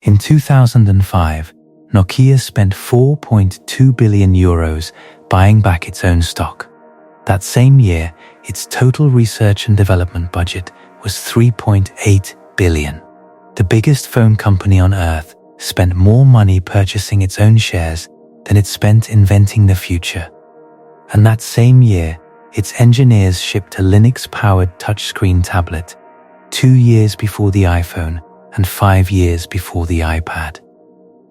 In 2005, Nokia spent 4.2 billion euros buying back its own stock. That same year, its total research and development budget was 3.8 billion. The biggest phone company on earth spent more money purchasing its own shares than it spent inventing the future. And that same year, its engineers shipped a Linux-powered touchscreen tablet, 2 years before the iPhone and 5 years before the iPad.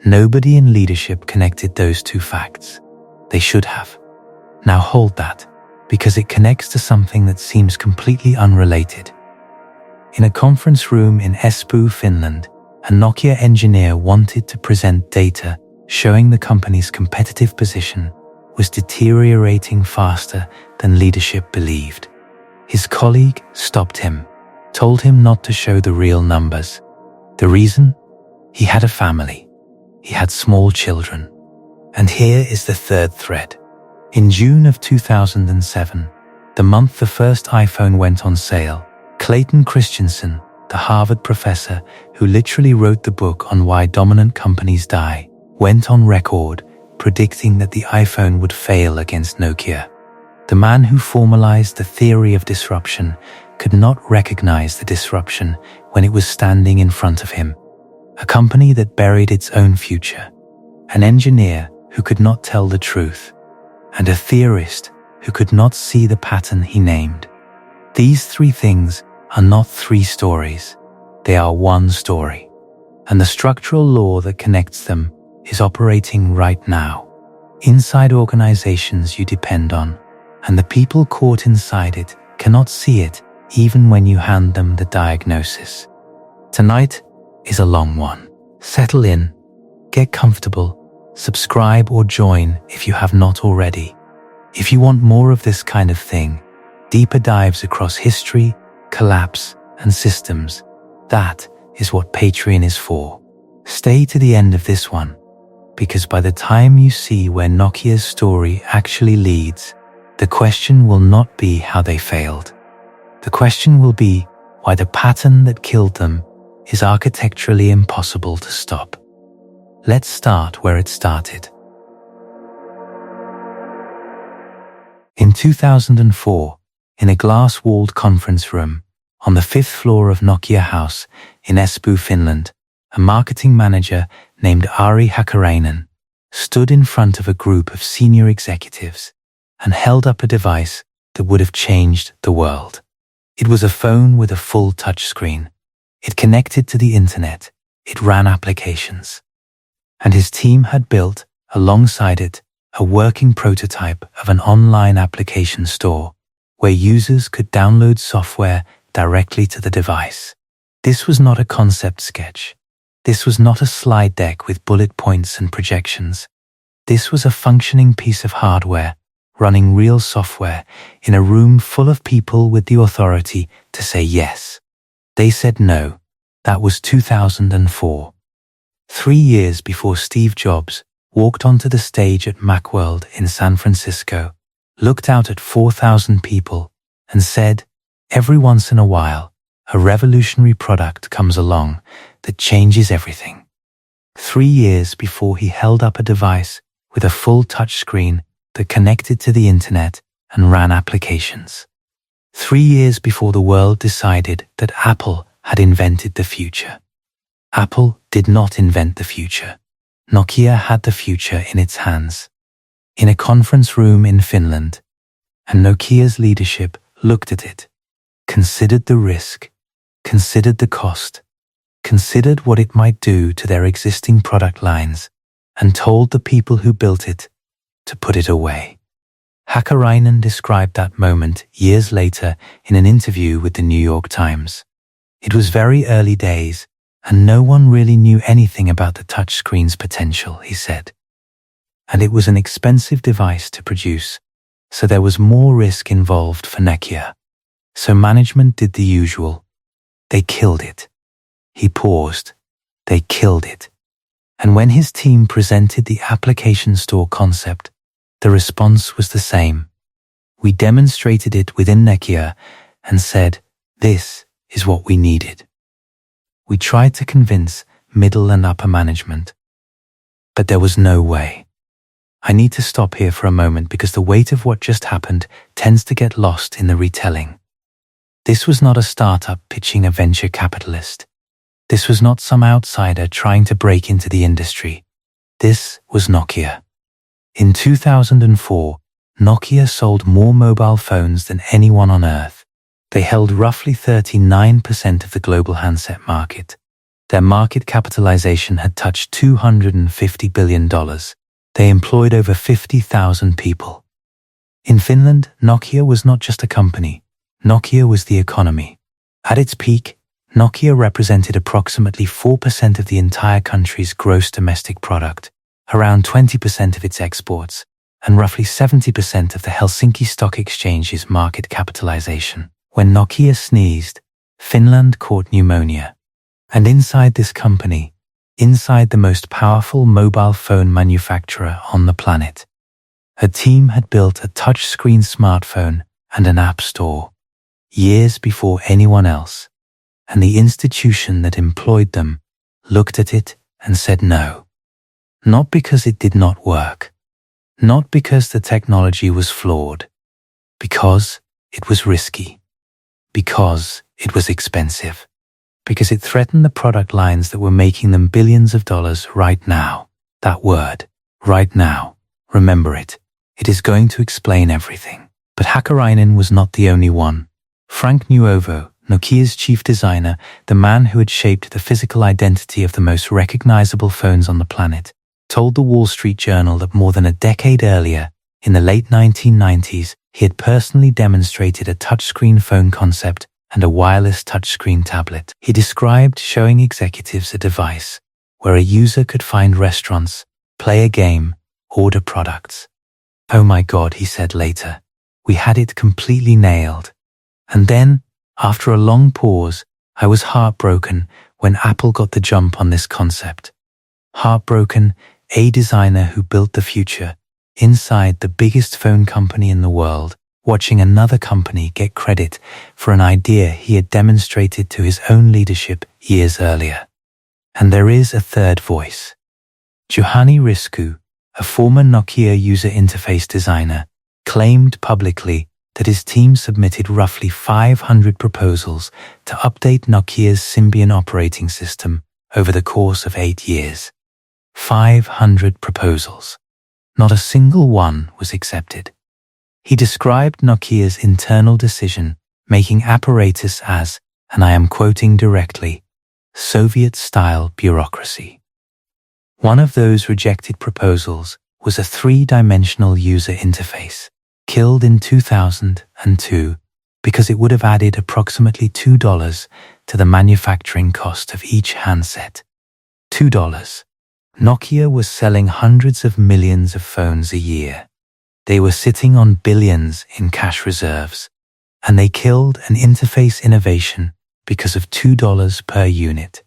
Nobody in leadership connected those two facts. They should have. Now hold that, because it connects to something that seems completely unrelated. In a conference room in Espoo, Finland, a Nokia engineer wanted to present data showing the company's competitive position was deteriorating faster than leadership believed. His colleague stopped him, told him not to show the real numbers. The reason? He had a family. He had small children. And here is the third thread. In June of 2007, the month the first iPhone went on sale, Clayton Christensen, the Harvard professor who literally wrote the book on why dominant companies die, went on record predicting that the iPhone would fail against Nokia. The man who formalized the theory of disruption could not recognize the disruption when it was standing in front of him. A company that buried its own future, an engineer who could not tell the truth, and a theorist who could not see the pattern he named. These three things are not three stories, they are one story. And the structural law that connects them is operating right now. Inside organizations you depend on, and the people caught inside it cannot see it even when you hand them the diagnosis. Tonight is a long one. Settle in, get comfortable, subscribe or join if you have not already. If you want more of this kind of thing, deeper dives across history, collapse, and systems, that is what Patreon is for. Stay to the end of this one, because by the time you see where Nokia's story actually leads, the question will not be how they failed. The question will be why the pattern that killed them is architecturally impossible to stop. Let's start where it started. In 2004, in a glass-walled conference room on the 5th floor of Nokia House in Espoo, Finland, a marketing manager named Ari Hakkarainen stood in front of a group of senior executives and held up a device that would have changed the world. It was a phone with a full touchscreen. It connected to the internet. It ran applications. And his team had built, alongside it, a working prototype of an online application store where users could download software directly to the device. This was not a concept sketch. This was not a slide deck with bullet points and projections. This was a functioning piece of hardware running real software in a room full of people with the authority to say yes. They said no. That was 2004. 3 years before Steve Jobs walked onto the stage at Macworld in San Francisco, looked out at 4,000 people and said, every once in a while, a revolutionary product comes along that changes everything. 3 years before he held up a device with a full touchscreen that connected to the internet and ran applications. 3 years before the world decided that Apple had invented the future. Apple did not invent the future. Nokia had the future in its hands. In a conference room in Finland, and Nokia's leadership looked at it, considered the risk, considered the cost, considered what it might do to their existing product lines, and told the people who built it to put it away. Hakkarainen described that moment years later in an interview with the New York Times. It was very early days, and no one really knew anything about the touchscreen's potential, he said. And it was an expensive device to produce, so there was more risk involved for Nokia. So management did the usual. They killed it. He paused. They killed it. And when his team presented the application store concept, the response was the same. We demonstrated it within Nokia and said, this is what we needed. We tried to convince middle and upper management. But there was no way. I need to stop here for a moment because the weight of what just happened tends to get lost in the retelling. This was not a startup pitching a venture capitalist. This was not some outsider trying to break into the industry. This was Nokia. In 2004, Nokia sold more mobile phones than anyone on Earth. They held roughly 39% of the global handset market. Their market capitalization had touched $250 billion. They employed over 50,000 people. In Finland, Nokia was not just a company. Nokia was the economy. At its peak, Nokia represented approximately 4% of the entire country's gross domestic product, around 20% of its exports, and roughly 70% of the Helsinki Stock Exchange's market capitalization. When Nokia sneezed, Finland caught pneumonia. And inside this company, inside the most powerful mobile phone manufacturer on the planet, a team had built a touchscreen smartphone and an app store, years before anyone else, and the institution that employed them looked at it and said no. Not because it did not work, not because the technology was flawed, because it was risky, because it was expensive, because it threatened the product lines that were making them billions of dollars right now. That word, right now, remember it. It is going to explain everything. But Hakkarainen was not the only one. Frank Nuovo, Nokia's chief designer, the man who had shaped the physical identity of the most recognizable phones on the planet, told the Wall Street Journal that more than a decade earlier, in the late 1990s, he had personally demonstrated a touchscreen phone concept and a wireless touchscreen tablet. He described showing executives a device where a user could find restaurants, play a game, order products. "Oh my God," he said later, "we had it completely nailed." And then, after a long pause, I was heartbroken when Apple got the jump on this concept. Heartbroken, a designer who built the future, inside the biggest phone company in the world, watching another company get credit for an idea he had demonstrated to his own leadership years earlier. And there is a third voice. Juhani Risku, a former Nokia user interface designer, claimed publicly that his team submitted roughly 500 proposals to update Nokia's Symbian operating system over the course of 8 years. 500 proposals. Not a single one was accepted. He described Nokia's internal decision-making apparatus as, and I am quoting directly, Soviet-style bureaucracy. One of those rejected proposals was a 3-dimensional user interface, killed in 2002 because it would have added approximately $2 to the manufacturing cost of each handset. $2. Nokia was selling hundreds of millions of phones a year. They were sitting on billions in cash reserves, and they killed an interface innovation because of $2 per unit.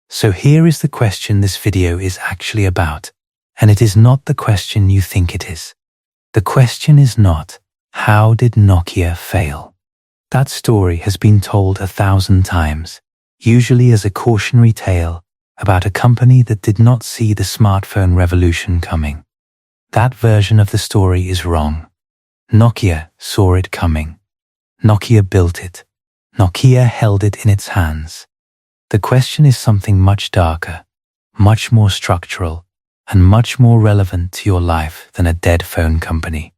So here is the question this video is actually about, and it is not the question you think it is. The question is not, how did Nokia fail? That story has been told 1,000 times, usually as a cautionary tale about a company that did not see the smartphone revolution coming. That version of the story is wrong. Nokia saw it coming. Nokia built it. Nokia held it in its hands. The question is something much darker, much more structural, and much more relevant to your life than a dead phone company.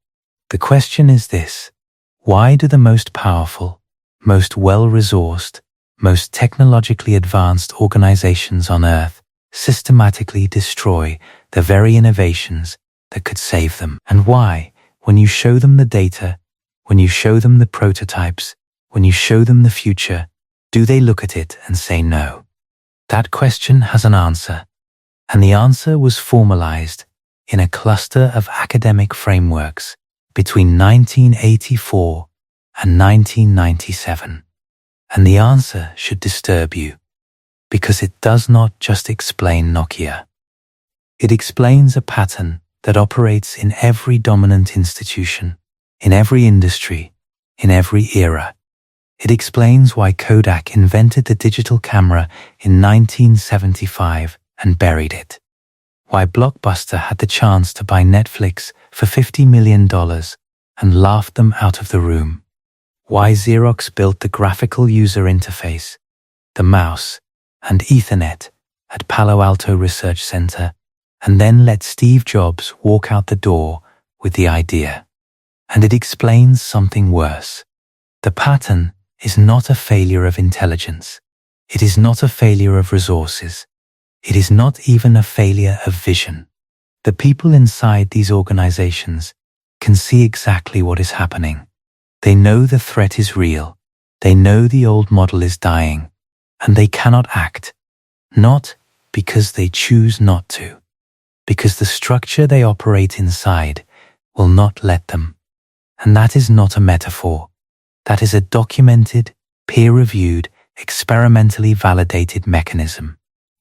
The question is this: why do the most powerful, most well-resourced, most technologically advanced organizations on Earth systematically destroy the very innovations that could save them? And why, when you show them the data, when you show them the prototypes, when you show them the future, do they look at it and say no? That question has an answer, and the answer was formalized in a cluster of academic frameworks between 1984 and 1997. And the answer should disturb you, because it does not just explain Nokia. It explains a pattern that operates in every dominant institution, in every industry, in every era. It explains why Kodak invented the digital camera in 1975 and buried it. Why Blockbuster had the chance to buy Netflix for $50 million and laughed them out of the room. Why Xerox built the graphical user interface, the mouse, and Ethernet at Palo Alto Research Center, and then let Steve Jobs walk out the door with the idea. And it explains something worse. The pattern is not a failure of intelligence. It is not a failure of resources. It is not even a failure of vision. The people inside these organizations can see exactly what is happening. They know the threat is real. They know the old model is dying, and they cannot act. Not because they choose not to, because the structure they operate inside will not let them. And that is not a metaphor. That is a documented, peer-reviewed, experimentally validated mechanism.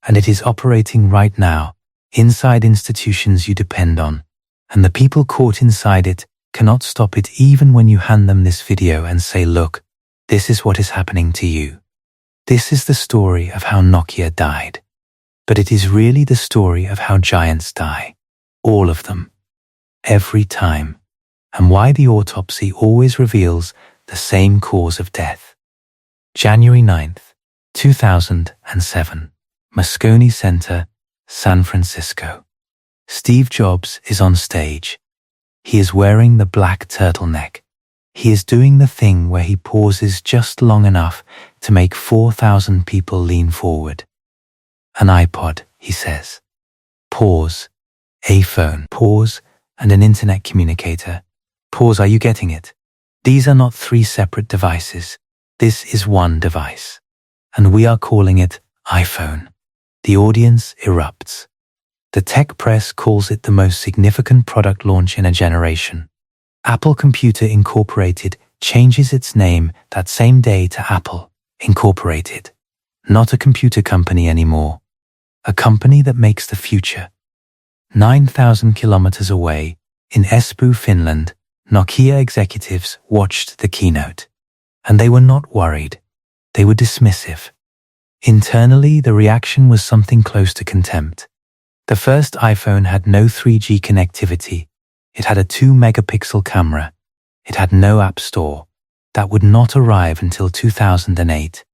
And it is operating right now, inside institutions you depend on. And the people caught inside it cannot stop it even when you hand them this video and say, look, this is what is happening to you. This is the story of how Nokia died. But it is really the story of how giants die. All of them. Every time. And why the autopsy always reveals the same cause of death. January 9th, 2007. Moscone Center, San Francisco. Steve Jobs is on stage. He is wearing the black turtleneck. He is doing the thing where he pauses just long enough to make 4,000 people lean forward. An iPod, he says. Pause. A phone. Pause. And an internet communicator. Pause, are you getting it? These are not three separate devices. This is one device. And we are calling it iPhone. The audience erupts. The tech press calls it the most significant product launch in a generation. Apple Computer Incorporated changes its name that same day to Apple Incorporated. Not a computer company anymore. A company that makes the future. 9,000 kilometers away, in Espoo, Finland, Nokia executives watched the keynote. And they were not worried. They were dismissive. Internally, the reaction was something close to contempt. The first iPhone had no 3G connectivity. It had a 2-megapixel camera. It had no app store. That would not arrive until 2008.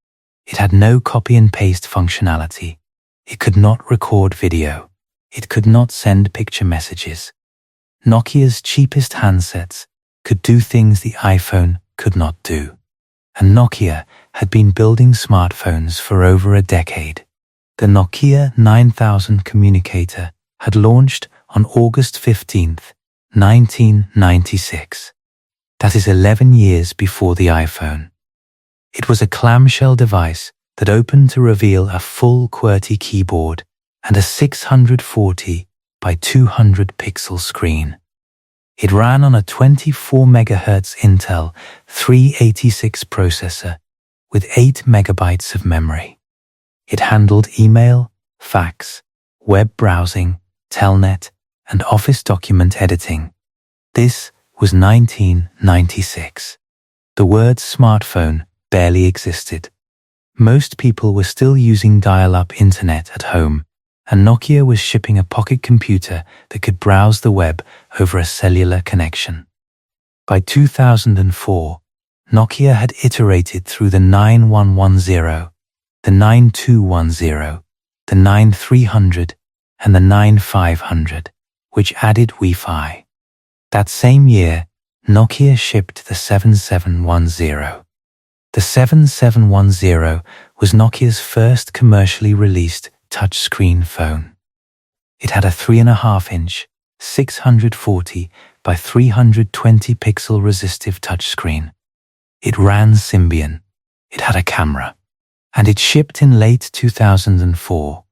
It had no copy and paste functionality. It could not record video. It could not send picture messages. Nokia's cheapest handsets could do things the iPhone could not do. And Nokia had been building smartphones for over a decade. The Nokia 9000 Communicator had launched on August 15th, 1996. That is 11 years before the iPhone. It was a clamshell device that opened to reveal a full QWERTY keyboard and a 640 by 200 pixel screen. It ran on a 24 MHz Intel 386 processor with 8 megabytes of memory. It handled email, fax, web browsing, telnet, and office document editing. This was 1996. The word smartphone barely existed. Most people were still using dial-up internet at home, and Nokia was shipping a pocket computer that could browse the web over a cellular connection. By 2004, Nokia had iterated through the 9110, the 9210, the 9300, and the 9500, which added Wi-Fi. That same year, Nokia shipped the 7710. The 7710 was Nokia's first commercially released touchscreen phone. It had a 3.5-inch, 640 by 320 pixel resistive touchscreen. It ran Symbian. It had a camera. And it shipped in late 2004,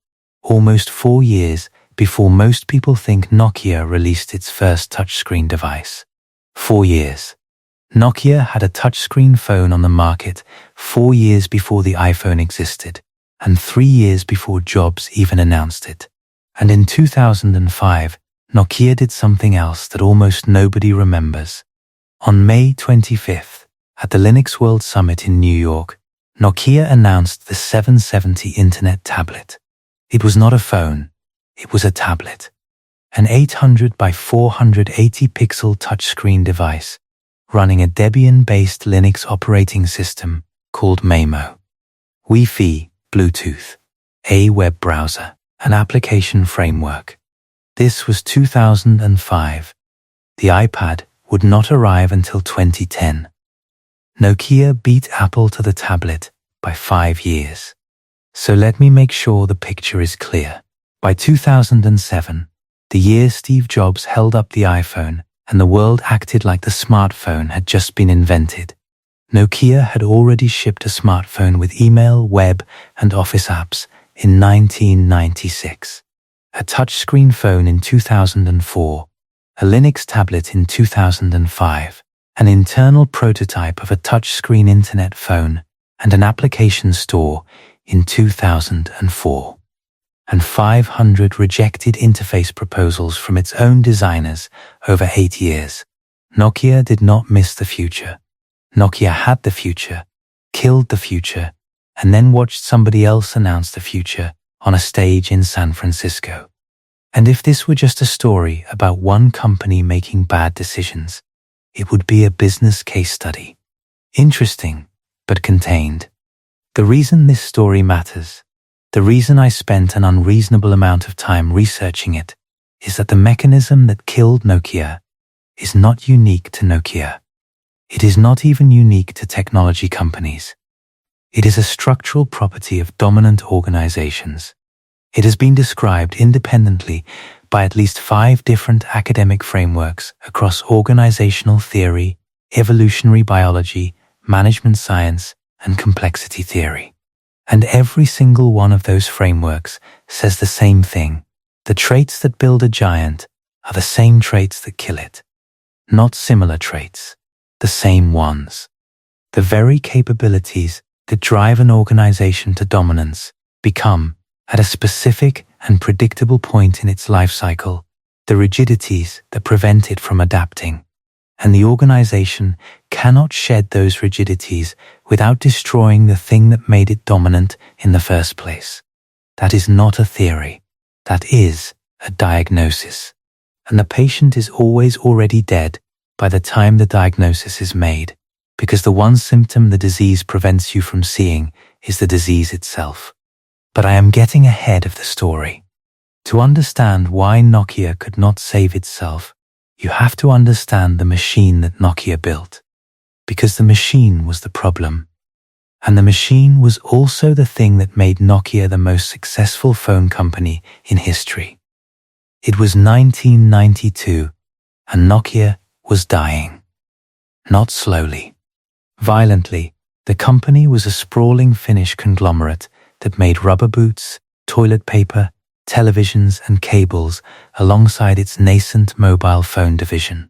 almost 4 years before most people think Nokia released its first touchscreen device. 4 years. Nokia had a touchscreen phone on the market 4 years before the iPhone existed, and 3 years before Jobs even announced it. And in 2005, Nokia did something else that almost nobody remembers. On May 25th, At the Linux World Summit in New York, Nokia announced the 770 Internet tablet. It was not a phone, it was a tablet. An 800 by 480 pixel touchscreen device running a Debian-based Linux operating system called Memo. Wi-Fi, Bluetooth, a web browser, an application framework. This was 2005. The iPad would not arrive until 2010. Nokia beat Apple to the tablet by 5 years. So let me make sure the picture is clear. By 2007, the year Steve Jobs held up the iPhone and the world acted like the smartphone had just been invented, Nokia had already shipped a smartphone with email, web, and office apps in 1996, a touchscreen phone in 2004, a Linux tablet in 2005, an internal prototype of a touchscreen internet phone, and an application store in 2004. And 500 rejected interface proposals from its own designers over 8 years. Nokia did not miss the future. Nokia had the future, killed the future, and then watched somebody else announce the future on a stage in San Francisco. And if this were just a story about one company making bad decisions, it would be a business case study. Interesting, but contained. The reason this story matters, the reason I spent an unreasonable amount of time researching it, is that the mechanism that killed Nokia is not unique to Nokia. It is not even unique to technology companies. It is a structural property of dominant organizations. It has been described independently by at least 5 different academic frameworks across organizational theory, evolutionary biology, management science, and complexity theory. And every single one of those frameworks says the same thing. The traits that build a giant are the same traits that kill it. Not similar traits, the same ones. The very capabilities that drive an organization to dominance become, at a specific and predictable point in its life cycle, the rigidities that prevent it from adapting. And the organization cannot shed those rigidities without destroying the thing that made it dominant in the first place. That is not a theory. That is a diagnosis. And the patient is always already dead by the time the diagnosis is made, because the one symptom the disease prevents you from seeing is the disease itself. But I am getting ahead of the story. To understand why Nokia could not save itself, you have to understand the machine that Nokia built, because the machine was the problem. And the machine was also the thing that made Nokia the most successful phone company in history. It was 1992, and Nokia was dying. Not slowly. Violently, the company was a sprawling Finnish conglomerate that made rubber boots, toilet paper, televisions and cables alongside its nascent mobile phone division.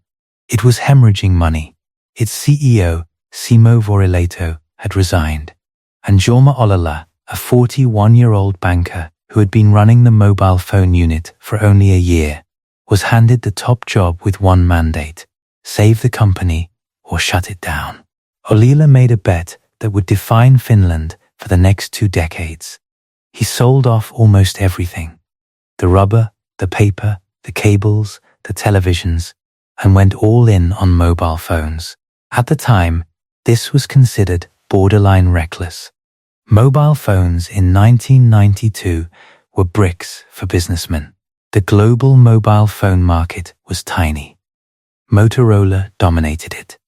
It was hemorrhaging money. Its CEO, Simo Vuorilato, had resigned, and Jorma Ollila, a 41-year-old banker who had been running the mobile phone unit for only a year, was handed the top job with one mandate: save the company or shut it down. Ollila made a bet that would define Finland for the next 2 decades. He sold off almost everything: the rubber, the paper, the cables, the televisions, and went all in on mobile phones. At the time, this was considered borderline reckless. Mobile phones in 1992 were bricks for businessmen. The global mobile phone market was tiny. Motorola dominated it.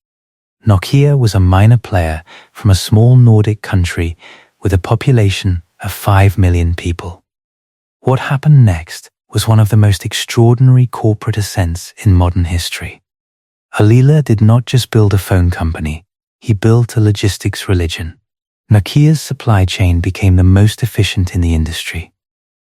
Nokia was a minor player from a small Nordic country with a population of 5 million people. What happened next was one of the most extraordinary corporate ascents in modern history. Ollila did not just build a phone company, he built a logistics religion. Nokia's supply chain became the most efficient in the industry.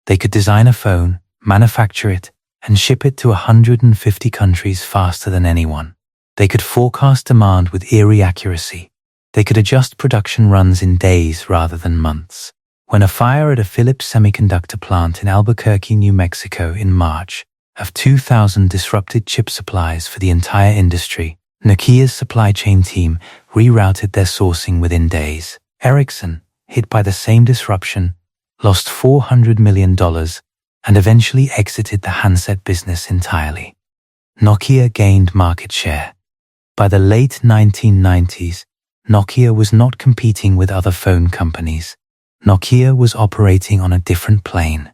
They could design a phone, manufacture it, and ship it to 150 countries faster than anyone. They could forecast demand with eerie accuracy. They could adjust production runs in days rather than months. When a fire at a Philips semiconductor plant in Albuquerque, New Mexico in March of 2000 disrupted chip supplies for the entire industry, Nokia's supply chain team rerouted their sourcing within days. Ericsson, hit by the same disruption, lost $400 million and eventually exited the handset business entirely. Nokia gained market share. By the late 1990s, Nokia was not competing with other phone companies. Nokia was operating on a different plane.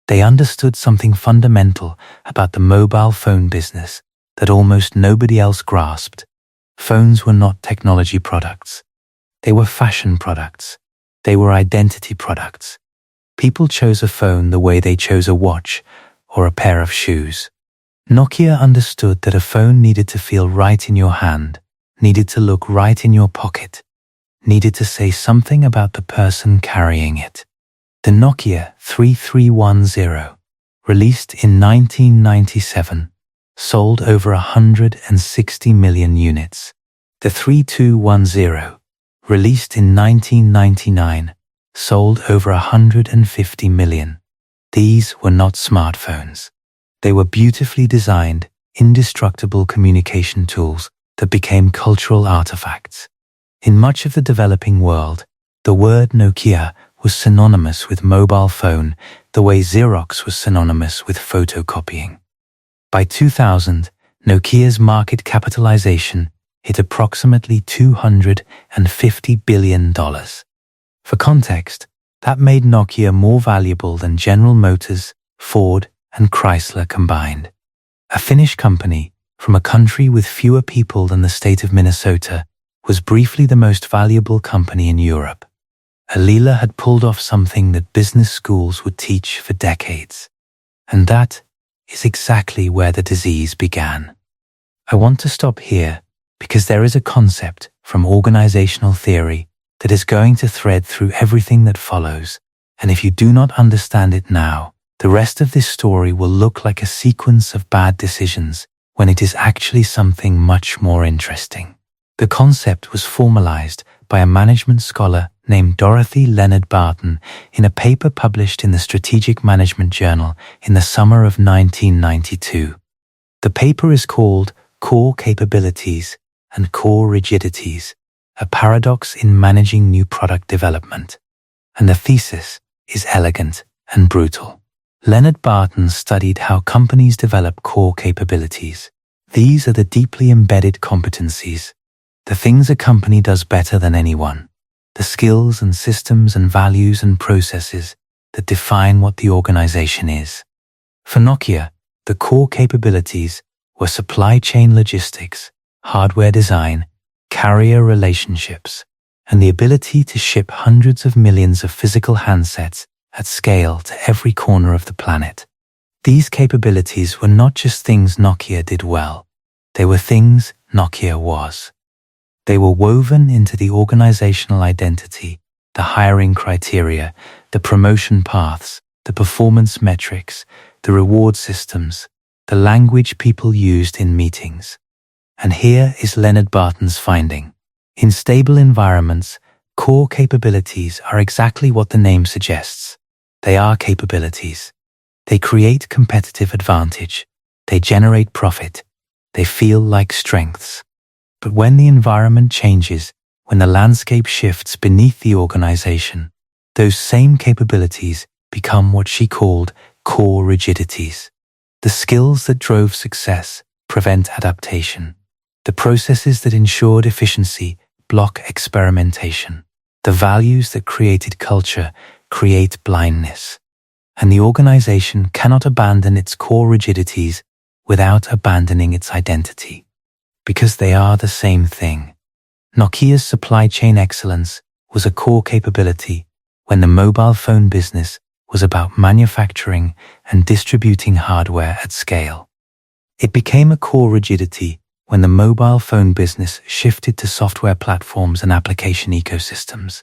They understood something fundamental about the mobile phone business that almost nobody else grasped. Phones were not technology products. They were fashion products. They were identity products. People chose a phone the way they chose a watch or a pair of shoes. Nokia understood that a phone needed to feel right in your hand, needed to look right in your pocket, needed to say something about the person carrying it. The Nokia 3310, released in 1997, sold over 160 million units. The 3210, released in 1999, sold over 150 million. These were not smartphones. They were beautifully designed, indestructible communication tools that became cultural artifacts. In much of the developing world, the word Nokia was synonymous with mobile phone the way Xerox was synonymous with photocopying. By 2000, Nokia's market capitalization hit approximately $250 billion. For context, that made Nokia more valuable than General Motors, Ford, and Chrysler combined. A Finnish company from a country with fewer people than the state of Minnesota was briefly the most valuable company in Europe. Alila had pulled off something that business schools would teach for decades. And that is exactly where the disease began. I want to stop here because there is a concept from organizational theory that is going to thread through everything that follows, and if you do not understand it now, the rest of this story will look like a sequence of bad decisions when it is actually something much more interesting. The concept was formalized by a management scholar named Dorothy Leonard Barton in a paper published in the Strategic Management Journal in the summer of 1992. The paper is called Core Capabilities and Core Rigidities, a paradox in managing new product development. And the thesis is elegant and brutal. Leonard Barton studied how companies develop core capabilities. These are the deeply embedded competencies, the things a company does better than anyone, the skills and systems and values and processes that define what the organization is. For Nokia, the core capabilities were supply chain logistics, hardware design, carrier relationships, and the ability to ship hundreds of millions of physical handsets at scale to every corner of the planet. These capabilities were not just things Nokia did well, they were things Nokia was. They were woven into the organizational identity, the hiring criteria, the promotion paths, the performance metrics, the reward systems, the language people used in meetings. And here is Leonard Barton's finding. In stable environments, core capabilities are exactly what the name suggests. They are capabilities. They create competitive advantage. They generate profit. They feel like strengths. But when the environment changes, when the landscape shifts beneath the organization, those same capabilities become what she called core rigidities. The skills that drove success prevent adaptation. The processes that ensured efficiency block experimentation. The values that created culture create blindness. And the organization cannot abandon its core rigidities without abandoning its identity. Because they are the same thing. Nokia's supply chain excellence was a core capability when the mobile phone business was about manufacturing and distributing hardware at scale. It became a core rigidity when the mobile phone business shifted to software platforms and application ecosystems.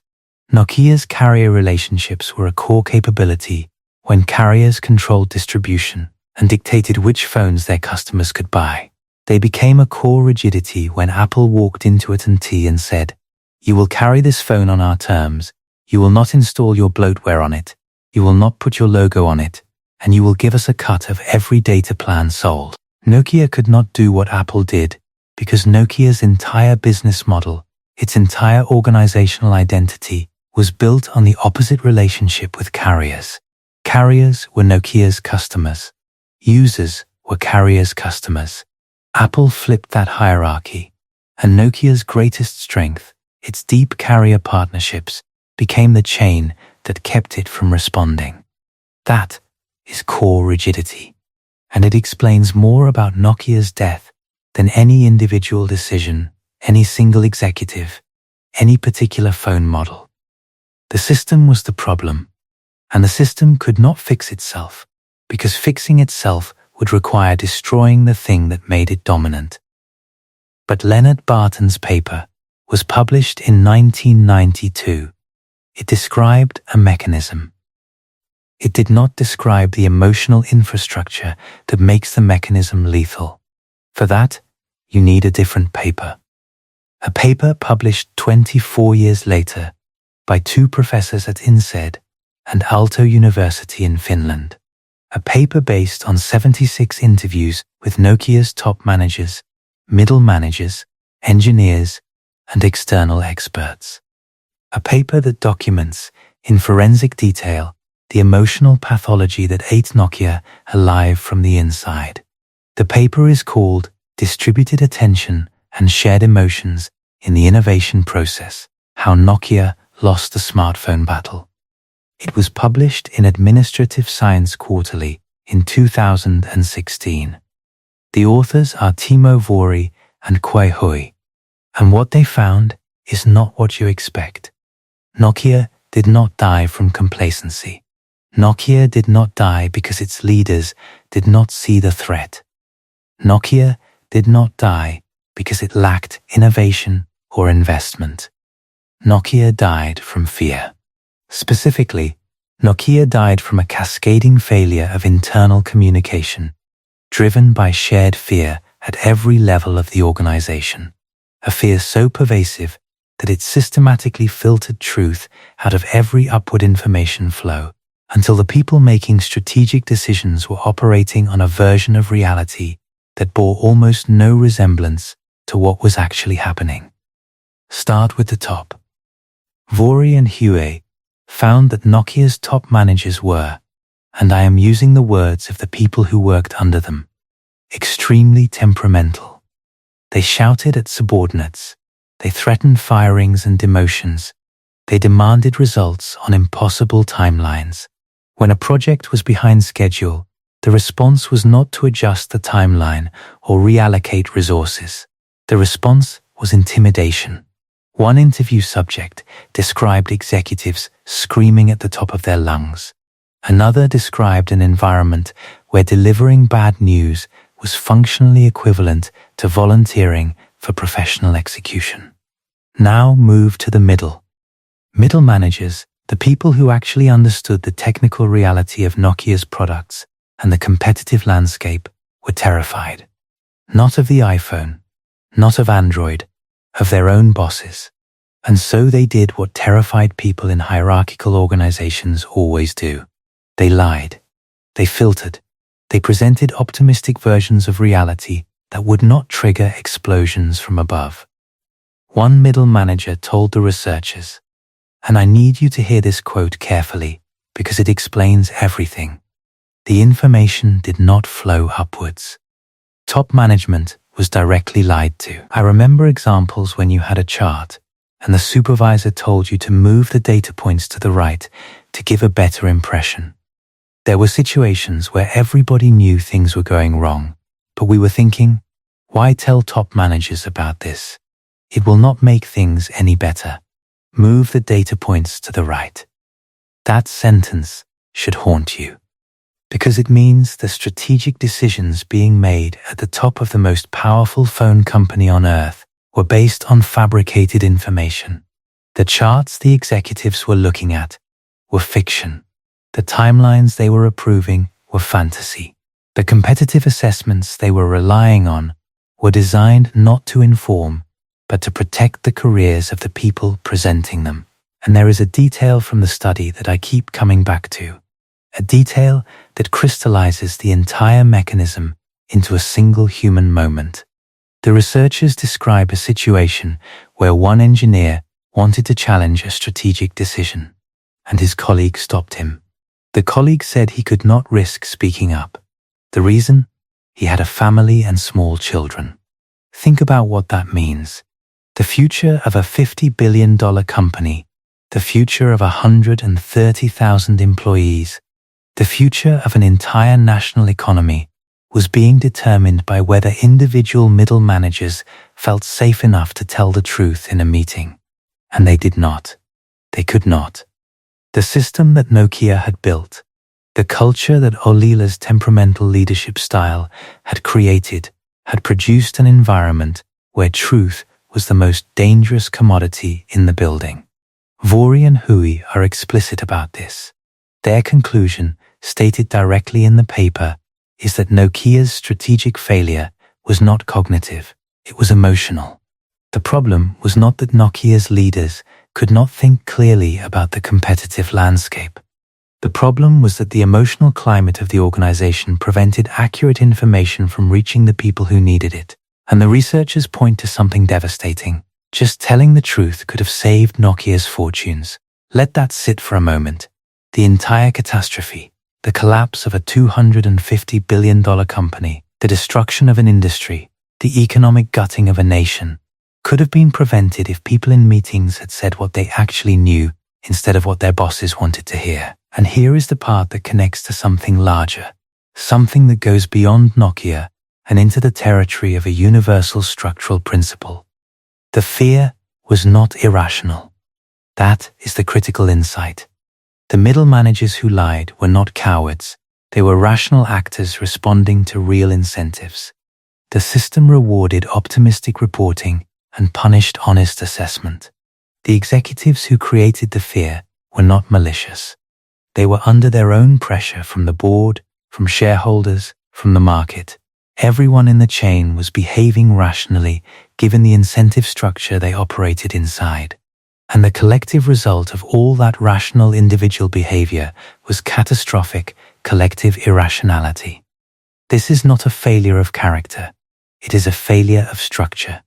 Nokia's carrier relationships were a core capability when carriers controlled distribution and dictated which phones their customers could buy. They became a core rigidity when Apple walked into AT&T and said, "You will carry this phone on our terms, you will not install your bloatware on it, you will not put your logo on it, and you will give us a cut of every data plan sold." Nokia could not do what Apple did, because Nokia's entire business model, its entire organizational identity, was built on the opposite relationship with carriers. Carriers were Nokia's customers. Users were carriers' customers. Apple flipped that hierarchy, and Nokia's greatest strength, its deep carrier partnerships, became the chain that kept it from responding. That is core rigidity, and it explains more about Nokia's death than any individual decision, any single executive, any particular phone model. The system was the problem, and the system could not fix itself, because fixing itself would require destroying the thing that made it dominant. But Leonard Barton's paper was published in 1992. It described a mechanism. It did not describe the emotional infrastructure that makes the mechanism lethal. For that, you need a different paper. A paper published 24 years later by two professors at INSEAD and Aalto University in Finland. A paper based on 76 interviews with Nokia's top managers, middle managers, engineers, and external experts. A paper that documents, in forensic detail, the emotional pathology that ate Nokia alive from the inside. The paper is called Distributed Attention and Shared Emotions in the Innovation Process: How Nokia Lost the Smartphone Battle. It was published in Administrative Science Quarterly in 2016. The authors are Timo Vuori and Huy Huy, and what they found is not what you expect. Nokia did not die from complacency. Nokia did not die because its leaders did not see the threat. Nokia did not die because it lacked innovation or investment. Nokia died from fear. Specifically, Nokia died from a cascading failure of internal communication, driven by shared fear at every level of the organization. A fear so pervasive that it systematically filtered truth out of every upward information flow, until the people making strategic decisions were operating on a version of reality that bore almost no resemblance to what was actually happening. Start with the top. Vuori and Huy found that Nokia's top managers were, and I am using the words of the people who worked under them, extremely temperamental. They shouted at subordinates. They threatened firings and demotions. They demanded results on impossible timelines. When a project was behind schedule, the response was not to adjust the timeline or reallocate resources. The response was intimidation. One interview subject described executives screaming at the top of their lungs. Another described an environment where delivering bad news was functionally equivalent to volunteering for professional execution. Now move to the middle. Middle managers, the people who actually understood the technical reality of Nokia's products and the competitive landscape, were terrified. Not of the iPhone, not of Android, of their own bosses. And so they did what terrified people in hierarchical organizations always do. They lied. They filtered. They presented optimistic versions of reality that would not trigger explosions from above. One middle manager told the researchers, and I need you to hear this quote carefully because it explains everything. The information did not flow upwards. Top management was directly lied to. I remember examples when you had a chart and the supervisor told you to move the data points to the right to give a better impression. There were situations where everybody knew things were going wrong, but we were thinking, why tell top managers about this? It will not make things any better. Move the data points to the right. That sentence should haunt you, because it means the strategic decisions being made at the top of the most powerful phone company on earth were based on fabricated information. The charts the executives were looking at were fiction. The timelines they were approving were fantasy. The competitive assessments they were relying on were designed not to inform, but to protect the careers of the people presenting them. And there is a detail from the study that I keep coming back to, a detail that crystallizes the entire mechanism into a single human moment. The researchers describe a situation where one engineer wanted to challenge a strategic decision, and his colleague stopped him. The colleague said he could not risk speaking up. The reason? He had a family and small children. Think about what that means. The future of a $50 billion company, the future of 130,000 employees, the future of an entire national economy was being determined by whether individual middle managers felt safe enough to tell the truth in a meeting. And they did not. They could not. The system that Nokia had built, the culture that Ollila's temperamental leadership style had created, had produced an environment where truth was the most dangerous commodity in the building. Vuori and Huy are explicit about this. Their conclusion, stated directly in the paper, is that Nokia's strategic failure was not cognitive, it was emotional. The problem was not that Nokia's leaders could not think clearly about the competitive landscape. The problem was that the emotional climate of the organization prevented accurate information from reaching the people who needed it. And the researchers point to something devastating. Just telling the truth could have saved Nokia's fortunes. Let that sit for a moment. The entire catastrophe, the collapse of a $250 billion company, the destruction of an industry, the economic gutting of a nation, could have been prevented if people in meetings had said what they actually knew instead of what their bosses wanted to hear. And here is the part that connects to something larger, something that goes beyond Nokia and into the territory of a universal structural principle. The fear was not irrational. That is the critical insight. The middle managers who lied were not cowards. They were rational actors responding to real incentives. The system rewarded optimistic reporting and punished honest assessment. The executives who created the fear were not malicious. They were under their own pressure from the board, from shareholders, from the market. Everyone in the chain was behaving rationally given the incentive structure they operated inside. And the collective result of all that rational individual behavior was catastrophic collective irrationality. This is not a failure of character. It is a failure of structure.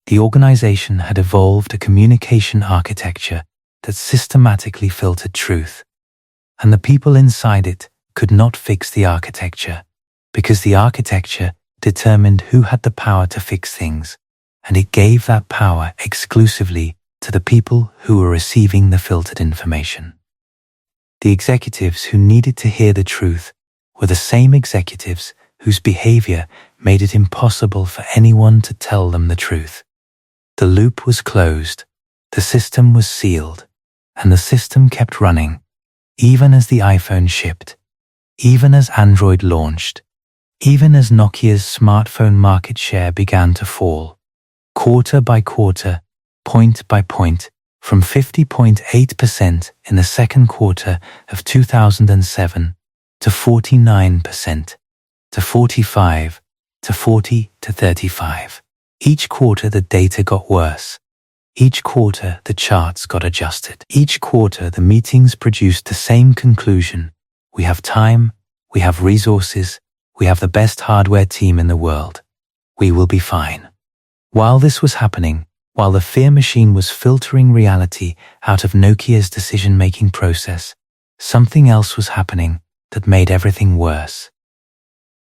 The organization had evolved a communication architecture that systematically filtered truth. And the people inside it could not fix the architecture, because the architecture determined who had the power to fix things, and it gave that power exclusively to the people who were receiving the filtered information. The executives who needed to hear the truth were the same executives whose behavior made it impossible for anyone to tell them the truth. The loop was closed, the system was sealed, and the system kept running, even as the iPhone shipped, even as Android launched, even as Nokia's smartphone market share began to fall, quarter by quarter, point by point, from 50.8% in the second quarter of 2007 to 49%, to 45%, to 40%, to 35%. Each quarter the data got worse. Each quarter the charts got adjusted. Each quarter the meetings produced the same conclusion. We have time, we have resources, we have the best hardware team in the world. We will be fine. While this was happening, while the fear machine was filtering reality out of Nokia's decision-making process, something else was happening that made everything worse.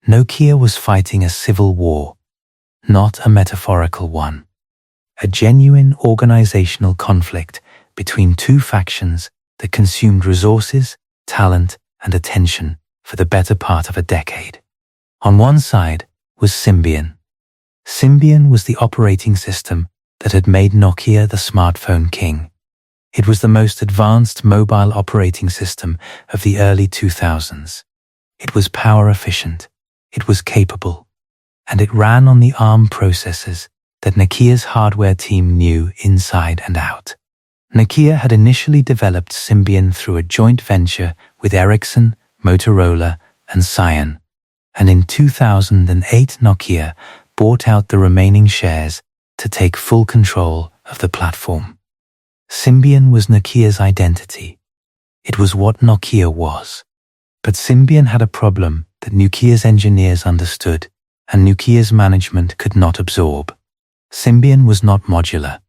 Nokia was fighting a civil war, not a metaphorical one. A genuine organizational conflict between two factions that consumed resources, talent, and attention for the better part of a decade. On one side was Symbian. Symbian was the operating system that had made Nokia the smartphone king. It was the most advanced mobile operating system of the early 2000s. It was power efficient, it was capable, and it ran on the ARM processors that Nokia's hardware team knew inside and out. Nokia had initially developed Symbian through a joint venture with Ericsson, Motorola, and Cyan, and in 2008 Nokia bought out the remaining shares to take full control of the platform. Symbian was Nokia's identity. It was what Nokia was. But Symbian had a problem that Nokia's engineers understood. and Nokia's management could not absorb. Symbian was not modular.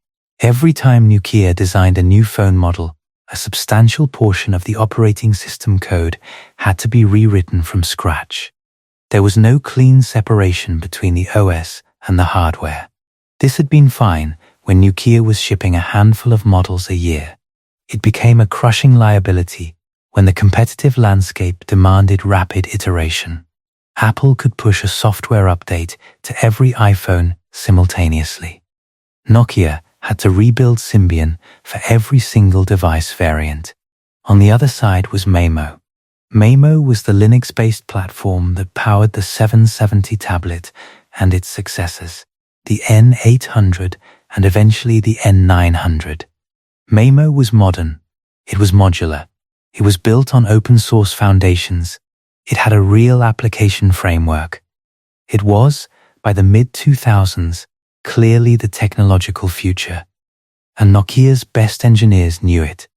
Every time Nokia designed a new phone model, a substantial portion of the operating system code had to be rewritten from scratch. There was no clean separation between the OS and the hardware. This had been fine when Nokia was shipping a handful of models a year. It became a crushing liability when the competitive landscape demanded rapid iteration. Apple could push a software update to every iPhone simultaneously. Nokia had to rebuild Symbian for every single device variant. On the other side was Memo. Memo was the Linux-based platform that powered the 770 tablet and its successors, the N800 and eventually the N900. Memo was modern. It was modular. It was built on open-source foundations. It had a real application framework. It was, by the mid-2000s, clearly the technological future. And Nokia's best engineers knew it.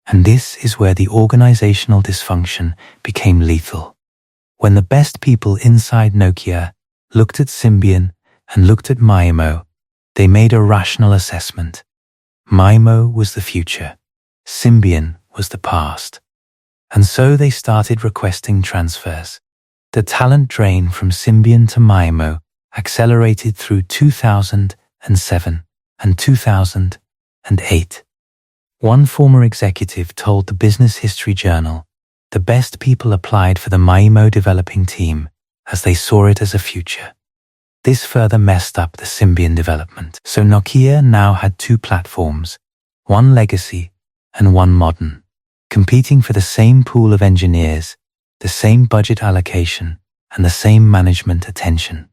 And this is where the organizational dysfunction became lethal. When the best people inside Nokia looked at Symbian and looked at Memo, they made a rational assessment. Memo was the future. Symbian was the past. And so they started requesting transfers. The talent drain from Symbian to Memo accelerated through 2007 and 2008. One former executive told the Business History Journal, the best people applied for the Memo developing team as they saw it as a future. This further messed up the Symbian development. So Nokia now had two platforms, one legacy and one modern, competing for the same pool of engineers, the same budget allocation, and the same management attention.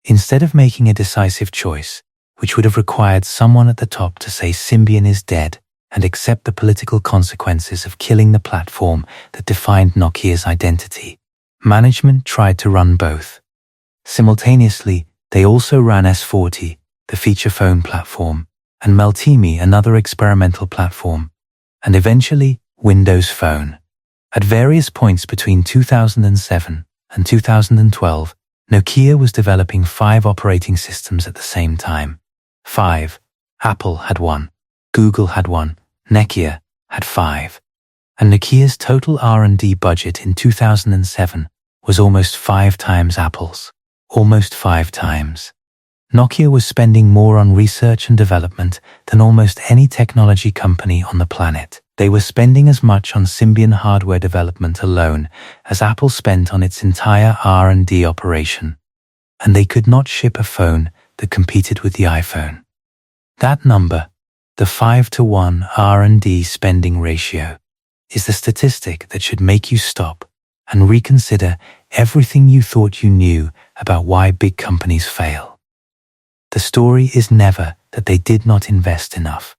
Instead of making a decisive choice, which would have required someone at the top to say Symbian is dead and accept the political consequences of killing the platform that defined Nokia's identity, management tried to run both. Simultaneously, they also ran S40, the feature phone platform, and Meltemi, another experimental platform, and eventually Windows Phone. At various points between 2007 and 2012, Nokia was developing 5 operating systems at the same time. 5. Apple had 1. Google had 1. Nokia had 5. And Nokia's total R&D budget in 2007 was almost 5 times Apple's. Almost 5 times. Nokia was spending more on research and development than almost any technology company on the planet. They were spending as much on Symbian hardware development alone as Apple spent on its entire R&D operation. And they could not ship a phone that competed with the iPhone. That number, the 5-to-1 R&D spending ratio, is the statistic that should make you stop and reconsider everything you thought you knew about why big companies fail. The story is never that they did not invest enough.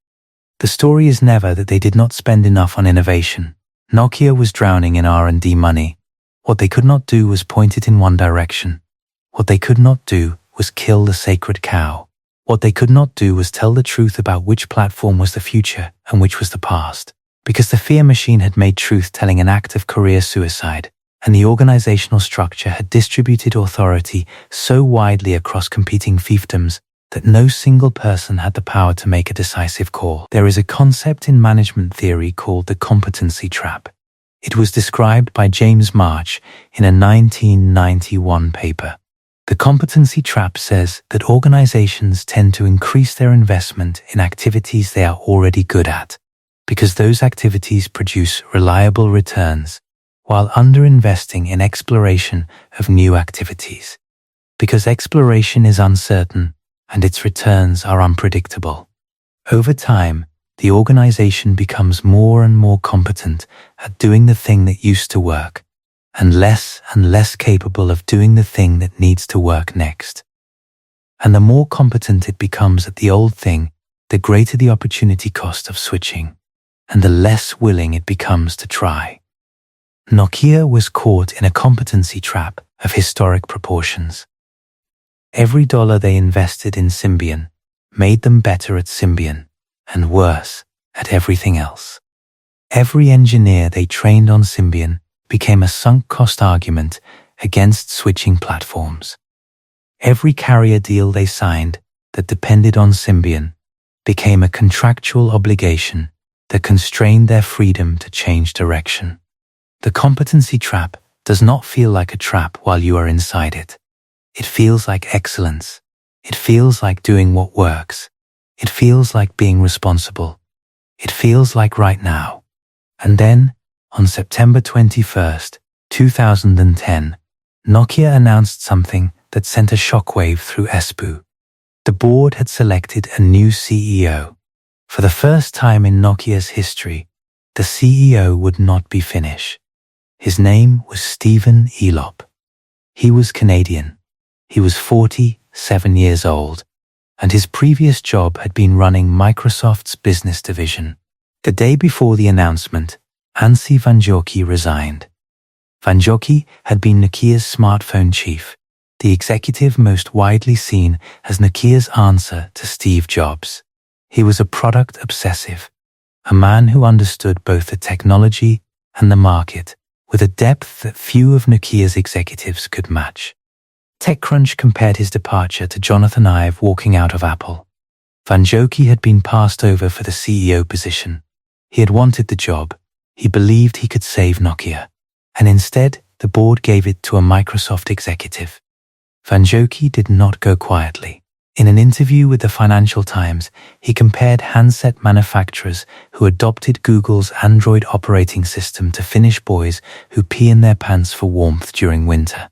The story is never that they did not spend enough on innovation. Nokia was drowning in R&D money. What they could not do was point it in one direction. What they could not do was kill the sacred cow. What they could not do was tell the truth about which platform was the future and which was the past. Because the fear machine had made truth-telling an act of career suicide, and the organizational structure had distributed authority so widely across competing fiefdoms that no single person had the power to make a decisive call. There is a concept in management theory called the competency trap. It was described by James March in a 1991 paper. The competency trap says that organizations tend to increase their investment in activities they are already good at, because those activities produce reliable returns, while underinvesting in exploration of new activities. Because exploration is uncertain and its returns are unpredictable. Over time, the organization becomes more and more competent at doing the thing that used to work, and less capable of doing the thing that needs to work next. And the more competent it becomes at the old thing, the greater the opportunity cost of switching, and the less willing it becomes to try. Nokia was caught in a competency trap of historic proportions. Every dollar they invested in Symbian made them better at Symbian, and worse at everything else. Every engineer they trained on Symbian became a sunk cost argument against switching platforms. Every carrier deal they signed that depended on Symbian became a contractual obligation that constrained their freedom to change direction. The competency trap does not feel like a trap while you are inside it. It feels like excellence. It feels like doing what works. It feels like being responsible. It feels like right now. And then, on September 21st, 2010, Nokia announced something that sent a shockwave through Espoo. The board had selected a new CEO. For the first time in Nokia's history, the CEO would not be Finnish. His name was Stephen Elop. He was Canadian. He was 47 years old, and his previous job had been running Microsoft's business division. The day before the announcement, Anssi Vanjoki resigned. Vanjoki had been Nokia's smartphone chief, the executive most widely seen as Nokia's answer to Steve Jobs. He was a product obsessive, a man who understood both the technology and the market with a depth that few of Nokia's executives could match. TechCrunch compared his departure to Jonathan Ive walking out of Apple. Vanjoki had been passed over for the CEO position. He had wanted the job. He believed he could save Nokia. And instead, the board gave it to a Microsoft executive. Vanjoki did not go quietly. In an interview with the Financial Times, he compared handset manufacturers who adopted Google's Android operating system to Finnish boys who pee in their pants for warmth during winter.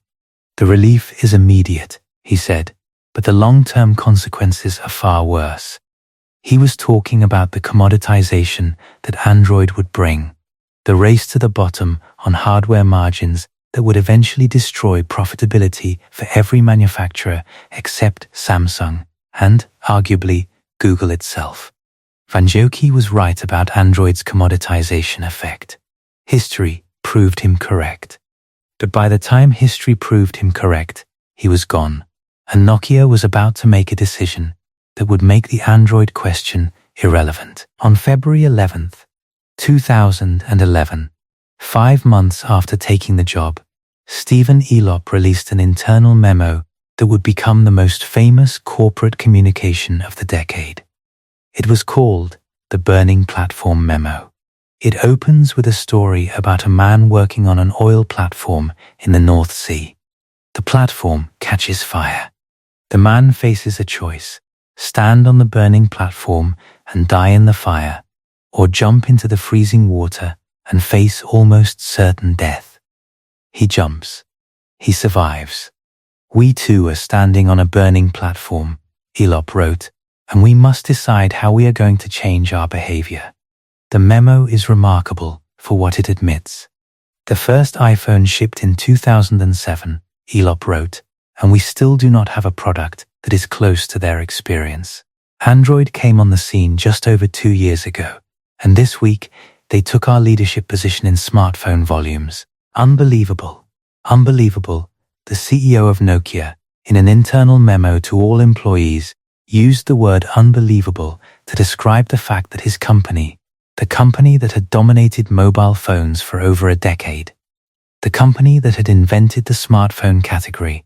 The relief is immediate, he said, but the long-term consequences are far worse. He was talking about the commoditization that Android would bring, the race to the bottom on hardware margins that would eventually destroy profitability for every manufacturer except Samsung and, arguably, Google itself. Vanjoki was right about Android's commoditization effect. History proved him correct. But by the time history proved him correct, he was gone, and Nokia was about to make a decision that would make the Android question irrelevant. On February 11th, 2011, 5 months after taking the job, Stephen Elop released an internal memo that would become the most famous corporate communication of the decade. It was called the Burning Platform Memo. It opens with a story about a man working on an oil platform in the North Sea. The platform catches fire. The man faces a choice: stand on the burning platform and die in the fire, or jump into the freezing water and face almost certain death. He jumps. He survives. We too are standing on a burning platform, Elop wrote, and we must decide how we are going to change our behavior. The memo is remarkable for what it admits. The first iPhone shipped in 2007, Elop wrote, and we still do not have a product that is close to their experience. Android came on the scene just over 2 years ago, and this week they took our leadership position in smartphone volumes. Unbelievable. Unbelievable. The CEO of Nokia, in an internal memo to all employees, used the word unbelievable to describe the fact that his company, the company that had dominated mobile phones for over a decade, the company that had invented the smartphone category,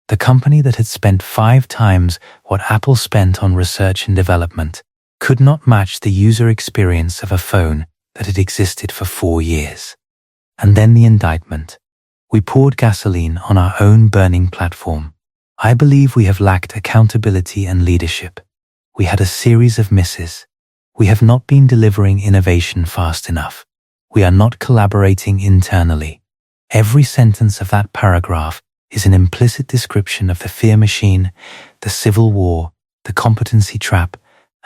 the company that had spent 5 times what Apple spent on research and development, could not match the user experience of a phone that had existed for 4 years. And then the indictment. We poured gasoline on our own burning platform. I believe we have lacked accountability and leadership. We had a series of misses. We have not been delivering innovation fast enough. We are not collaborating internally. Every sentence of that paragraph is an implicit description of the fear machine, the civil war, the competency trap,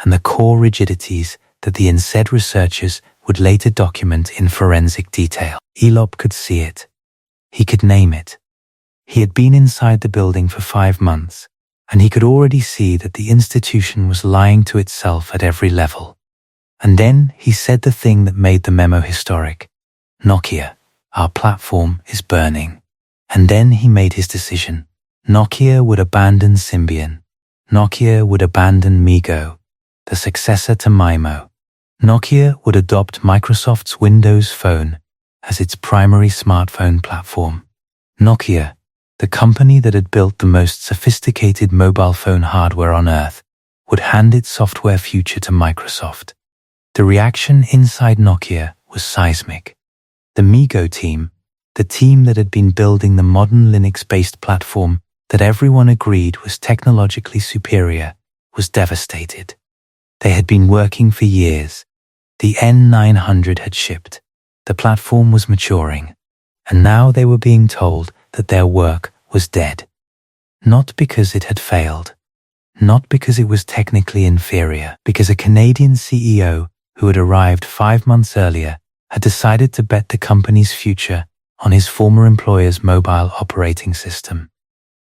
and the core rigidities that the INSEAD researchers would later document in forensic detail. Elop could see it. He could name it. He had been inside the building for 5 months, and he could already see that the institution was lying to itself at every level. And then he said the thing that made the memo historic. Nokia, our platform is burning. And then he made his decision. Nokia would abandon Symbian. Nokia would abandon MeeGo, the successor to MIMO. Nokia would adopt Microsoft's Windows Phone as its primary smartphone platform. Nokia, the company that had built the most sophisticated mobile phone hardware on Earth, would hand its software future to Microsoft. The reaction inside Nokia was seismic. The MeeGo team, the team that had been building the modern Linux-based platform that everyone agreed was technologically superior, was devastated. They had been working for years. The N900 had shipped. The platform was maturing. And now they were being told that their work was dead. Not because it had failed. Not because it was technically inferior. Because a Canadian CEO who had arrived 5 months earlier had decided to bet the company's future on his former employer's mobile operating system.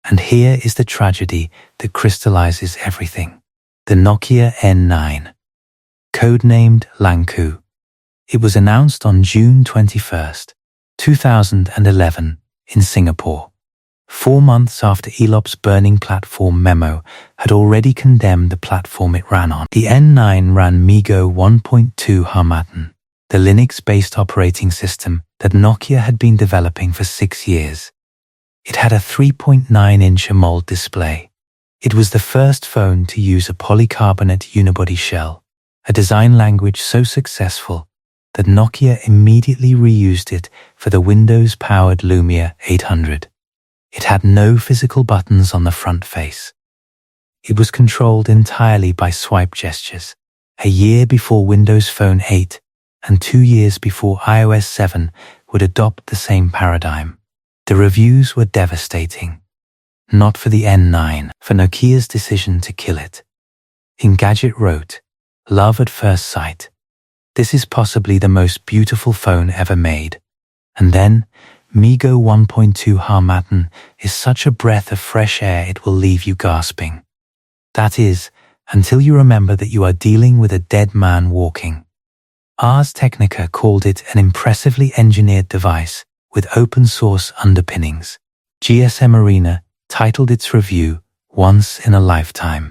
And here is the tragedy that crystallizes everything. The Nokia N9. Codenamed Lanku. It was announced on June 21st, 2011, in Singapore. 4 months after Elop's burning platform Memo had already condemned the platform it ran on. The N9 ran MeeGo 1.2 Harmattan, the Linux-based operating system that Nokia had been developing for 6 years. It had a 3.9-inch AMOLED display. It was the first phone to use a polycarbonate unibody shell, a design language so successful that Nokia immediately reused it for the Windows-powered Lumia 800. It had no physical buttons on the front face. It was controlled entirely by swipe gestures, a year before Windows Phone 8 and 2 years before iOS 7 would adopt the same paradigm. The reviews were devastating. Not for the N9, for Nokia's decision to kill it. Engadget wrote, "Love at first sight. This is possibly the most beautiful phone ever made." And then, MeeGo 1.2 Harmattan is such a breath of fresh air it will leave you gasping. That is, until you remember that you are dealing with a dead man walking. Ars Technica called it an impressively engineered device with open-source underpinnings. GSM Arena titled its review, "Once in a Lifetime."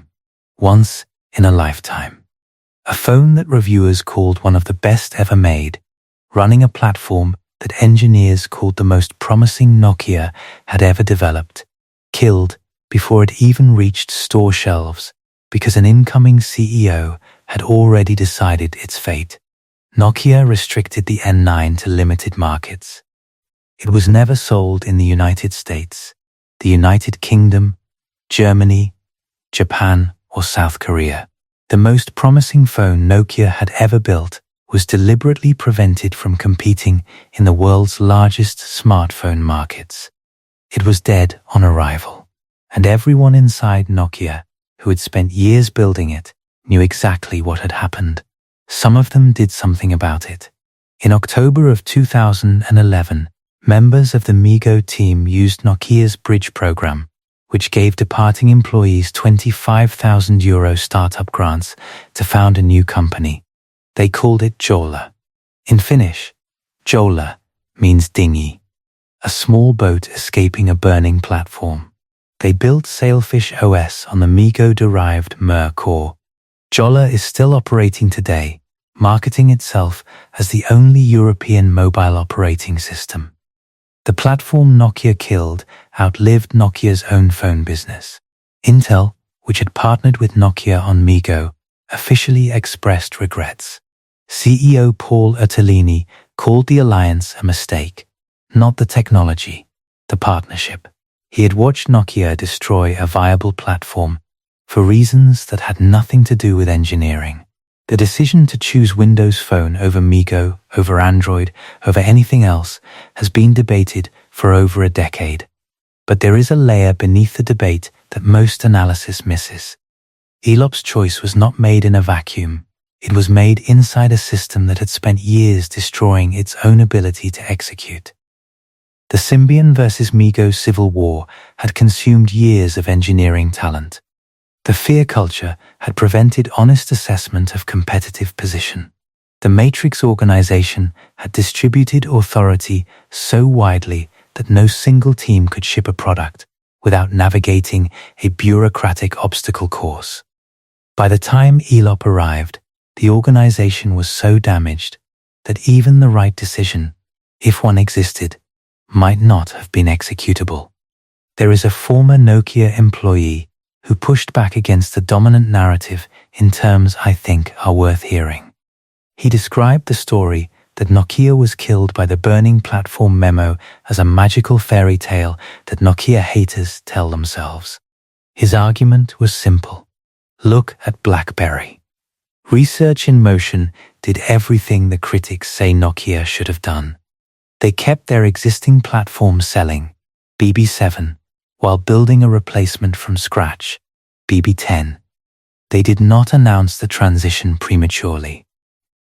Once in a lifetime. A phone that reviewers called one of the best ever made, running a platform that engineers called the most promising Nokia had ever developed, killed before it even reached store shelves because an incoming CEO had already decided its fate. Nokia restricted the N9 to limited markets. It was never sold in the United States, the United Kingdom, Germany, Japan, or South Korea. The most promising phone Nokia had ever built was deliberately prevented from competing in the world's largest smartphone markets. It was dead on arrival, and everyone inside Nokia, who had spent years building it, knew exactly what had happened. Some of them did something about it. In October of 2011, members of the MeeGo team used Nokia's bridge program, which gave departing employees €25,000 startup grants to found a new company. They called it Jolla. In Finnish, Jolla means dinghy, a small boat escaping a burning platform. They built Sailfish OS on the MeeGo-derived Mer core. Jolla is still operating today, marketing itself as the only European mobile operating system. The platform Nokia killed outlived Nokia's own phone business. Intel, which had partnered with Nokia on MeeGo, officially expressed regrets. CEO Paul Ottolini called the alliance a mistake, not the technology, the partnership. He had watched Nokia destroy a viable platform for reasons that had nothing to do with engineering. The decision to choose Windows Phone over MeeGo, over Android, over anything else has been debated for over a decade. But there is a layer beneath the debate that most analysis misses. Elop's choice was not made in a vacuum. It was made inside a system that had spent years destroying its own ability to execute. The Symbian versus MeeGo civil war had consumed years of engineering talent. The fear culture had prevented honest assessment of competitive position. The Matrix organization had distributed authority so widely that no single team could ship a product without navigating a bureaucratic obstacle course. By the time Elop arrived, the organization was so damaged that even the right decision, if one existed, might not have been executable. There is a former Nokia employee who pushed back against the dominant narrative in terms I think are worth hearing. He described the story that Nokia was killed by the burning platform memo as a magical fairy tale that Nokia haters tell themselves. His argument was simple. Look at BlackBerry. Research in Motion did everything the critics say Nokia should have done. They kept their existing platform selling, BB7, while building a replacement from scratch, BB10. They did not announce the transition prematurely.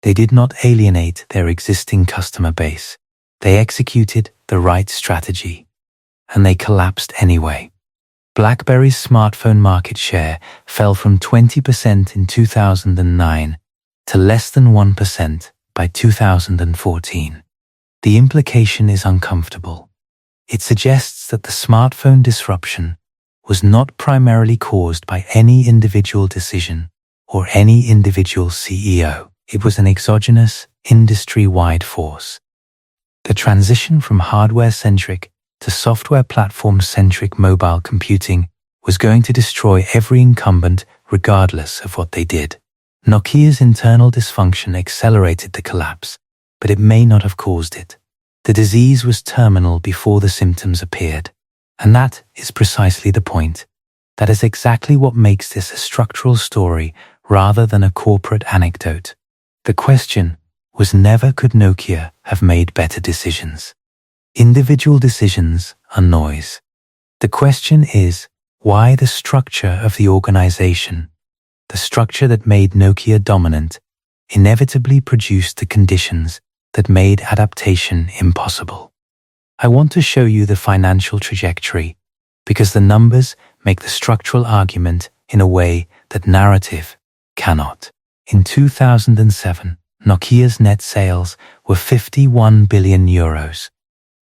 They did not alienate their existing customer base. They executed the right strategy. And they collapsed anyway. BlackBerry's smartphone market share fell from 20% in 2009 to less than 1% by 2014. The implication is uncomfortable. It suggests that the smartphone disruption was not primarily caused by any individual decision or any individual CEO. It was an exogenous, industry-wide force. The transition from hardware-centric to software platform-centric mobile computing was going to destroy every incumbent regardless of what they did. Nokia's internal dysfunction accelerated the collapse, but it may not have caused it. The disease was terminal before the symptoms appeared. And that is precisely the point. That is exactly what makes this a structural story rather than a corporate anecdote. The question was never could Nokia have made better decisions. Individual decisions are noise. The question is why the structure of the organization, the structure that made Nokia dominant, inevitably produced the conditions that made adaptation impossible. I want to show you the financial trajectory because the numbers make the structural argument in a way that narrative cannot. In 2007, Nokia's net sales were 51 billion euros.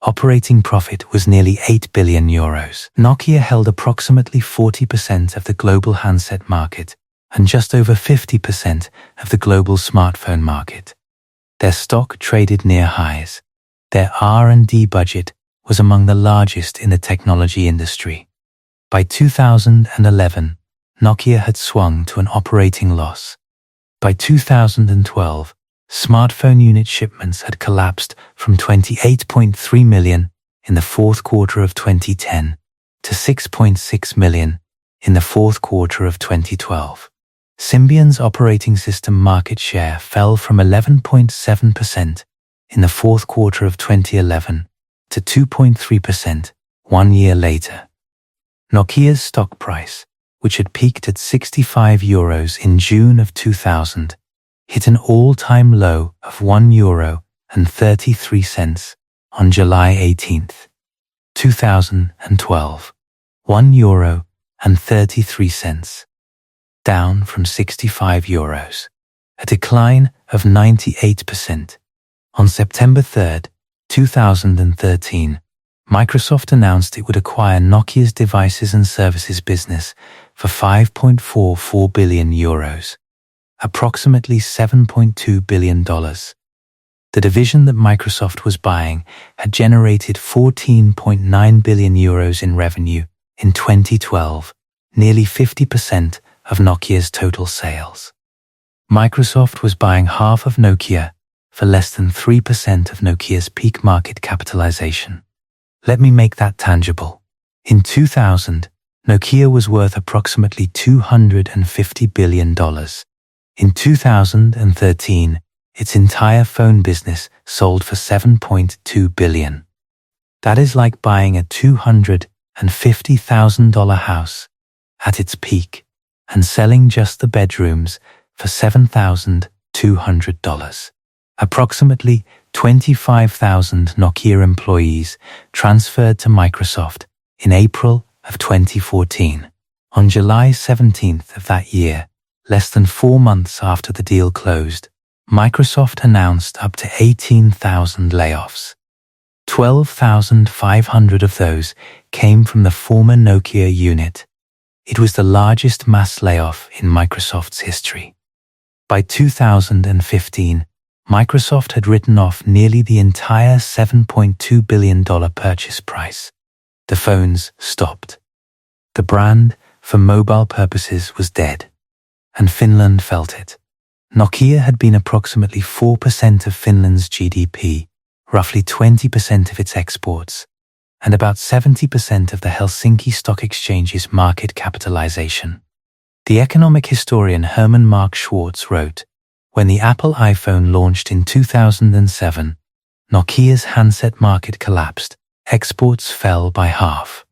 Operating profit was nearly 8 billion euros. Nokia held approximately 40% of the global handset market and just over 50% of the global smartphone market. Their stock traded near highs. Their R&D budget was among the largest in the technology industry. By 2011, Nokia had swung to an operating loss. By 2012, smartphone unit shipments had collapsed from 28.3 million in the fourth quarter of 2010 to 6.6 million in the fourth quarter of 2012. Symbian's operating system market share fell from 11.7% in the fourth quarter of 2011 to 2.3% 1 year later. Nokia's stock price, which had peaked at 65 euros in June of 2000, hit an all-time low of €1.33 on July 18, 2012. €1.33, down from 65 euros, a decline of 98%. On September 3, 2013, Microsoft announced it would acquire Nokia's devices and services business for €5.44 billion, approximately $7.2 billion. The division that Microsoft was buying had generated €14.9 billion in revenue in 2012, nearly 50% of Nokia's total sales. Microsoft was buying half of Nokia for less than 3% of Nokia's peak market capitalization. Let me make that tangible. In 2000, Nokia was worth approximately $250 billion. In 2013, its entire phone business sold for $7.2 billion. That is like buying a $250,000 house at its peak and selling just the bedrooms for $7,200. Approximately 25,000 Nokia employees transferred to Microsoft in April of 2014. On July 17th of that year, less than 4 months after the deal closed, Microsoft announced up to 18,000 layoffs. 12,500 of those came from the former Nokia unit. It was the largest mass layoff in Microsoft's history. By 2015, Microsoft had written off nearly the entire $7.2 billion purchase price. The phones stopped. The brand, for mobile purposes, was dead. And Finland felt it. Nokia had been approximately 4% of Finland's GDP, roughly 20% of its exports, and about 70% of the Helsinki Stock Exchange's market capitalization. The economic historian Herman Mark Schwartz wrote, "When the Apple iPhone launched in 2007, Nokia's handset market collapsed. Exports fell by half.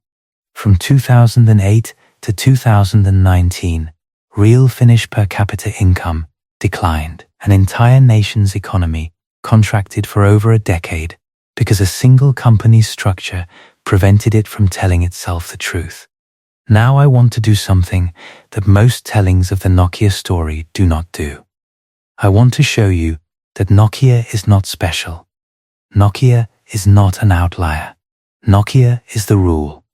From 2008 to 2019, real Finnish per capita income declined. An entire nation's economy contracted for over a decade because a single company's structure prevented it from telling itself the truth. Now I want to do something that most tellings of the Nokia story do not do. I want to show you that Nokia is not special. Nokia is not an outlier. Nokia is the rule.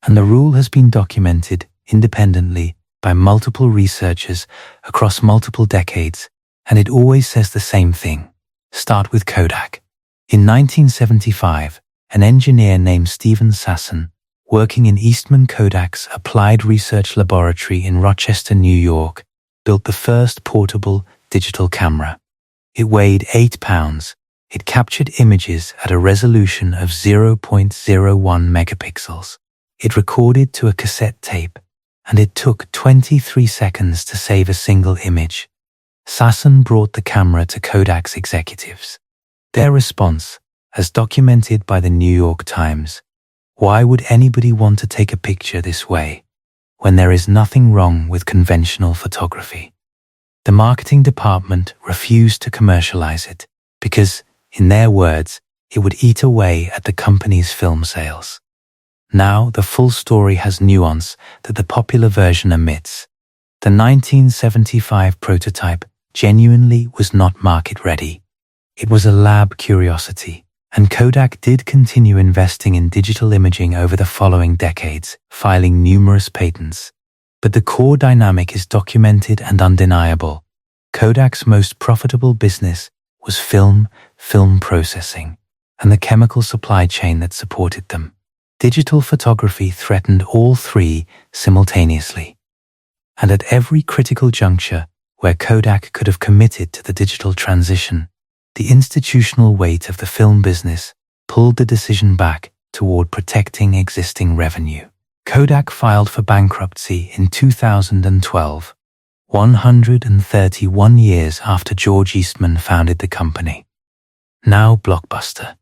And the rule has been documented independently by multiple researchers across multiple decades, and it always says the same thing. Start with Kodak. In 1975, an engineer named Stephen Sasson, working in Eastman Kodak's Applied Research Laboratory in Rochester, New York, built the first portable digital camera. It weighed 8 pounds. It captured images at a resolution of 0.01 megapixels. It recorded to a cassette tape, and it took 23 seconds to save a single image. Sasson brought the camera to Kodak's executives. Their response, as documented by the New York Times: "Why would anybody want to take a picture this way, when there is nothing wrong with conventional photography?" The marketing department refused to commercialize it because, in their words, it would eat away at the company's film sales. Now the full story has nuance that the popular version omits. The 1975 prototype genuinely was not market ready. It was a lab curiosity, and Kodak did continue investing in digital imaging over the following decades, filing numerous patents. But the core dynamic is documented and undeniable. Kodak's most profitable business was film processing, and the chemical supply chain that supported them. Digital photography threatened all three simultaneously. And at every critical juncture where Kodak could have committed to the digital transition, the institutional weight of the film business pulled the decision back toward protecting existing revenue. Kodak filed for bankruptcy in 2012, 131 years after George Eastman founded the company. Now Blockbuster.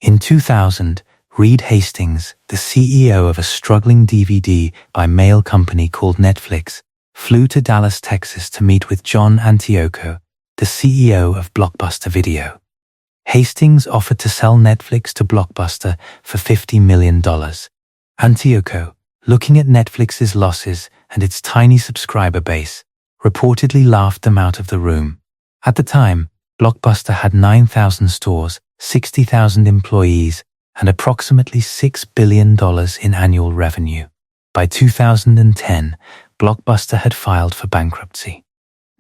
In 2000, Reed Hastings, the CEO of a struggling DVD by mail company called Netflix, flew to Dallas, Texas to meet with John Antioco, the CEO of Blockbuster Video. Hastings offered to sell Netflix to Blockbuster for $50 million. Antioco, looking at Netflix's losses and its tiny subscriber base, reportedly laughed them out of the room. At the time, Blockbuster had 9,000 stores, 60,000 employees, and approximately $6 billion in annual revenue. By 2010, Blockbuster had filed for bankruptcy.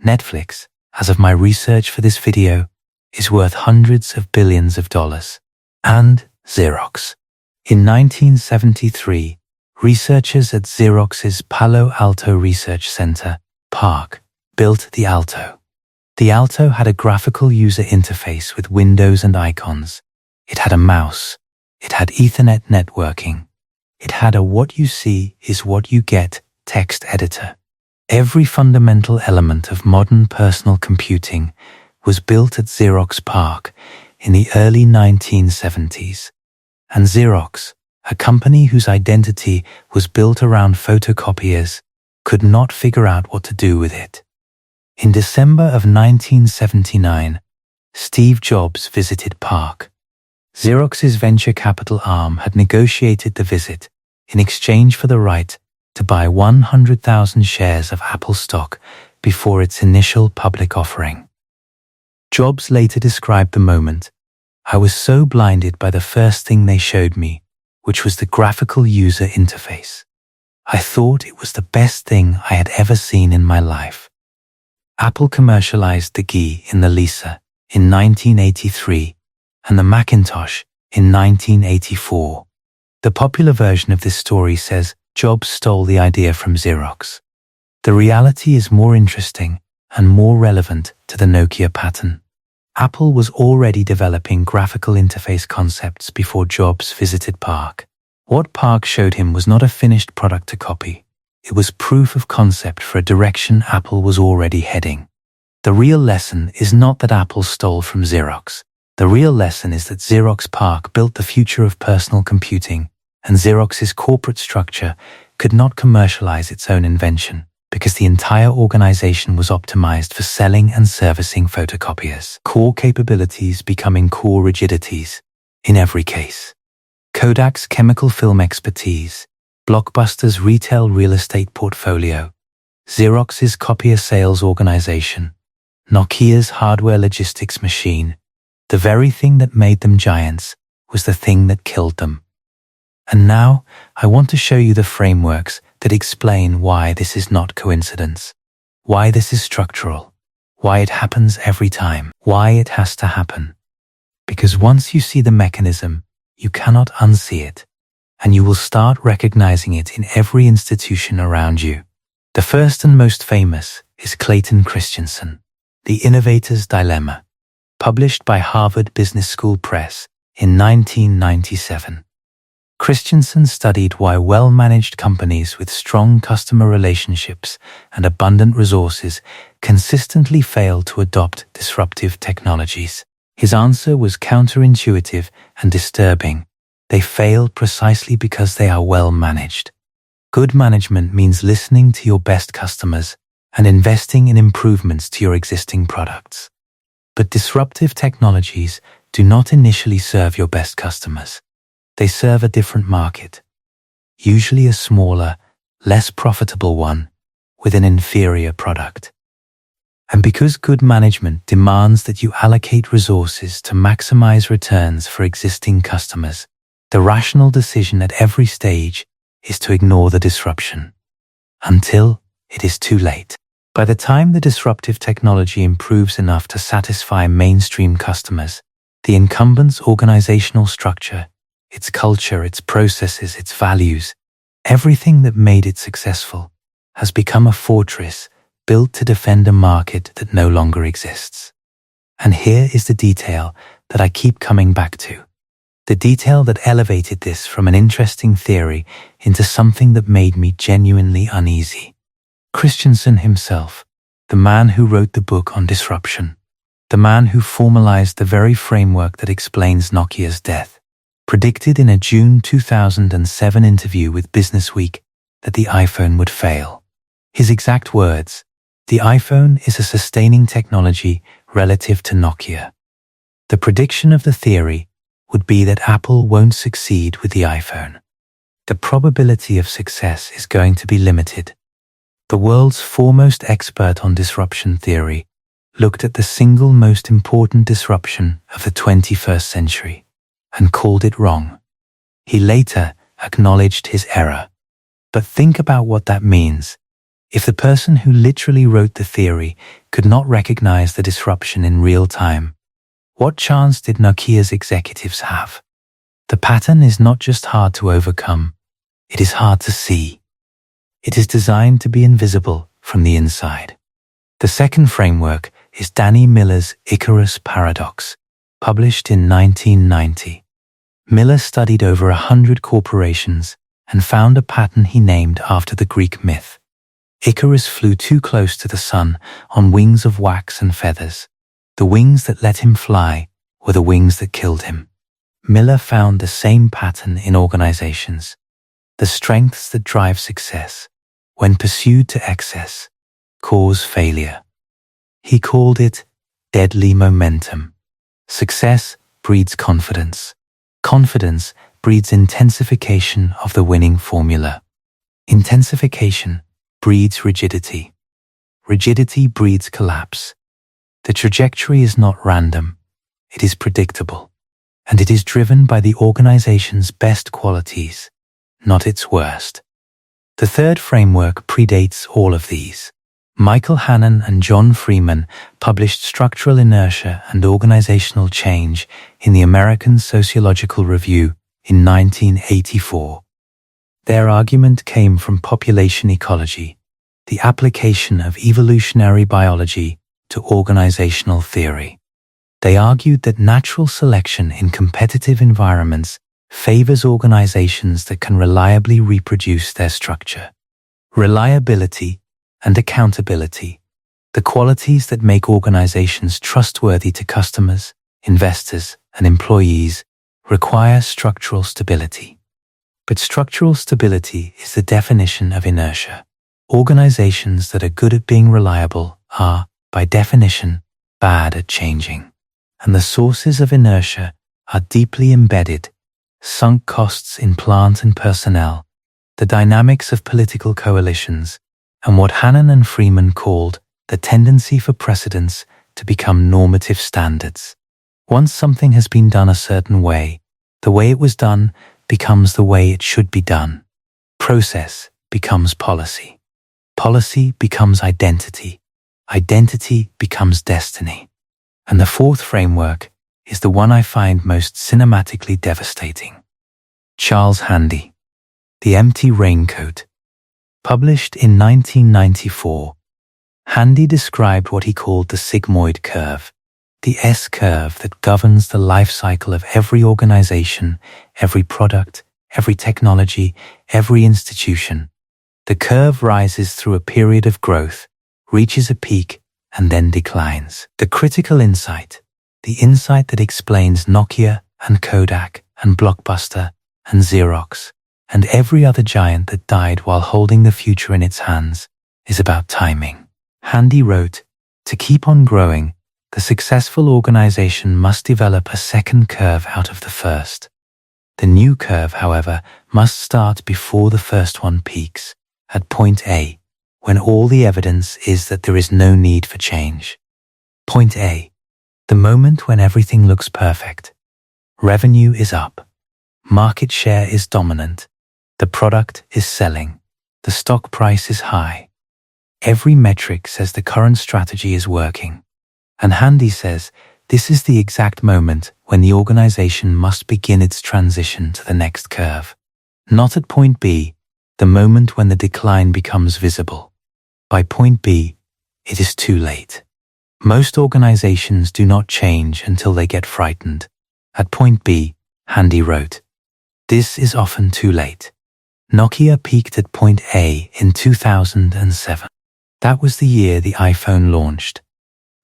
Netflix, as of my research for this video, is worth hundreds of billions of dollars. And Xerox. In 1973, researchers at Xerox's Palo Alto Research Center, PARC, built the Alto. The Alto had a graphical user interface with windows and icons. It had a mouse. It had Ethernet networking. It had a "what you see is what you get" text editor. Every fundamental element of modern personal computing was built at Xerox PARC in the early 1970s. And Xerox, a company whose identity was built around photocopiers, could not figure out what to do with it. In December of 1979, Steve Jobs visited PARC. Xerox's venture capital arm had negotiated the visit in exchange for the right to buy 100,000 shares of Apple stock before its initial public offering. Jobs later described the moment: "I was so blinded by the first thing they showed me, which was the graphical user interface. I thought it was the best thing I had ever seen in my life." Apple commercialized the GUI in the Lisa in 1983 and the Macintosh in 1984. The popular version of this story says Jobs stole the idea from Xerox. The reality is more interesting and more relevant to the Nokia pattern. Apple was already developing graphical interface concepts before Jobs visited PARC. What PARC showed him was not a finished product to copy. It was proof of concept for a direction Apple was already heading. The real lesson is not that Apple stole from Xerox. The real lesson is that Xerox PARC built the future of personal computing, and Xerox's corporate structure could not commercialize its own invention because the entire organization was optimized for selling and servicing photocopiers, core capabilities becoming core rigidities in every case. Kodak's chemical film expertise, Blockbuster's retail real estate portfolio, Xerox's copier sales organization, Nokia's hardware logistics machine, the very thing that made them giants was the thing that killed them. And now, I want to show you the frameworks that explain why this is not coincidence, why this is structural, why it happens every time, why it has to happen. Because once you see the mechanism, you cannot unsee it, and you will start recognizing it in every institution around you. The first and most famous is Clayton Christensen, The Innovator's Dilemma, published by Harvard Business School Press in 1997. Christensen studied why well-managed companies with strong customer relationships and abundant resources consistently fail to adopt disruptive technologies. His answer was counterintuitive and disturbing. They fail precisely because they are well managed. Good management means listening to your best customers and investing in improvements to your existing products. But disruptive technologies do not initially serve your best customers. They serve a different market, usually a smaller, less profitable one, with an inferior product. And because good management demands that you allocate resources to maximize returns for existing customers, the rational decision at every stage is to ignore the disruption until it is too late. By the time the disruptive technology improves enough to satisfy mainstream customers, the incumbent's organizational structure, its culture, its processes, its values, everything that made it successful, has become a fortress built to defend a market that no longer exists. And here is the detail that I keep coming back to. The detail that elevated this from an interesting theory into something that made me genuinely uneasy. Christensen himself, the man who wrote the book on disruption, the man who formalized the very framework that explains Nokia's death, predicted in a June 2007 interview with Businessweek that the iPhone would fail. His exact words, "The iPhone is a sustaining technology relative to Nokia." The prediction of the theory would be that Apple won't succeed with the iPhone. The probability of success is going to be limited. The world's foremost expert on disruption theory looked at the single most important disruption of the 21st century and called it wrong. He later acknowledged his error. But think about what that means. If the person who literally wrote the theory could not recognize the disruption in real time, what chance did Nokia's executives have? The pattern is not just hard to overcome, it is hard to see. It is designed to be invisible from the inside. The second framework is Danny Miller's Icarus Paradox, published in 1990. Miller studied over 100 corporations and found a pattern he named after the Greek myth. Icarus flew too close to the sun on wings of wax and feathers. The wings that let him fly were the wings that killed him. Miller found the same pattern in organizations. The strengths that drive success, when pursued to excess, cause failure. He called it deadly momentum. Success breeds confidence. Confidence breeds intensification of the winning formula. Intensification breeds rigidity. Rigidity breeds collapse. The trajectory is not random, it is predictable, and it is driven by the organization's best qualities, not its worst. The third framework predates all of these. Michael Hannon and John Freeman published Structural Inertia and Organizational Change in the American Sociological Review in 1984. Their argument came from population ecology, the application of evolutionary biology to organizational theory. They argued that natural selection in competitive environments favors organizations that can reliably reproduce their structure. Reliability and accountability, the qualities that make organizations trustworthy to customers, investors, and employees, require structural stability. But structural stability is the definition of inertia. Organizations that are good at being reliable are, by definition, bad at changing. And the sources of inertia are deeply embedded: sunk costs in plant and personnel, the dynamics of political coalitions, and what Hannon and Freeman called the tendency for precedents to become normative standards. Once something has been done a certain way, the way it was done becomes the way it should be done. Process becomes policy. Policy becomes identity. Identity becomes destiny. And the fourth framework is the one I find most cinematically devastating. Charles Handy, The Empty Raincoat. Published in 1994, Handy described what he called the sigmoid curve, the S-curve that governs the life cycle of every organization, every product, every technology, every institution. The curve rises through a period of growth, reaches a peak, and then declines. The critical insight, the insight that explains Nokia and Kodak and Blockbuster and Xerox and every other giant that died while holding the future in its hands, is about timing. Handy wrote, "To keep on growing, the successful organization must develop a second curve out of the first. The new curve, however, must start before the first one peaks, at point A, when all the evidence is that there is no need for change. Point A, the moment when everything looks perfect. Revenue is up. Market share is dominant. The product is selling. The stock price is high. Every metric says the current strategy is working." And Handy says this is the exact moment when the organization must begin its transition to the next curve. Not at point B, the moment when the decline becomes visible. By point B, it is too late. Most organizations do not change until they get frightened. At point B, Handy wrote, "This is often too late." Nokia peaked at point A in 2007. That was the year the iPhone launched.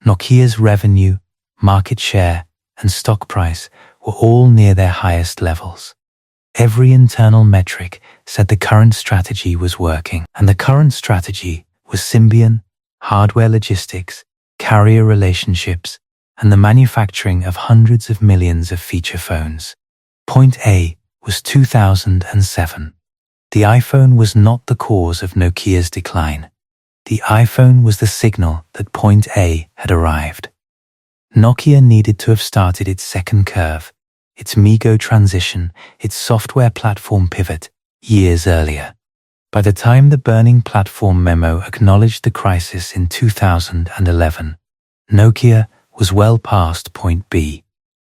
Nokia's revenue, market share, and stock price were all near their highest levels. Every internal metric said the current strategy was working, and the current strategy was Symbian, hardware logistics, carrier relationships, and the manufacturing of hundreds of millions of feature phones. Point A was 2007. The iPhone was not the cause of Nokia's decline. The iPhone was the signal that point A had arrived. Nokia needed to have started its second curve, its MeeGo transition, its software platform pivot, years earlier. By the time the burning platform memo acknowledged the crisis in 2011, Nokia was well past point B.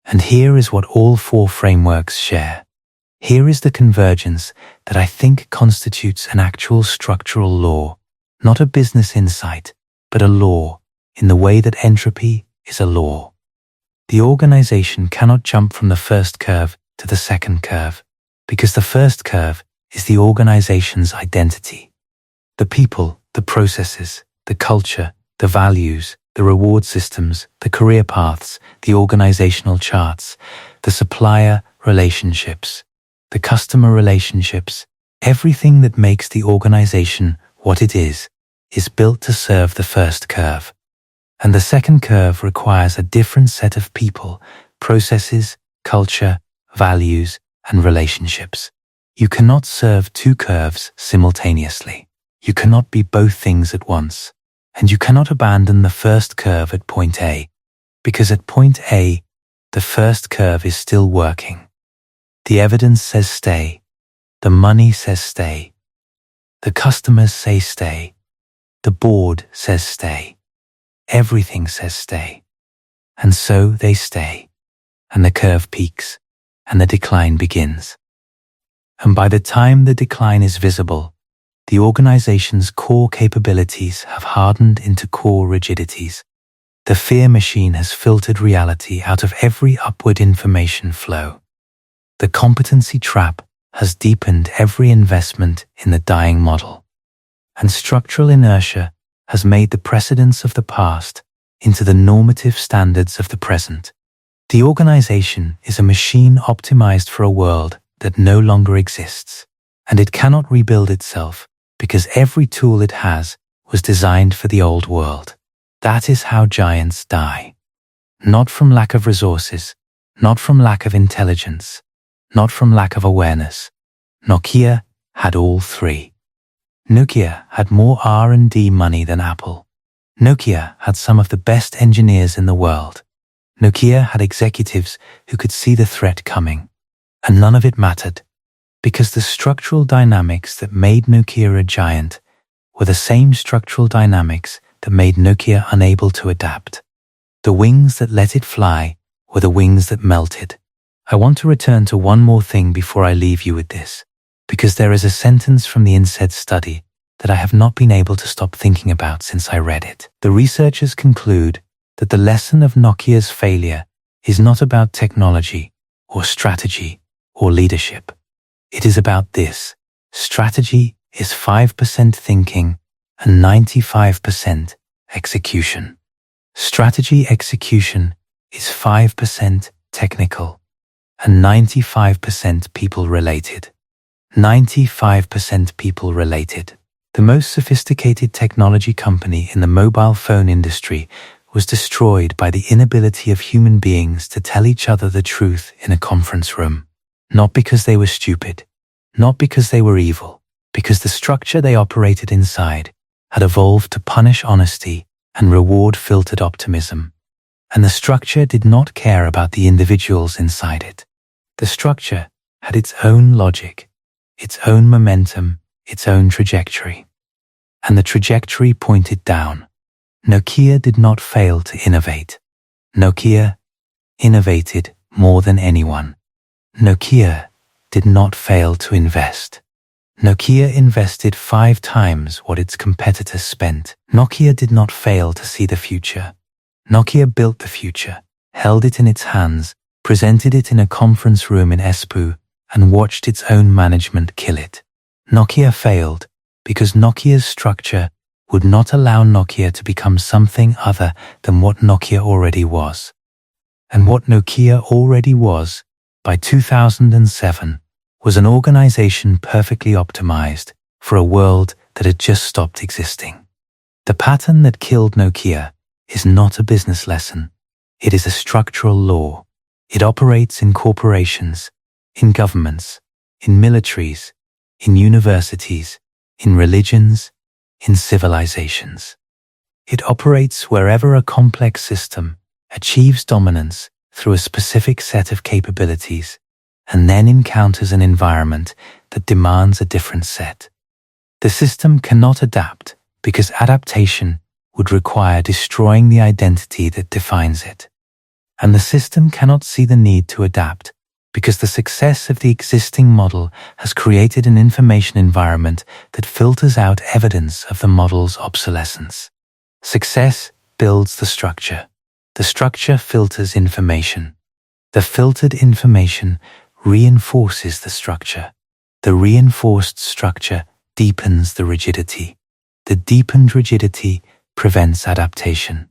And here is what all four frameworks share. Here is the convergence that I think constitutes an actual structural law, not a business insight, but a law, in the way that entropy is a law. The organization cannot jump from the first curve to the second curve, because the first curve is the organization's identity. The people, the processes, the culture, the values, the reward systems, the career paths, the organizational charts, the supplier relationships, the customer relationships, everything that makes the organization what it is built to serve the first curve. And the second curve requires a different set of people, processes, culture, values, and relationships. You cannot serve two curves simultaneously. You cannot be both things at once. And you cannot abandon the first curve at point A, because at point A, the first curve is still working. The evidence says stay. The money says stay. The customers say stay. The board says stay. Everything says stay. And so they stay. And the curve peaks. and the decline begins. And by the time the decline is visible, the organization's core capabilities have hardened into core rigidities. The fear machine has filtered reality out of every upward information flow. The competency trap has deepened every investment in the dying model. And structural inertia has made the precedents of the past into the normative standards of the present. The organization is a machine optimized for a world that no longer exists, and it cannot rebuild itself because every tool it has was designed for the old world. That is how giants die. Not from lack of resources, not from lack of intelligence, not from lack of awareness. Nokia had all three. Nokia had more R&D money than Apple. Nokia had some of the best engineers in the world. Nokia had executives who could see the threat coming. And none of it mattered, because the structural dynamics that made Nokia a giant were the same structural dynamics that made Nokia unable to adapt. The wings that let it fly were the wings that melted. I want to return to one more thing before I leave you with this, because there is a sentence from the INSEAD study that I have not been able to stop thinking about since I read it. The researchers conclude that the lesson of Nokia's failure is not about technology or strategy or leadership. It is about this. Strategy is 5% thinking and 95% execution. Strategy execution is 5% technical and 95% people-related. 95% people-related. The most sophisticated technology company in the mobile phone industry was destroyed by the inability of human beings to tell each other the truth in a conference room. Not because they were stupid, not because they were evil, because the structure they operated inside had evolved to punish honesty and reward filtered optimism. And the structure did not care about the individuals inside it. The structure had its own logic, its own momentum, its own trajectory. And the trajectory pointed down. Nokia did not fail to innovate. Nokia innovated more than anyone. Nokia did not fail to invest. Nokia invested 5 times what its competitors spent. Nokia did not fail to see the future. Nokia built the future, held it in its hands, presented it in a conference room in Espoo, and watched its own management kill it. Nokia failed because Nokia's structure would not allow Nokia to become something other than what Nokia already was. And what Nokia already was, by 2007, was an organization perfectly optimized for a world that had just stopped existing. The pattern that killed Nokia is not a business lesson. It is a structural law. It operates in corporations, in governments, in militaries, in universities, in religions, in civilizations. It operates wherever a complex system achieves dominance through a specific set of capabilities and then encounters an environment that demands a different set. The system cannot adapt because adaptation would require destroying the identity that defines it. And the system cannot see the need to adapt because the success of the existing model has created an information environment that filters out evidence of the model's obsolescence. Success builds the structure. The structure filters information. The filtered information reinforces the structure. The reinforced structure deepens the rigidity. The deepened rigidity prevents adaptation.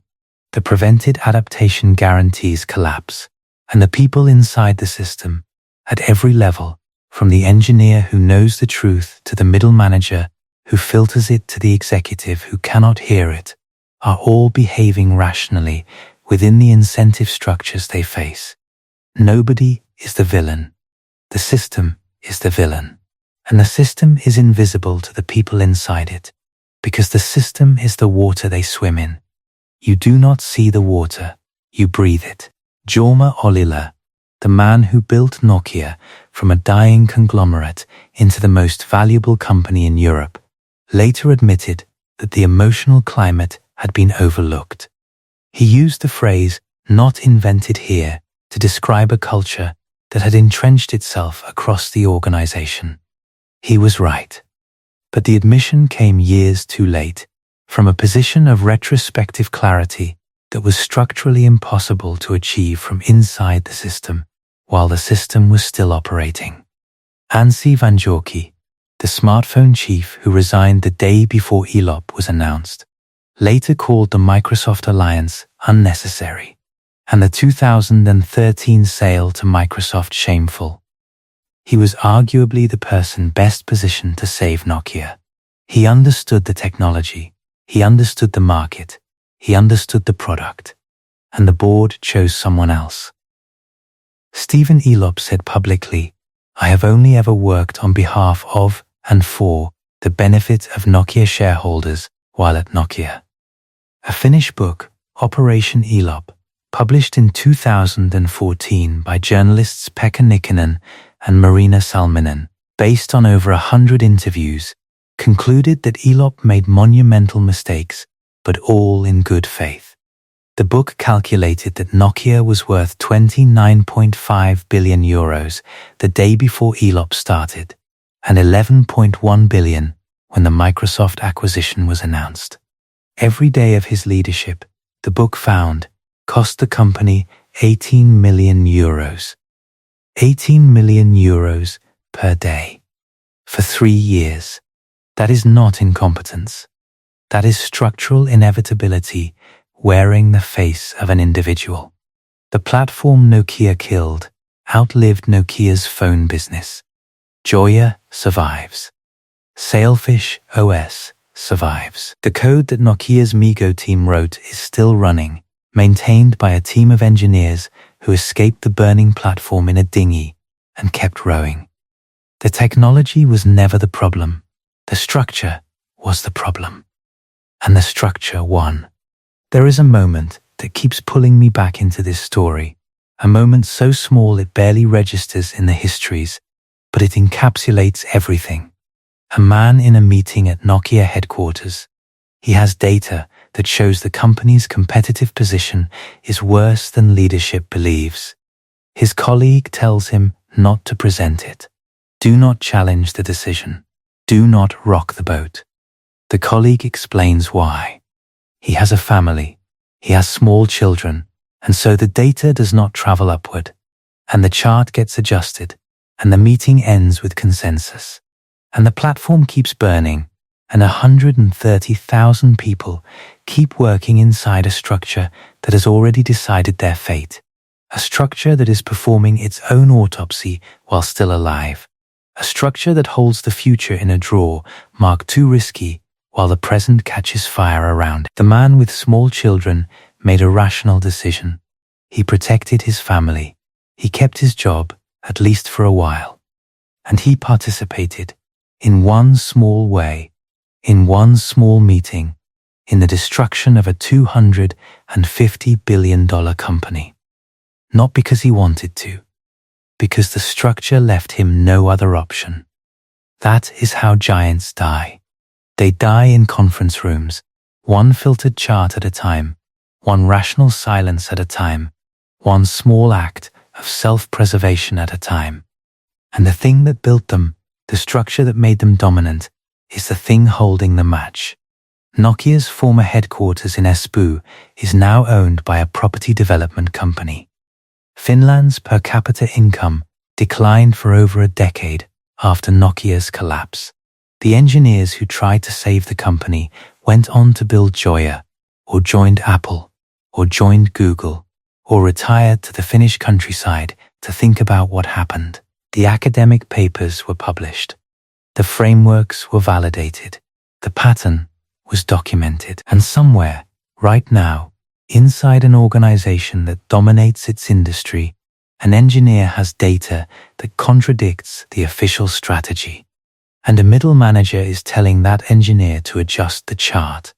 The prevented adaptation guarantees collapse. And the people inside the system, at every level, from the engineer who knows the truth to the middle manager who filters it to the executive who cannot hear it, are all behaving rationally within the incentive structures they face. Nobody is the villain. The system is the villain. And the system is invisible to the people inside it, because the system is the water they swim in. You do not see the water, you breathe it. Jorma Ollila, the man who built Nokia from a dying conglomerate into the most valuable company in Europe, later admitted that the emotional climate had been overlooked. He used the phrase "not invented here" to describe a culture that had entrenched itself across the organization. He was right. But the admission came years too late, from a position of retrospective clarity that was structurally impossible to achieve from inside the system while the system was still operating. Anssi Vanjorki, the smartphone chief who resigned the day before Elop was announced, later called the Microsoft alliance unnecessary and the 2013 sale to Microsoft shameful. He was arguably the person best positioned to save Nokia. He understood the technology, he understood the market, he understood the product, and the board chose someone else. Stephen Elop said publicly, "I have only ever worked on behalf of and for the benefit of Nokia shareholders while at Nokia." A Finnish book, Operation Elop, published in 2014 by journalists Pekka Nikkanen and Marina Salminen, based on over 100 interviews, concluded that Elop made monumental mistakes, but all in good faith. The book calculated that Nokia was worth 29.5 billion euros the day before Elop started, and 11.1 billion when the Microsoft acquisition was announced. Every day of his leadership, the book found, cost the company 18 million euros. 18 million euros per day. For 3 years. That is not incompetence. That is structural inevitability wearing the face of an individual. The platform Nokia killed outlived Nokia's phone business. Joya survives. Sailfish OS survives. The code that Nokia's MeeGo team wrote is still running, maintained by a team of engineers who escaped the burning platform in a dinghy and kept rowing. The technology was never the problem. The structure was the problem. And the structure won. There is a moment that keeps pulling me back into this story, a moment so small it barely registers in the histories, but it encapsulates everything. A man in a meeting at Nokia headquarters. He has data that shows the company's competitive position is worse than leadership believes. His colleague tells him not to present it. Do not challenge the decision. Do not rock the boat. The colleague explains why. He has a family, he has small children, and so the data does not travel upward, and the chart gets adjusted, and the meeting ends with consensus, and the platform keeps burning, and 130,000 people keep working inside a structure that has already decided their fate, a structure that is performing its own autopsy while still alive, a structure that holds the future in a drawer marked too risky while the present catches fire around it. The man with small children made a rational decision. He protected his family. He kept his job, at least for a while. And he participated, in one small way, in one small meeting, in the destruction of a $250 billion company. Not because he wanted to, because the structure left him no other option. That is how giants die. They die in conference rooms, one filtered chart at a time, one rational silence at a time, one small act of self-preservation at a time. And the thing that built them, the structure that made them dominant, is the thing holding the match. Nokia's former headquarters in Espoo is now owned by a property development company. Finland's per capita income declined for over a decade after Nokia's collapse. The engineers who tried to save the company went on to build Joya, or joined Apple, or joined Google, or retired to the Finnish countryside to think about what happened. The academic papers were published. The frameworks were validated. The pattern was documented. And somewhere, right now, inside an organization that dominates its industry, an engineer has data that contradicts the official strategy. And a middle manager is telling that engineer to adjust the chart.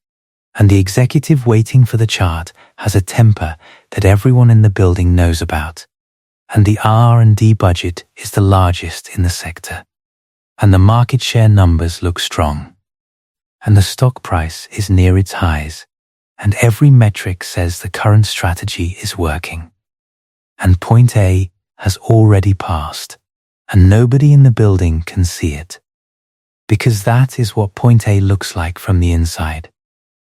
And the executive waiting for the chart has a temper that everyone in the building knows about. And the R&D budget is the largest in the sector. And the market share numbers look strong. And the stock price is near its highs. And every metric says the current strategy is working. And point A has already passed, and nobody in the building can see it. Because that is what point A looks like from the inside.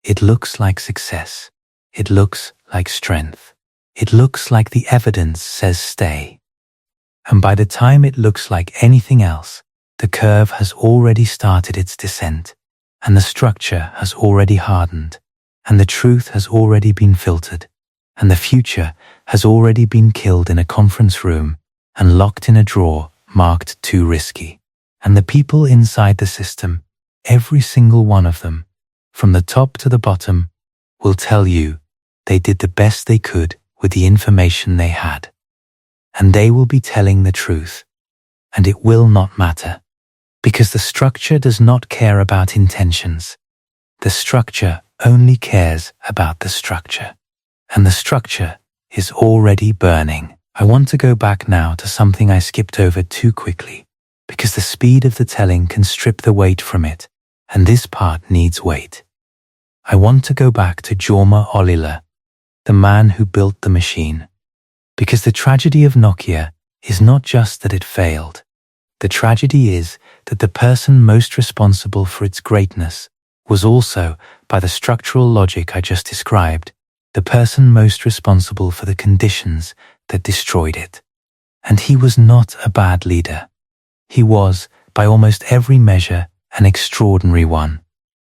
It looks like success. It looks like strength. It looks like the evidence says stay. And by the time it looks like anything else, the curve has already started its descent, and the structure has already hardened, and the truth has already been filtered, and the future has already been killed in a conference room and locked in a drawer marked too risky. And the people inside the system, every single one of them, from the top to the bottom, will tell you they did the best they could with the information they had. And they will be telling the truth, and it will not matter, because the structure does not care about intentions. The structure only cares about the structure, and the structure is already burning. I want to go back now to something I skipped over too quickly, because the speed of the telling can strip the weight from it, and this part needs weight. I want to go back to Jorma Ollila, the man who built the machine, because the tragedy of Nokia is not just that it failed. The tragedy is that the person most responsible for its greatness was also, by the structural logic I just described, the person most responsible for the conditions that destroyed it. And he was not a bad leader. He was, by almost every measure, an extraordinary one.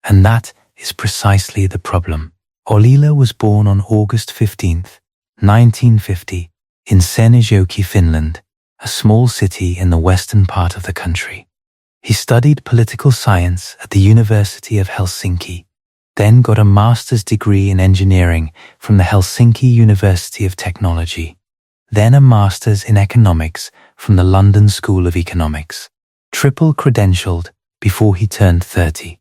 And that is precisely the problem. Ollila was born on August 15th, 1950, in Seinäjoki, Finland, a small city in the western part of the country. He studied political science at the University of Helsinki, then got a master's degree in engineering from the Helsinki University of Technology, then a master's in economics from the London School of Economics, triple credentialed before he turned 30.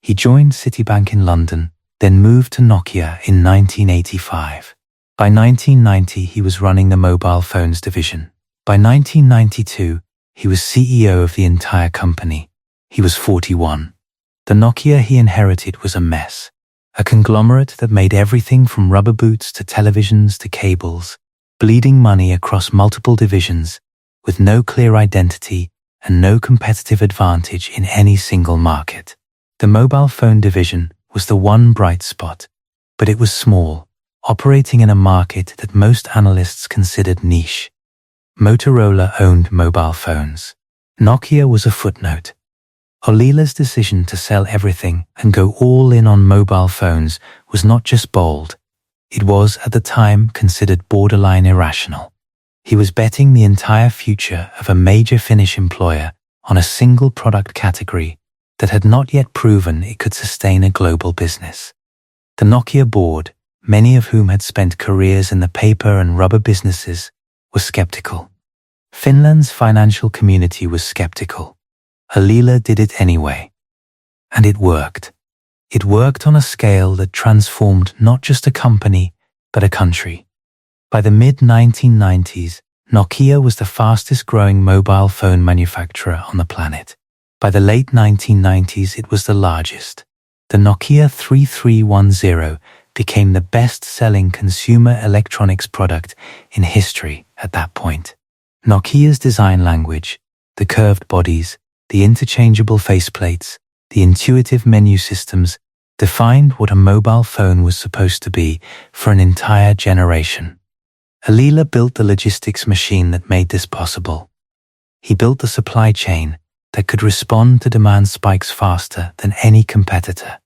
He joined Citibank in London, then moved to Nokia in 1985. By 1990, he was running the mobile phones division. By 1992, he was CEO of the entire company. He was 41. The Nokia he inherited was a mess, a conglomerate that made everything from rubber boots to televisions to cables, bleeding money across multiple divisions, with no clear identity and no competitive advantage in any single market. The mobile phone division was the one bright spot, but it was small, operating in a market that most analysts considered niche. Motorola owned mobile phones. Nokia was a footnote. Ollila's decision to sell everything and go all in on mobile phones was not just bold, it was at the time considered borderline irrational. He was betting the entire future of a major Finnish employer on a single product category that had not yet proven it could sustain a global business. The Nokia board, many of whom had spent careers in the paper and rubber businesses, were skeptical. Finland's financial community was skeptical. Ollila did it anyway. And it worked. It worked on a scale that transformed not just a company, but a country. By the mid-1990s, Nokia was the fastest growing mobile phone manufacturer on the planet. By the late 1990s, it was the largest. The Nokia 3310 became the best-selling consumer electronics product in history at that point. Nokia's design language, the curved bodies, the interchangeable faceplates, the intuitive menu systems, defined what a mobile phone was supposed to be for an entire generation. Ollila built the logistics machine that made this possible. He built the supply chain that could respond to demand spikes faster than any competitor.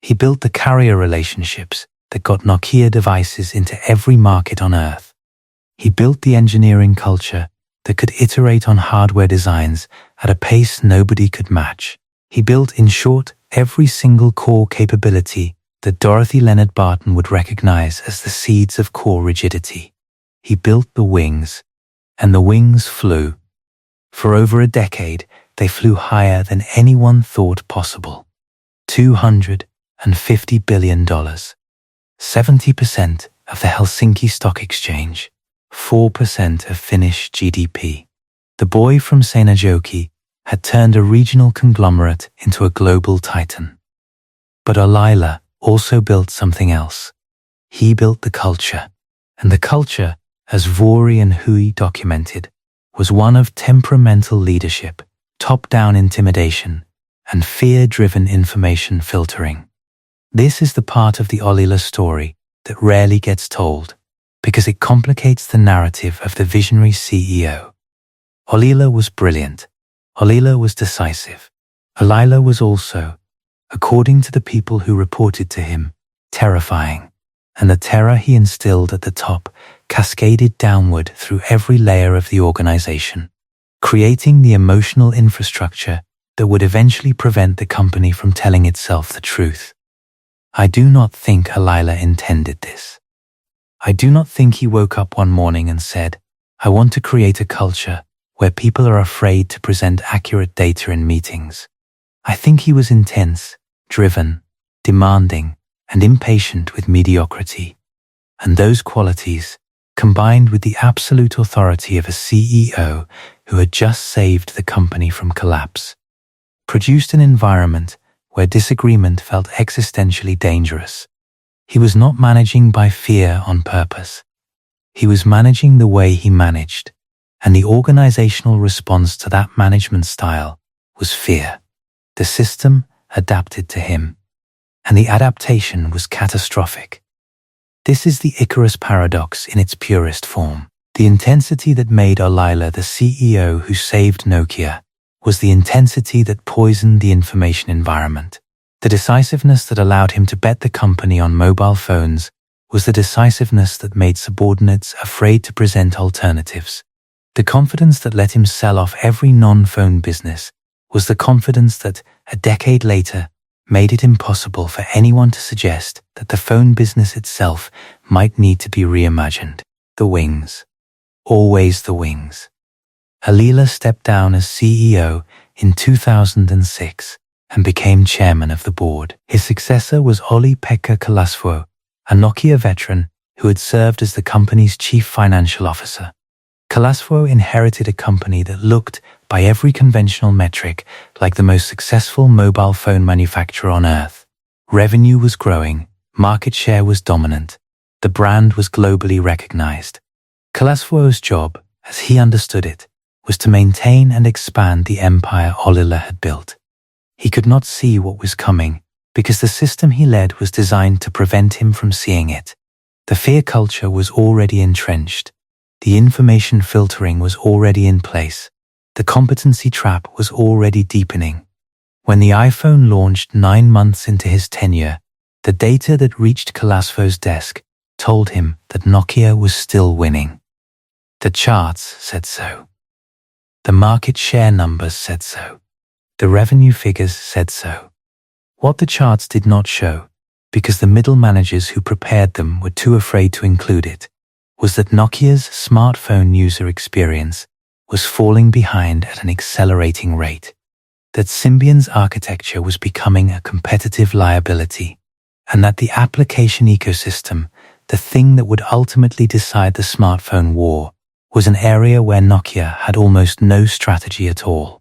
He built the carrier relationships that got Nokia devices into every market on Earth. He built the engineering culture that could iterate on hardware designs at a pace nobody could match. He built, in short, every single core capability that Dorothy Leonard Barton would recognize as the seeds of core rigidity. He built the wings, and the wings flew. For over a decade, they flew higher than anyone thought possible. $250 billion. 70% of the Helsinki Stock Exchange. 4% of Finnish GDP. The boy from Seinäjoki had turned a regional conglomerate into a global titan. But Ollila also built something else. He built the culture, and the culture as Vuori and Huy documented, was one of temperamental leadership, top-down intimidation, and fear-driven information filtering. This is the part of the Ollila story that rarely gets told, because it complicates the narrative of the visionary CEO. Ollila was brilliant. Ollila was decisive. Ollila was also, according to the people who reported to him, terrifying. And the terror he instilled at the top cascaded downward through every layer of the organization, creating the emotional infrastructure that would eventually prevent the company from telling itself the truth. I do not think Ollila intended this. I do not think he woke up one morning and said, I want to create a culture where people are afraid to present accurate data in meetings. I think he was intense, driven, demanding, and impatient with mediocrity. And those qualities, combined with the absolute authority of a CEO who had just saved the company from collapse, produced an environment where disagreement felt existentially dangerous. He was not managing by fear on purpose. He was managing the way he managed, and the organizational response to that management style was fear. The system adapted to him, and the adaptation was catastrophic. This is the Icarus paradox in its purest form. The intensity that made Ollila the CEO who saved Nokia was the intensity that poisoned the information environment. The decisiveness that allowed him to bet the company on mobile phones was the decisiveness that made subordinates afraid to present alternatives. The confidence that let him sell off every non-phone business was the confidence that, a decade later, made it impossible for anyone to suggest that the phone business itself might need to be reimagined. The wings. Always the wings. Ollila stepped down as CEO in 2006 and became chairman of the board. His successor was Olli-Pekka Kalasvuo, a Nokia veteran who had served as the company's chief financial officer. Kalasvuo inherited a company that looked, by every conventional metric, like the most successful mobile phone manufacturer on earth. Revenue was growing, market share was dominant, the brand was globally recognized. Kalasvuo's job, as he understood it, was to maintain and expand the empire Ollila had built. He could not see what was coming because the system he led was designed to prevent him from seeing it. The fear culture was already entrenched. The information filtering was already in place. The competency trap was already deepening. When the iPhone launched 9 months into his tenure, the data that reached Kalasvuo's desk told him that Nokia was still winning. The charts said so. The market share numbers said so. The revenue figures said so. What the charts did not show, because the middle managers who prepared them were too afraid to include it, was that Nokia's smartphone user experience was falling behind at an accelerating rate, that Symbian's architecture was becoming a competitive liability, and that the application ecosystem, the thing that would ultimately decide the smartphone war, was an area where Nokia had almost no strategy at all.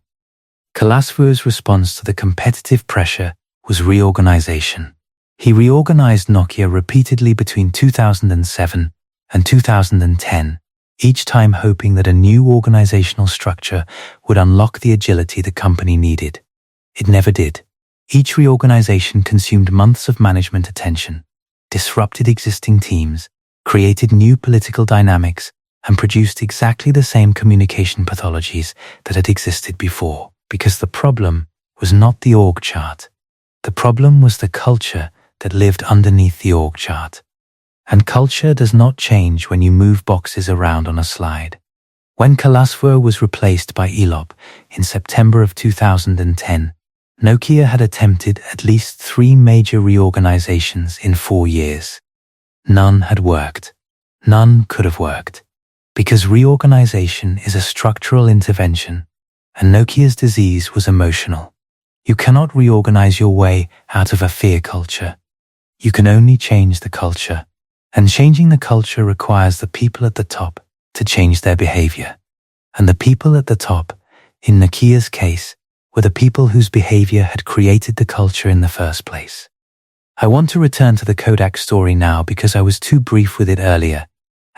Kalasvuo's response to the competitive pressure was reorganization. He reorganized Nokia repeatedly between 2007 and 2010, each time hoping that a new organizational structure would unlock the agility the company needed. It never did. Each reorganization consumed months of management attention, disrupted existing teams, created new political dynamics, and produced exactly the same communication pathologies that had existed before. Because the problem was not the org chart. The problem was the culture that lived underneath the org chart. And culture does not change when you move boxes around on a slide. When Kalasvuo was replaced by Elop in September of 2010, Nokia had attempted at least 3 major reorganizations in 4 years. None had worked. None could have worked. Because reorganization is a structural intervention, and Nokia's disease was emotional. You cannot reorganize your way out of a fear culture. You can only change the culture. And changing the culture requires the people at the top to change their behavior. And the people at the top, in Nokia's case, were the people whose behavior had created the culture in the first place. I want to return to the Kodak story now because I was too brief with it earlier,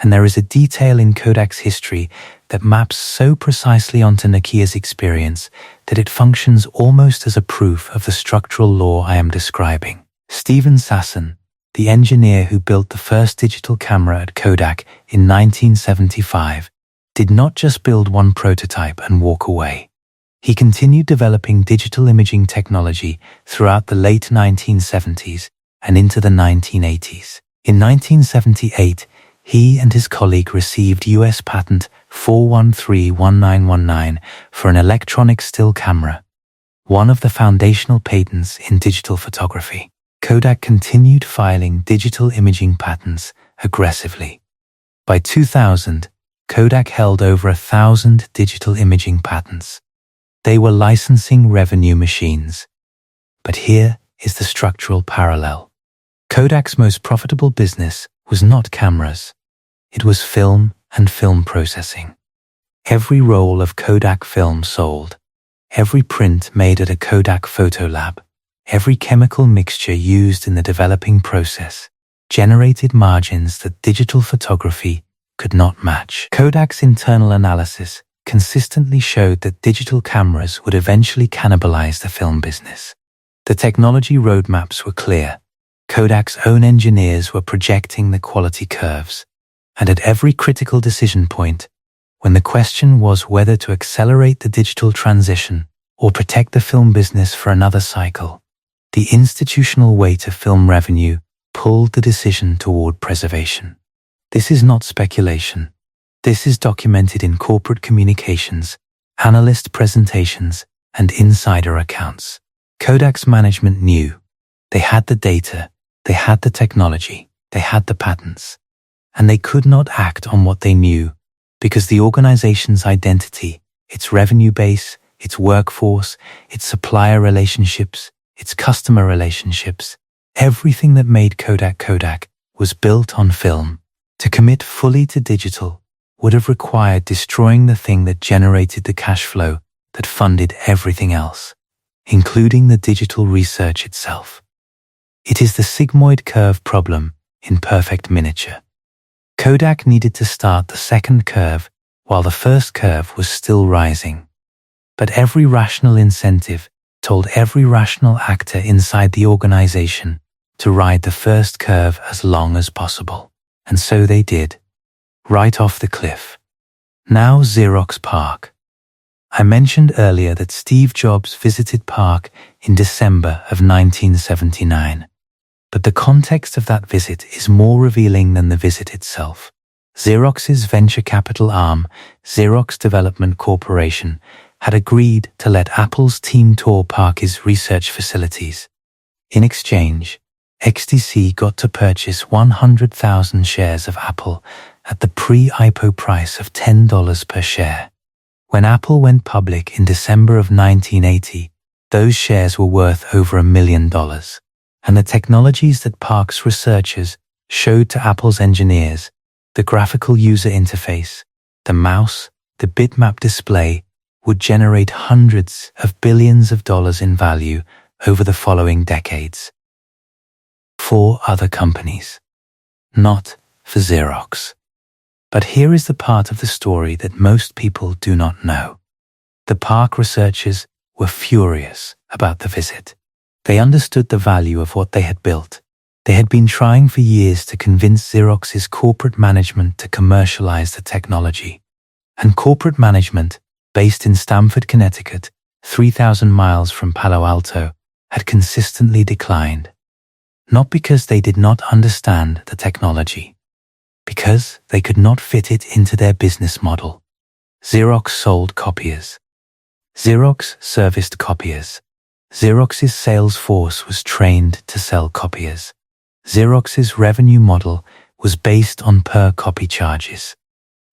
And there is a detail in Kodak's history that maps so precisely onto Nokia's experience that it functions almost as a proof of the structural law I am describing. Stephen Sasson, the engineer who built the first digital camera at Kodak in 1975, did not just build one prototype and walk away. He continued developing digital imaging technology throughout the late 1970s and into the 1980s. In 1978, he and his colleague received US patent 4131919 for an electronic still camera, one of the foundational patents in digital photography. Kodak continued filing digital imaging patents aggressively. By 2000, Kodak held over 1,000 digital imaging patents. They were licensing revenue machines. But here is the structural parallel. Kodak's most profitable business was not cameras. It was film and film processing. Every roll of Kodak film sold, every print made at a Kodak photo lab, every chemical mixture used in the developing process generated margins that digital photography could not match. Kodak's internal analysis consistently showed that digital cameras would eventually cannibalize the film business. The technology roadmaps were clear. Kodak's own engineers were projecting the quality curves. And at every critical decision point, when the question was whether to accelerate the digital transition or protect the film business for another cycle, the institutional weight of film revenue pulled the decision toward preservation. This is not speculation. This is documented in corporate communications, analyst presentations, and insider accounts. Kodak's management knew. They had the data, they had the technology, they had the patents. And they could not act on what they knew because the organization's identity, its revenue base, its workforce, its supplier relationships, its customer relationships, everything that made Kodak Kodak was built on film. To commit fully to digital would have required destroying the thing that generated the cash flow that funded everything else, including the digital research itself. It is the sigmoid curve problem in perfect miniature. Kodak needed to start the second curve while the first curve was still rising. But every rational incentive told every rational actor inside the organization to ride the first curve as long as possible. And so they did, right off the cliff. Now Xerox PARC. I mentioned earlier that Steve Jobs visited PARC in December of 1979. But the context of that visit is more revealing than the visit itself. Xerox's venture capital arm, Xerox Development Corporation, had agreed to let Apple's team tour PARC's research facilities. In exchange, XDC got to purchase 100,000 shares of Apple at the pre-IPO price of $10 per share. When Apple went public in December of 1980, those shares were worth over $1 million. And the technologies that PARC's researchers showed to Apple's engineers, the graphical user interface, the mouse, the bitmap display, would generate hundreds of billions of dollars in value over the following decades. For other companies, not for Xerox. But here is the part of the story that most people do not know. The PARC researchers were furious about the visit. They understood the value of what they had built. They had been trying for years to convince Xerox's corporate management to commercialize the technology. And corporate management, based in Stamford, Connecticut, 3,000 miles from Palo Alto, had consistently declined. Not because they did not understand the technology, because they could not fit it into their business model. Xerox sold copiers. Xerox serviced copiers. Xerox's sales force was trained to sell copiers. Xerox's revenue model was based on per-copy charges.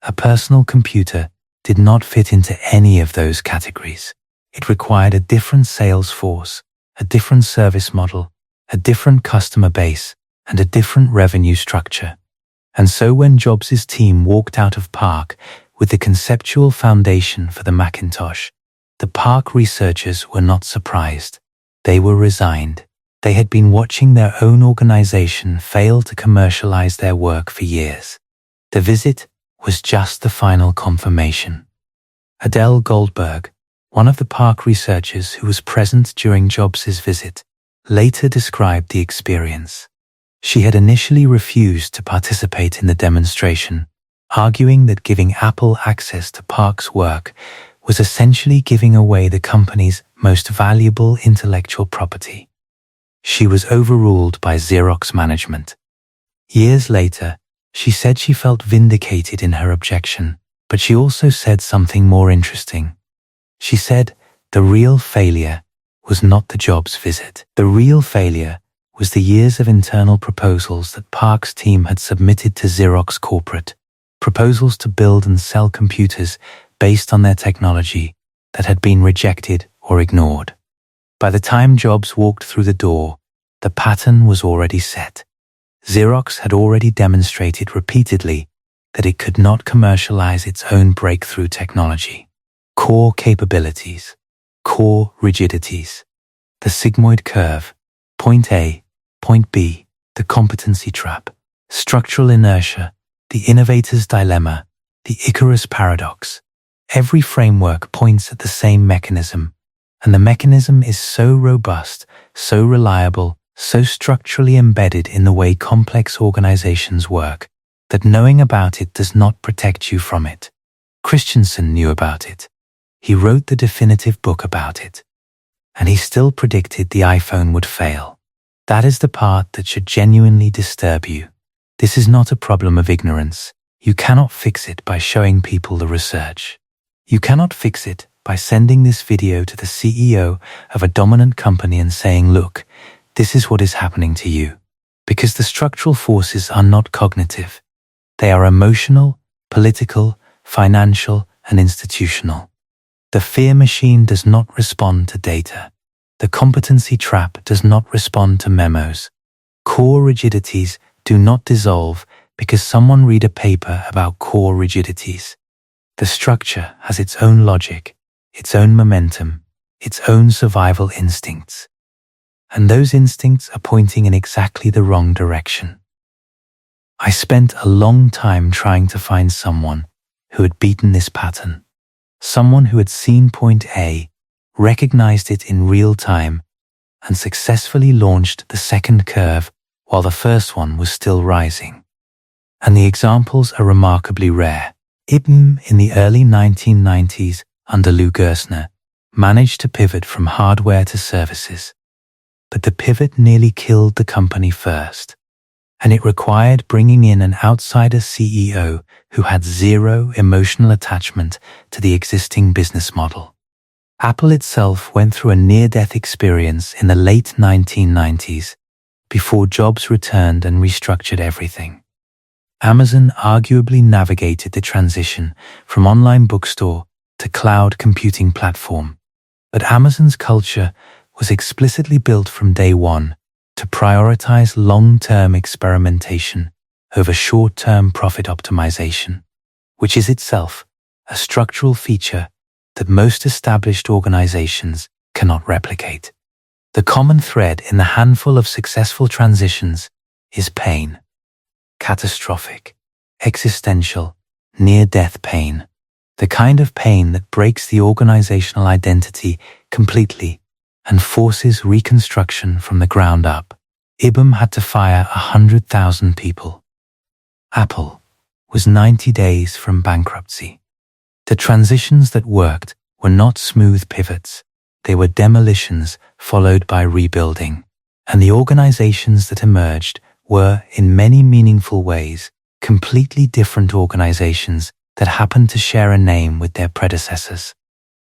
A personal computer did not fit into any of those categories. It required a different sales force, a different service model, a different customer base, and a different revenue structure. And so when Jobs' team walked out of PARC with the conceptual foundation for the Macintosh, the PARC researchers were not surprised. They were resigned. They had been watching their own organization fail to commercialize their work for years. The visit was just the final confirmation. Adele Goldberg, one of the PARC researchers who was present during Jobs' visit, later described the experience. She had initially refused to participate in the demonstration, arguing that giving Apple access to PARC's work was essentially giving away the company's most valuable intellectual property. She was overruled by Xerox management. Years later, she said she felt vindicated in her objection, but she also said something more interesting. She said the real failure was not the Jobs visit. The real failure was the years of internal proposals that PARC's team had submitted to Xerox corporate, proposals to build and sell computers based on their technology that had been rejected or ignored. By the time Jobs walked through the door, the pattern was already set. Xerox had already demonstrated repeatedly that it could not commercialize its own breakthrough technology. Core capabilities, core rigidities, the sigmoid curve, point A, point B, the competency trap, structural inertia, the innovator's dilemma, the Icarus paradox. Every framework points at the same mechanism, and the mechanism is so robust, so reliable, so structurally embedded in the way complex organizations work, that knowing about it does not protect you from it. Christensen knew about it. He wrote the definitive book about it. And he still predicted the iPhone would fail. That is the part that should genuinely disturb you. This is not a problem of ignorance. You cannot fix it by showing people the research. You cannot fix it by sending this video to the CEO of a dominant company and saying, look, this is what is happening to you. Because the structural forces are not cognitive. They are emotional, political, financial, and institutional. The fear machine does not respond to data. The competency trap does not respond to memos. Core rigidities do not dissolve because someone read a paper about core rigidities. The structure has its own logic, its own momentum, its own survival instincts. And those instincts are pointing in exactly the wrong direction. I spent a long time trying to find someone who had beaten this pattern. Someone who had seen point A, recognized it in real time, and successfully launched the second curve while the first one was still rising. And the examples are remarkably rare. IBM in the early 1990s under Lou Gerstner managed to pivot from hardware to services. But the pivot nearly killed the company first. And it required bringing in an outsider CEO who had zero emotional attachment to the existing business model. Apple itself went through a near-death experience in the late 1990s before Jobs returned and restructured everything. Amazon arguably navigated the transition from online bookstore to cloud computing platform, but Amazon's culture was explicitly built from day one to prioritize long-term experimentation over short-term profit optimization, which is itself a structural feature that most established organizations cannot replicate. The common thread in the handful of successful transitions is pain. Catastrophic, existential, near-death pain. The kind of pain that breaks the organizational identity completely and forces reconstruction from the ground up. IBM had to fire 100,000 people. Apple was 90 days from bankruptcy. The transitions that worked were not smooth pivots. They were demolitions followed by rebuilding. And the organizations that emerged were, in many meaningful ways, completely different organizations that happened to share a name with their predecessors.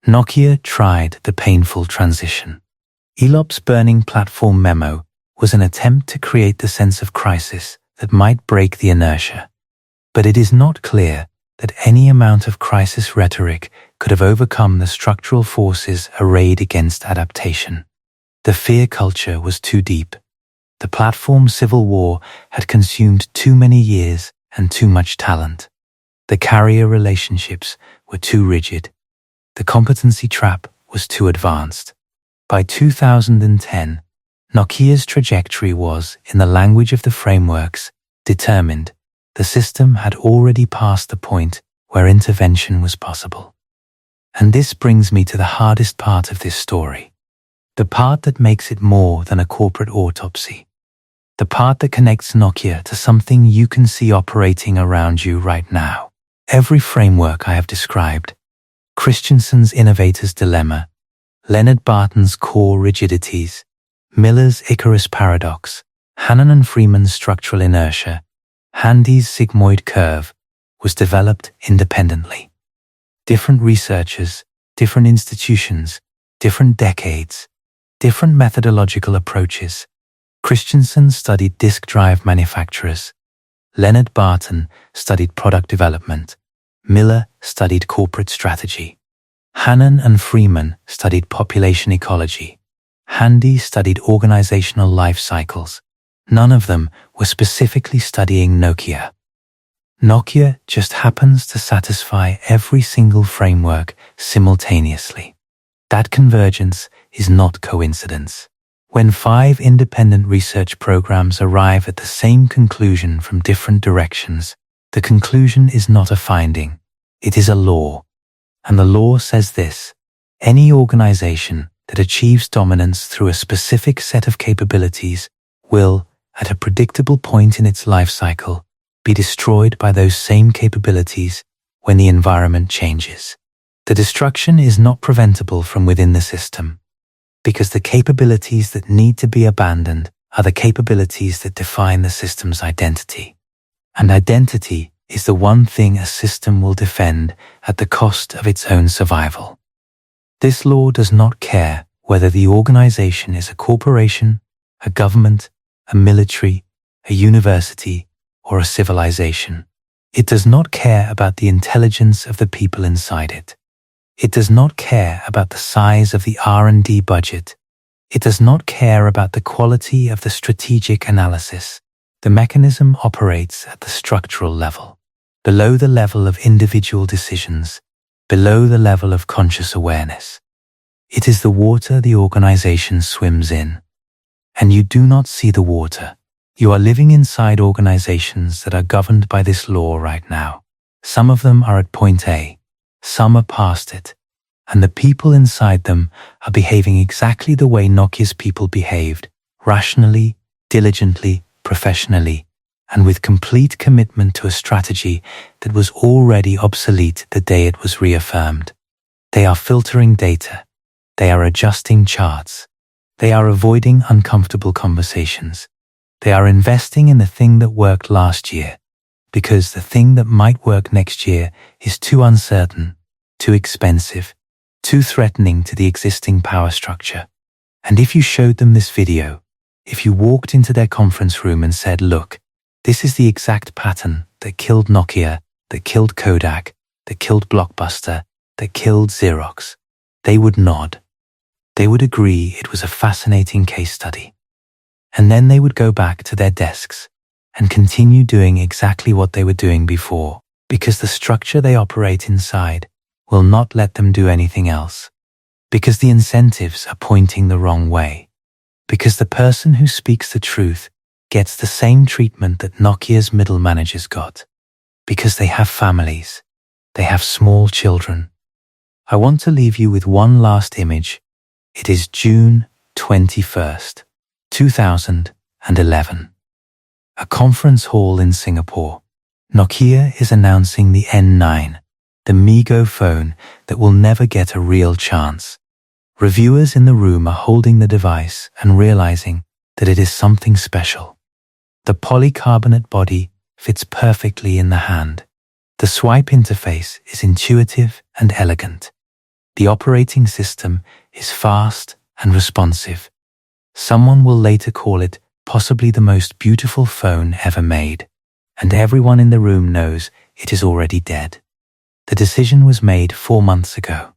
Nokia tried the painful transition. Elop's burning platform memo was an attempt to create the sense of crisis that might break the inertia. But it is not clear that any amount of crisis rhetoric could have overcome the structural forces arrayed against adaptation. The fear culture was too deep. The platform civil war had consumed too many years and too much talent. The carrier relationships were too rigid. The competency trap was too advanced. By 2010, Nokia's trajectory was, in the language of the frameworks, determined, The system had already passed the point where intervention was possible. And this brings me to the hardest part of this story. The part that makes it more than a corporate autopsy. The part that connects Nokia to something you can see operating around you right now. Every framework I have described, Christensen's Innovators' Dilemma, Leonard Barton's core rigidities, Miller's Icarus paradox, Hannon and Freeman's structural inertia, Handy's sigmoid curve, was developed independently. Different researchers, different institutions, different decades, different methodological approaches. Christensen studied disk drive manufacturers. Leonard Barton studied product development. Miller studied corporate strategy. Hannon and Freeman studied population ecology. Handy studied organizational life cycles. None of them were specifically studying Nokia. Nokia just happens to satisfy every single framework simultaneously. That convergence is not coincidence. When 5 independent research programs arrive at the same conclusion from different directions, the conclusion is not a finding, it is a law. And the law says this: any organization that achieves dominance through a specific set of capabilities will, at a predictable point in its life cycle, be destroyed by those same capabilities when the environment changes. The destruction is not preventable from within the system, because the capabilities that need to be abandoned are the capabilities that define the system's identity. And identity is the one thing a system will defend at the cost of its own survival. This law does not care whether the organization is a corporation, a government, a military, a university, or a civilization. It does not care about the intelligence of the people inside it. It does not care about the size of the R&D budget. It does not care about the quality of the strategic analysis. The mechanism operates at the structural level, below the level of individual decisions, below the level of conscious awareness. It is the water the organization swims in. And you do not see the water. You are living inside organizations that are governed by this law right now. Some of them are at point A, some are past it, and the people inside them are behaving exactly the way Nokia's people behaved, rationally, diligently, professionally, and with complete commitment to a strategy that was already obsolete the day it was reaffirmed. They are filtering data. They are adjusting charts. They are avoiding uncomfortable conversations. They are investing in the thing that worked last year, because the thing that might work next year is too uncertain, too expensive, too threatening to the existing power structure. And if you showed them this video, if you walked into their conference room and said, look, this is the exact pattern that killed Nokia, that killed Kodak, that killed Blockbuster, that killed Xerox, they would nod. They would agree it was a fascinating case study. And then they would go back to their desks and continue doing exactly what they were doing before, because the structure they operate inside will not let them do anything else, because the incentives are pointing the wrong way, because the person who speaks the truth gets the same treatment that Nokia's middle managers got, because they have families, they have small children. I want to leave you with one last image. It is June 21st. 2011. A conference hall in Singapore. Nokia is announcing the N9, the MeeGo phone that will never get a real chance. Reviewers in the room are holding the device and realizing that it is something special. The polycarbonate body fits perfectly in the hand. The swipe interface is intuitive and elegant. The operating system is fast and responsive. Someone will later call it possibly the most beautiful phone ever made, and everyone in the room knows it is already dead. The decision was made 4 months ago.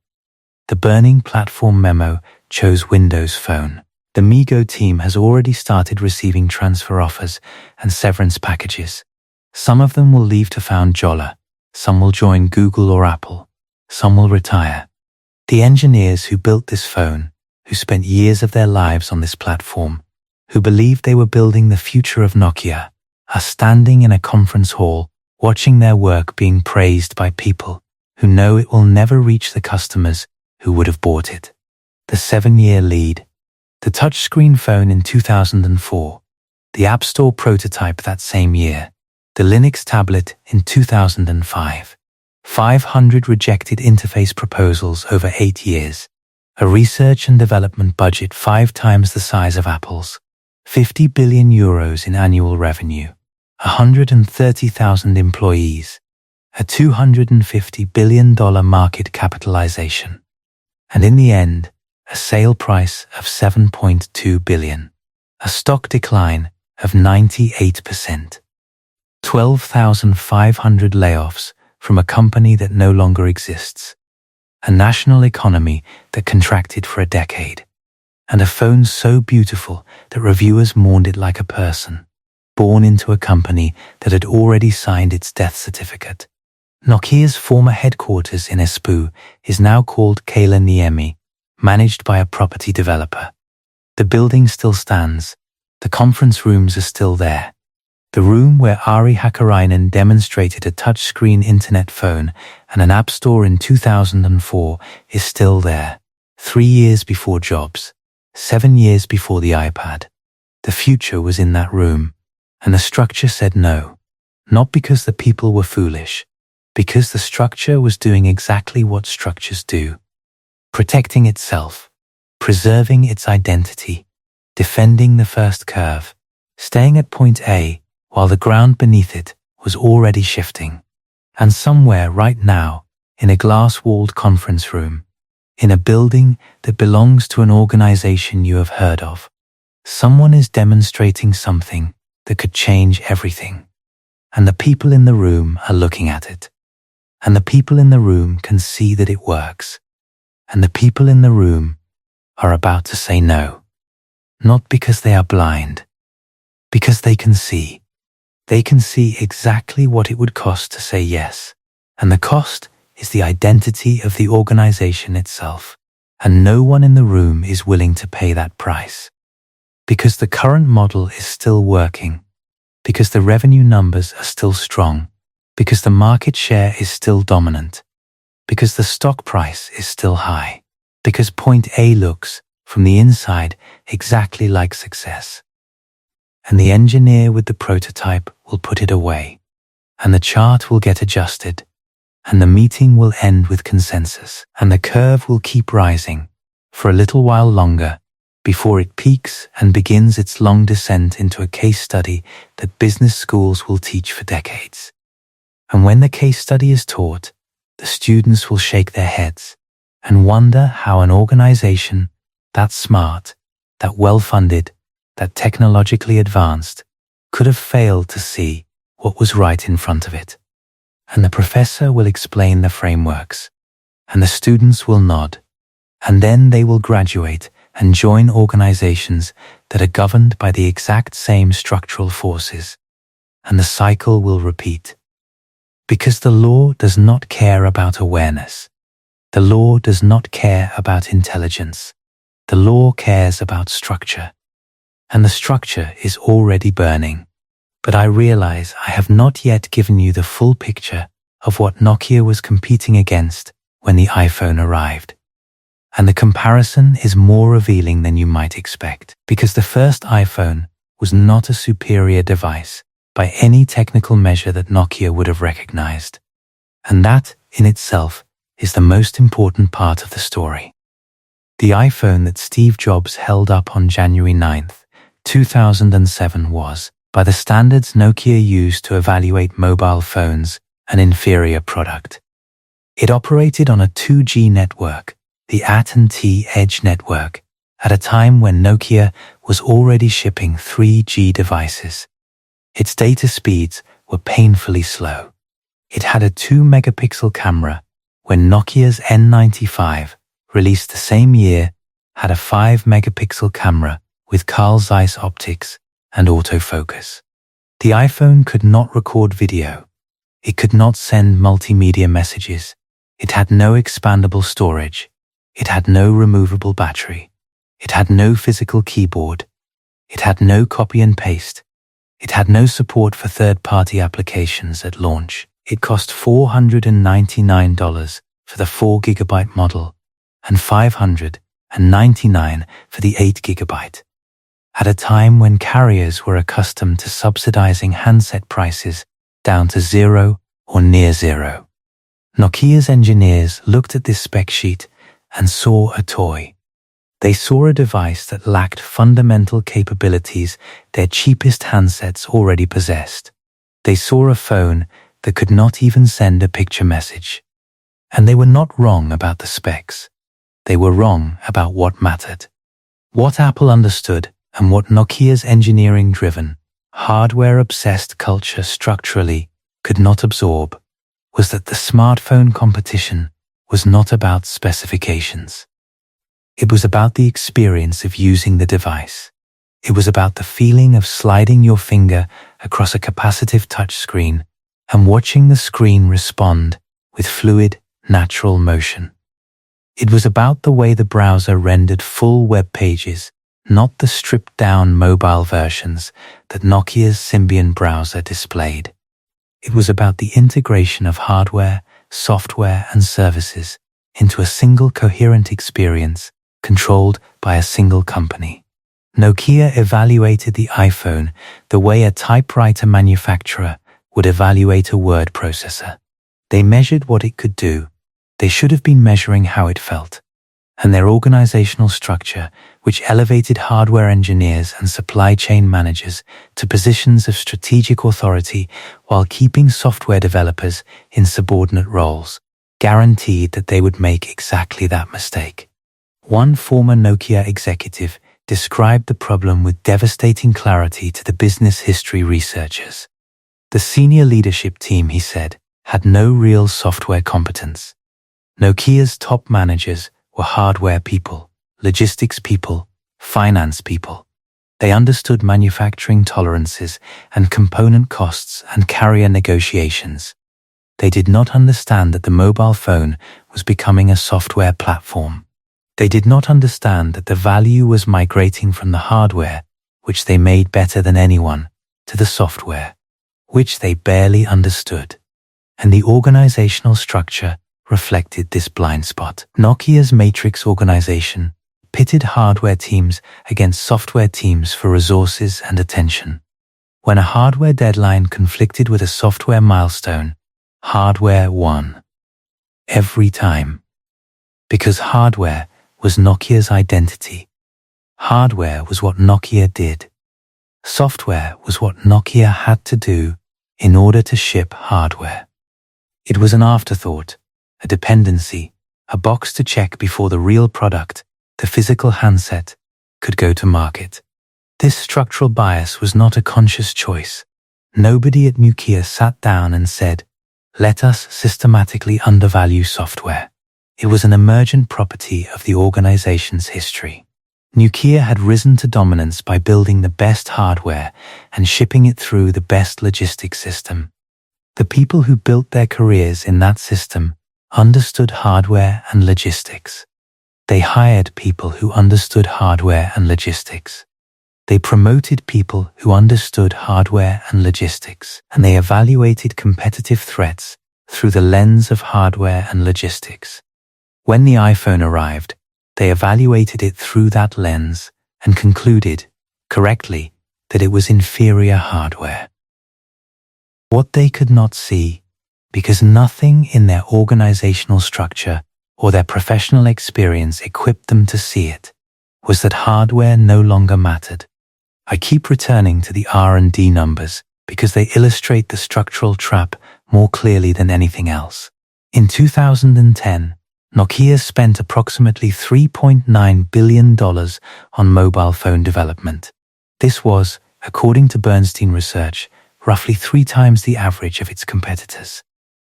The burning platform memo chose Windows Phone. The MeeGo team has already started receiving transfer offers and severance packages. Some of them will leave to found Jolla, some will join Google or Apple, some will retire. The engineers who built this phone, who spent years of their lives on this platform, who believed they were building the future of Nokia, are standing in a conference hall, watching their work being praised by people who know it will never reach the customers who would have bought it. The 7-year lead. The touchscreen phone in 2004. The App Store prototype that same year. The Linux tablet in 2005. 500 rejected interface proposals over 8 years. A research and development budget 5 times the size of Apple's. 50 billion euros in annual revenue. 130,000 employees. A $250 billion market capitalization. And in the end, a sale price of 7.2 billion. A stock decline of 98%. 12,500 layoffs from a company that no longer exists. A national economy that contracted for a decade. And a phone so beautiful that reviewers mourned it like a person, born into a company that had already signed its death certificate. Nokia's former headquarters in Espoo is now called Niemi, managed by a property developer. The building still stands. The conference rooms are still there. The room where Ari Hakkarainen demonstrated a touchscreen internet phone and an app store in 2004 is still there. 3 years before Jobs. 7 years before the iPad. The future was in that room, and the structure said no. Not because the people were foolish, because the structure was doing exactly what structures do. Protecting itself, preserving its identity, defending the first curve, staying at point A while the ground beneath it was already shifting. And somewhere right now, in a glass-walled conference room, in a building that belongs to an organization you have heard of, someone is demonstrating something that could change everything. And the people in the room are looking at it. And the people in the room can see that it works. And the people in the room are about to say no. Not because they are blind, because they can see. They can see exactly what it would cost to say yes. And the cost is the identity of the organization itself. And no one in the room is willing to pay that price. Because the current model is still working. Because the revenue numbers are still strong. Because the market share is still dominant. Because the stock price is still high. Because point A looks, from the inside, exactly like success. And the engineer with the prototype will put it away. And the chart will get adjusted. And the meeting will end with consensus. And the curve will keep rising for a little while longer before it peaks and begins its long descent into a case study that business schools will teach for decades. And when the case study is taught, the students will shake their heads and wonder how an organization that smart, that well-funded, that technologically advanced, could have failed to see what was right in front of it. And the professor will explain the frameworks, and the students will nod, and then they will graduate and join organizations that are governed by the exact same structural forces, and the cycle will repeat. Because the law does not care about awareness. The law does not care about intelligence. The law cares about structure. And the structure is already burning. But I realize I have not yet given you the full picture of what Nokia was competing against when the iPhone arrived. And the comparison is more revealing than you might expect, because the first iPhone was not a superior device by any technical measure that Nokia would have recognized. And that, in itself, is the most important part of the story. The iPhone that Steve Jobs held up on January 9th, 2007 was, by the standards Nokia used to evaluate mobile phones, an inferior product. It operated on a 2G network, the AT&T Edge network, at a time when Nokia was already shipping 3G devices. Its data speeds were painfully slow. It had a 2-megapixel camera, when Nokia's N95, released the same year, had a 5-megapixel camera with Carl Zeiss optics and autofocus. The iPhone could not record video. It could not send multimedia messages. It had no expandable storage. It had no removable battery. It had no physical keyboard. It had no copy and paste. It had no support for third-party applications at launch. It cost $499 for the 4GB model and $599 for the 8GB. At a time when carriers were accustomed to subsidizing handset prices down to zero or near zero. Nokia's engineers looked at this spec sheet and saw a toy. They saw a device that lacked fundamental capabilities their cheapest handsets already possessed. They saw a phone that could not even send a picture message. And they were not wrong about the specs. They were wrong about what mattered. What Apple understood and what Nokia's engineering-driven, hardware-obsessed culture structurally could not absorb was that the smartphone competition was not about specifications. It was about the experience of using the device. It was about the feeling of sliding your finger across a capacitive touchscreen and watching the screen respond with fluid, natural motion. It was about the way the browser rendered full web pages, not the stripped-down mobile versions that Nokia's Symbian browser displayed. It was about the integration of hardware, software, and services into a single coherent experience controlled by a single company. Nokia evaluated the iPhone the way a typewriter manufacturer would evaluate a word processor. They measured what it could do. They should have been measuring how it felt. And their organizational structure, which elevated hardware engineers and supply chain managers to positions of strategic authority while keeping software developers in subordinate roles, guaranteed that they would make exactly that mistake. One former Nokia executive described the problem with devastating clarity to the business history researchers. The senior leadership team, he said, had no real software competence. Nokia's top managers were hardware people, logistics people, finance people. They understood manufacturing tolerances and component costs and carrier negotiations. They did not understand that the mobile phone was becoming a software platform. They did not understand that the value was migrating from the hardware, which they made better than anyone, to the software, which they barely understood. And the organizational structure reflected this blind spot. Nokia's matrix organization pitted hardware teams against software teams for resources and attention. When a hardware deadline conflicted with a software milestone, hardware won. Every time. Because hardware was Nokia's identity. Hardware was what Nokia did. Software was what Nokia had to do in order to ship hardware. It was an afterthought, a dependency, a box to check before the real product, the physical handset, could go to market. This structural bias was not a conscious choice. Nobody at Nokia sat down and said, "Let us systematically undervalue software." It was an emergent property of the organization's history. Nokia had risen to dominance by building the best hardware and shipping it through the best logistics system. The people who built their careers in that system understood hardware and logistics. They hired people who understood hardware and logistics. They promoted people who understood hardware and logistics, and they evaluated competitive threats through the lens of hardware and logistics. When the iPhone arrived, they evaluated it through that lens and concluded, correctly, that it was inferior hardware. What they could not see, because nothing in their organizational structure or their professional experience equipped them to see it, was that hardware no longer mattered. I keep returning to the R&D numbers because they illustrate the structural trap more clearly than anything else. In 2010, Nokia spent approximately $3.9 billion on mobile phone development. This was, according to Bernstein Research, roughly 3 times the average of its competitors.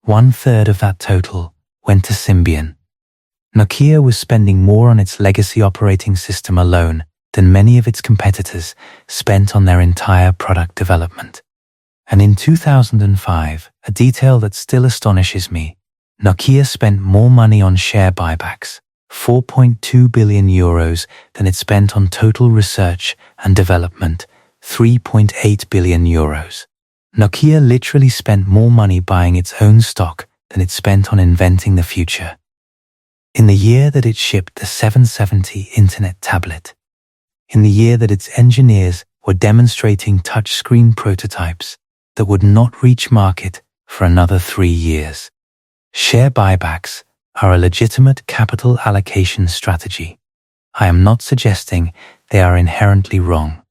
1/3 of that total went to Symbian. Nokia was spending more on its legacy operating system alone than many of its competitors spent on their entire product development. And in 2005, a detail that still astonishes me, Nokia spent more money on share buybacks, 4.2 billion euros, than it spent on total research and development, €3.8 billion. Nokia literally spent more money buying its own stock than it spent on inventing the future. In the year that it shipped the 770 Internet tablet, in the year that its engineers were demonstrating touchscreen prototypes that would not reach market for another 3 years. Share buybacks are a legitimate capital allocation strategy. I am not suggesting they are inherently wrong,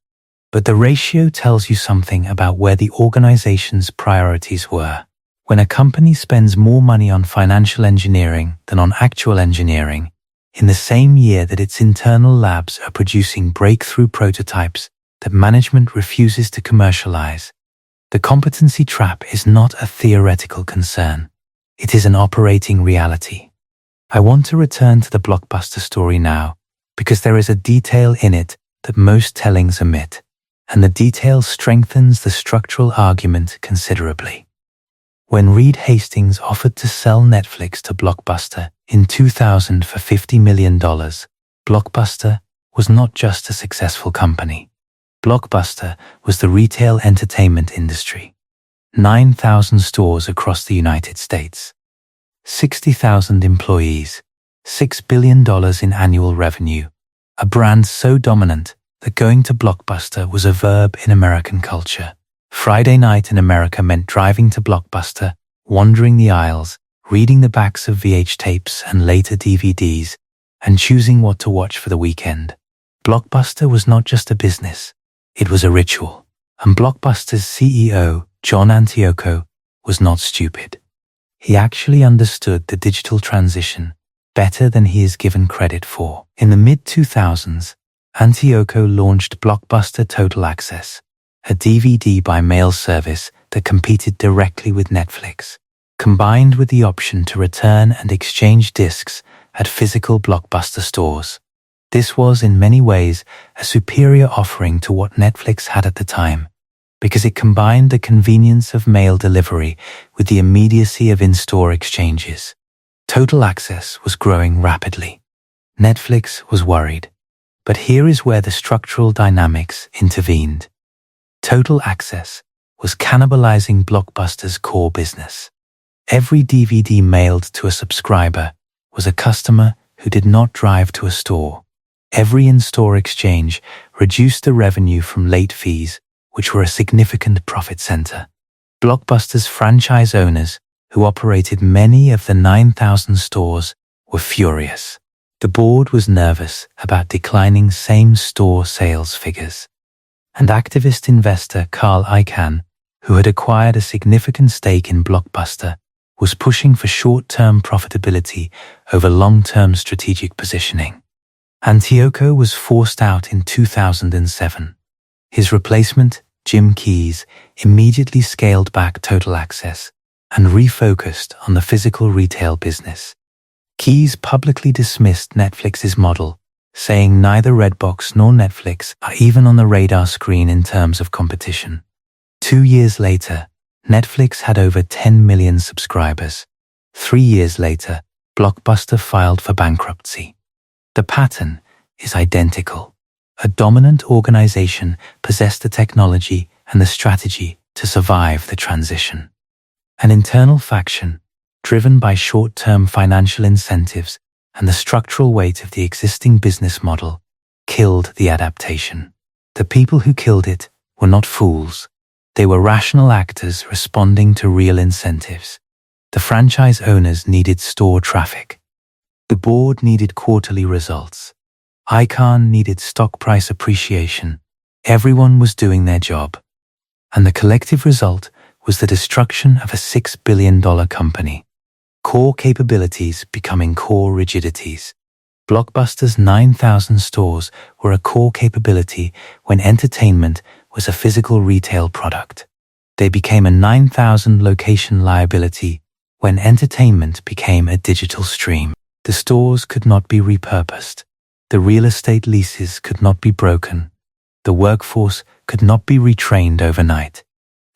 but the ratio tells you something about where the organization's priorities were. When a company spends more money on financial engineering than on actual engineering, in the same year that its internal labs are producing breakthrough prototypes that management refuses to commercialize, the competency trap is not a theoretical concern. It is an operating reality. I want to return to the Blockbuster story now, because there is a detail in it that most tellings omit, and the detail strengthens the structural argument considerably. When Reed Hastings offered to sell Netflix to Blockbuster in 2000 for $50 million, Blockbuster was not just a successful company. Blockbuster was the retail entertainment industry. 9,000 stores across the United States. 60,000 employees. $6 billion in annual revenue. A brand so dominant that going to Blockbuster was a verb in American culture. Friday night in America meant driving to Blockbuster, wandering the aisles, reading the backs of VH tapes and later DVDs, and choosing what to watch for the weekend. Blockbuster was not just a business, it was a ritual. And Blockbuster's CEO, John Antioco, was not stupid. He actually understood the digital transition better than he is given credit for. In the mid-2000s, Antioco launched Blockbuster Total Access, a DVD by mail service that competed directly with Netflix, combined with the option to return and exchange discs at physical Blockbuster stores. This was in many ways a superior offering to what Netflix had at the time, because it combined the convenience of mail delivery with the immediacy of in-store exchanges. Total Access was growing rapidly. Netflix was worried. But here is where the structural dynamics intervened. Total Access was cannibalizing Blockbuster's core business. Every DVD mailed to a subscriber was a customer who did not drive to a store. Every in-store exchange reduced the revenue from late fees, which were a significant profit center. Blockbuster's franchise owners, who operated many of the 9,000 stores, were furious. The board was nervous about declining same-store sales figures. And activist investor Carl Icahn, who had acquired a significant stake in Blockbuster, was pushing for short-term profitability over long-term strategic positioning. Antioco was forced out in 2007. His replacement, Jim Keyes, immediately scaled back Total Access and refocused on the physical retail business. Keyes publicly dismissed Netflix's model, saying neither Redbox nor Netflix are even on the radar screen in terms of competition. 2 years later, Netflix had over 10 million subscribers. 3 years later, Blockbuster filed for bankruptcy. The pattern is identical. A dominant organization possessed the technology and the strategy to survive the transition. An internal faction, driven by short-term financial incentives and the structural weight of the existing business model, killed the adaptation. The people who killed it were not fools. They were rational actors responding to real incentives. The franchise owners needed store traffic. The board needed quarterly results. Icahn needed stock price appreciation. Everyone was doing their job. And the collective result was the destruction of a $6 billion company. Core capabilities becoming core rigidities. Blockbuster's 9,000 stores were a core capability when entertainment was a physical retail product. They became a 9,000 location liability when entertainment became a digital stream. The stores could not be repurposed. The real estate leases could not be broken. The workforce could not be retrained overnight.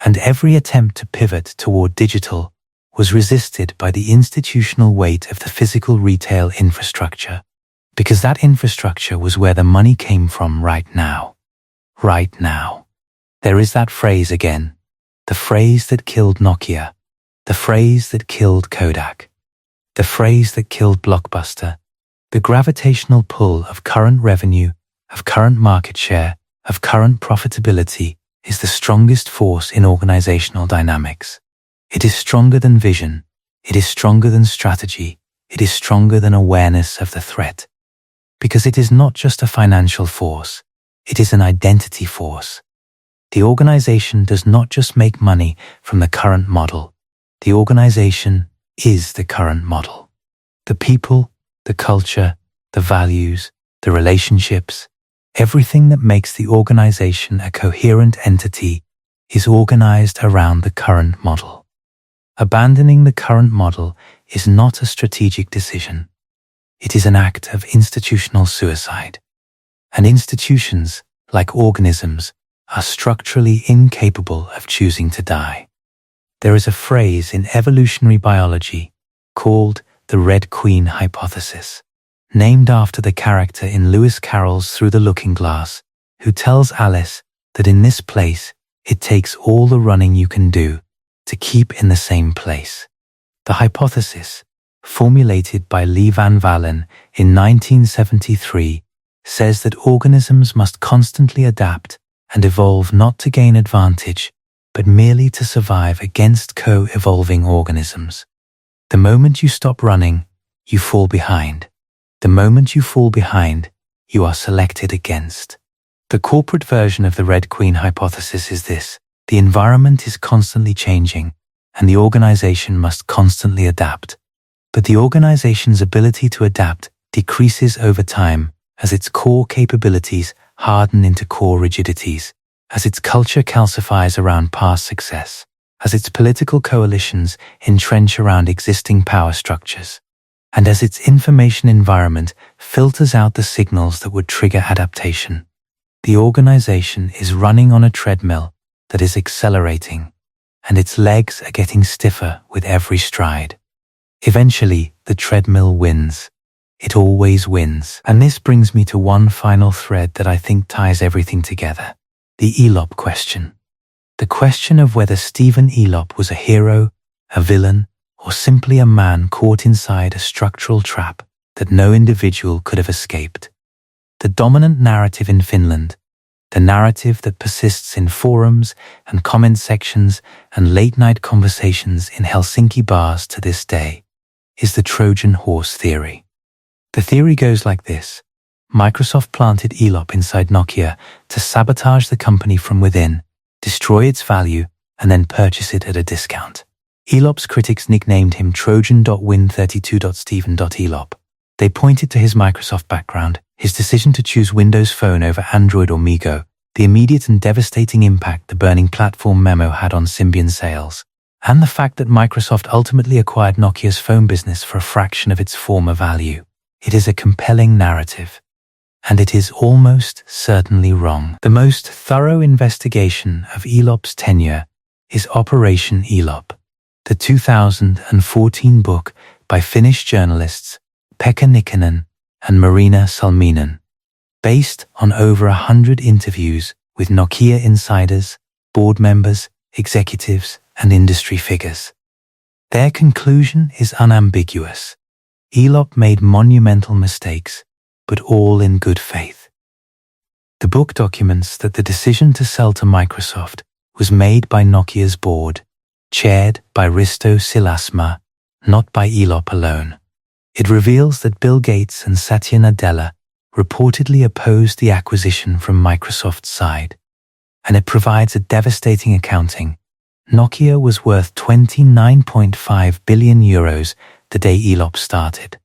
And every attempt to pivot toward digital was resisted by the institutional weight of the physical retail infrastructure, because that infrastructure was where the money came from right now. Right now. There is that phrase again, the phrase that killed Nokia, the phrase that killed Kodak, the phrase that killed Blockbuster, the gravitational pull of current revenue, of current market share, of current profitability is the strongest force in organizational dynamics. It is stronger than vision, it is stronger than strategy, it is stronger than awareness of the threat. Because it is not just a financial force, it is an identity force. The organization does not just make money from the current model. The organization is the current model. The people, the culture, the values, the relationships, everything that makes the organization a coherent entity is organized around the current model. Abandoning the current model is not a strategic decision. It is an act of institutional suicide. And institutions, like organisms, are structurally incapable of choosing to die. There is a phrase in evolutionary biology called the Red Queen hypothesis, named after the character in Lewis Carroll's Through the Looking Glass, who tells Alice that in this place it takes all the running you can do to keep in the same place. The hypothesis, formulated by Lee Van Vallen in 1973, says that organisms must constantly adapt and evolve not to gain advantage, but merely to survive against co-evolving organisms. The moment you stop running, you fall behind. The moment you fall behind, you are selected against. The corporate version of the Red Queen hypothesis is this: the environment is constantly changing, and the organization must constantly adapt. But the organization's ability to adapt decreases over time as its core capabilities harden into core rigidities, as its culture calcifies around past success, as its political coalitions entrench around existing power structures, and as its information environment filters out the signals that would trigger adaptation. The organization is running on a treadmill that is accelerating, and its legs are getting stiffer with every stride. Eventually, the treadmill wins. It always wins. And this brings me to one final thread that I think ties everything together: the Elop question. The question of whether Stephen Elop was a hero, a villain, or simply a man caught inside a structural trap that no individual could have escaped. The dominant narrative in Finland, the narrative that persists in forums and comment sections and late-night conversations in Helsinki bars to this day, is the Trojan horse theory. The theory goes like this: Microsoft planted Elop inside Nokia to sabotage the company from within, destroy its value, and then purchase it at a discount. Elop's critics nicknamed him Trojan.Win32.Stephen.Elop. They pointed to his Microsoft background, his decision to choose Windows Phone over Android or MeeGo, the immediate and devastating impact the burning platform Memo had on Symbian sales, and the fact that Microsoft ultimately acquired Nokia's phone business for a fraction of its former value. It is a compelling narrative, and it is almost certainly wrong. The most thorough investigation of Elop's tenure is Operation Elop, the 2014 book by Finnish journalists Pekka Nikkanen and Marina Salminen, based on over 100 interviews with Nokia insiders, board members, executives, and industry figures. Their conclusion is unambiguous. Elop made monumental mistakes, but all in good faith. The book documents that the decision to sell to Microsoft was made by Nokia's board, chaired by Risto Silasmaa, not by Elop alone. It reveals that Bill Gates and Satya Nadella reportedly opposed the acquisition from Microsoft's side, and it provides a devastating accounting. Nokia was worth 29.5 billion euros the day Elop started.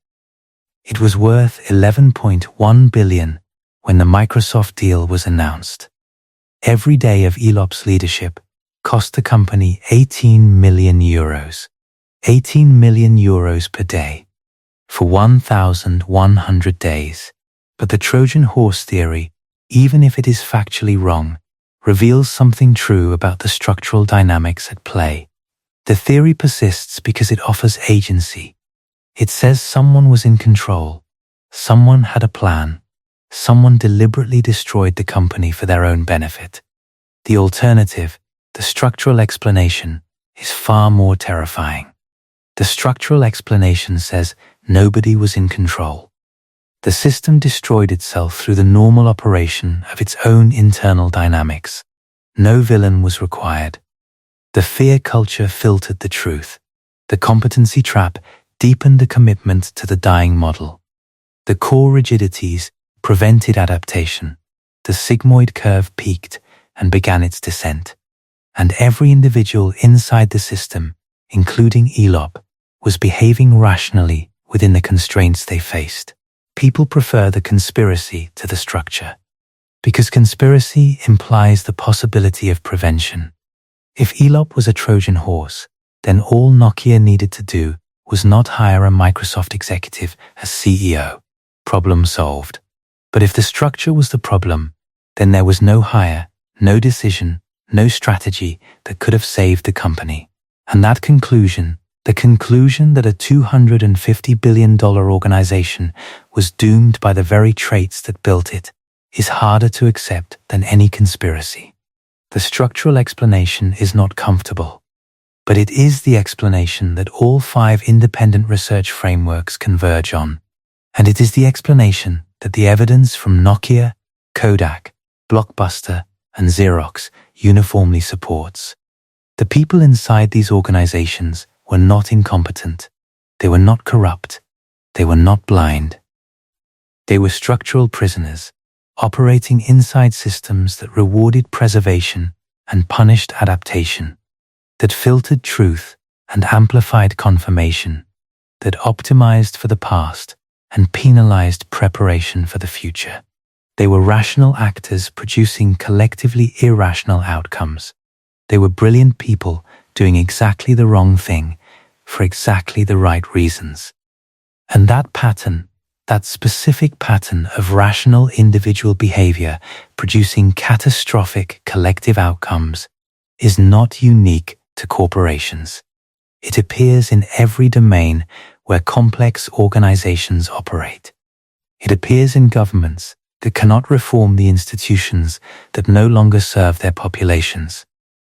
It was worth 11.1 billion when the Microsoft deal was announced. Every day of Elop's leadership cost the company 18 million euros. 18 million euros per day for 1,100 days. But the Trojan horse theory, even if it is factually wrong, reveals something true about the structural dynamics at play. The theory persists because it offers agency. It says someone was in control, someone had a plan, someone deliberately destroyed the company for their own benefit. The alternative, the structural explanation, is far more terrifying. The structural explanation says nobody was in control. The system destroyed itself through the normal operation of its own internal dynamics. No villain was required. The fear culture filtered the truth. The competency trap deepened the commitment to the dying model. The core rigidities prevented adaptation. The sigmoid curve peaked and began its descent. And every individual inside the system, including Elop, was behaving rationally within the constraints they faced. People prefer the conspiracy to the structure, because conspiracy implies the possibility of prevention. If Elop was a Trojan horse, then all Nokia needed to do was not hire a Microsoft executive as CEO. Problem solved. But if the structure was the problem, then there was no hire, no decision, no strategy that could have saved the company. And that conclusion, the conclusion that a $250 billion organization was doomed by the very traits that built it, is harder to accept than any conspiracy. The structural explanation is not comfortable, but it is the explanation that all 5 independent research frameworks converge on. And it is the explanation that the evidence from Nokia, Kodak, Blockbuster, and Xerox uniformly supports. The people inside these organizations were not incompetent. They were not corrupt. They were not blind. They were structural prisoners, operating inside systems that rewarded preservation and punished adaptation, that filtered truth and amplified confirmation, that optimized for the past and penalized preparation for the future. They were rational actors producing collectively irrational outcomes. They were brilliant people doing exactly the wrong thing for exactly the right reasons. And that pattern, that specific pattern of rational individual behavior producing catastrophic collective outcomes, is not unique to corporations. It appears in every domain where complex organizations operate. It appears in governments that cannot reform the institutions that no longer serve their populations.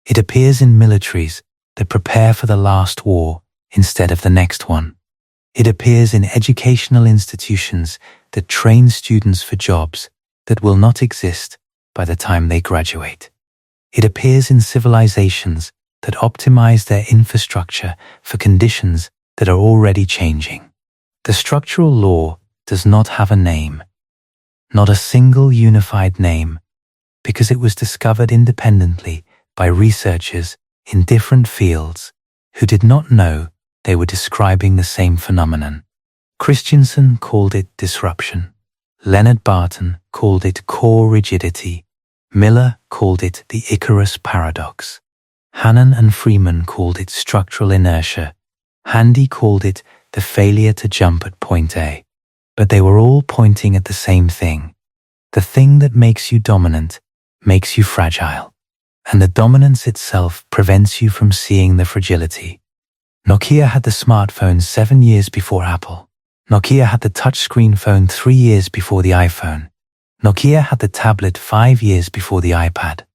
It appears in militaries that prepare for the last war instead of the next one. It appears in educational institutions that train students for jobs that will not exist by the time they graduate. It appears in civilizations that optimize their infrastructure for conditions that are already changing. The structural law does not have a name, not a single unified name, because it was discovered independently by researchers in different fields who did not know they were describing the same phenomenon. Christensen called it disruption. Leonard Barton called it core rigidity. Miller called it the Icarus paradox. Hannon and Freeman called it structural inertia. Handy called it the failure to jump at point A. But they were all pointing at the same thing. The thing that makes you dominant makes you fragile. And the dominance itself prevents you from seeing the fragility. Nokia had the smartphone 7 years before Apple. Nokia had the touchscreen phone 3 years before the iPhone. Nokia had the tablet 5 years before the iPad.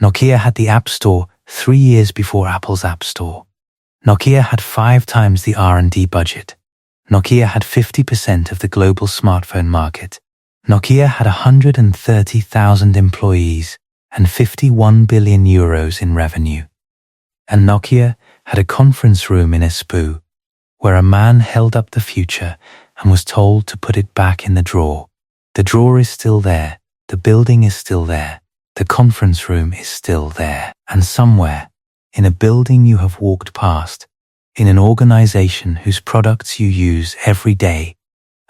Nokia had the App Store 3 years before Apple's App Store. Nokia had 5 times the R&D budget. Nokia had 50% of the global smartphone market. Nokia had 130,000 employees and 51 billion euros in revenue. And Nokia had a conference room in Espoo, where a man held up the future and was told to put it back in the drawer. The drawer is still there, the building is still there, the conference room is still there, and somewhere, in a building you have walked past, in an organization whose products you use every day,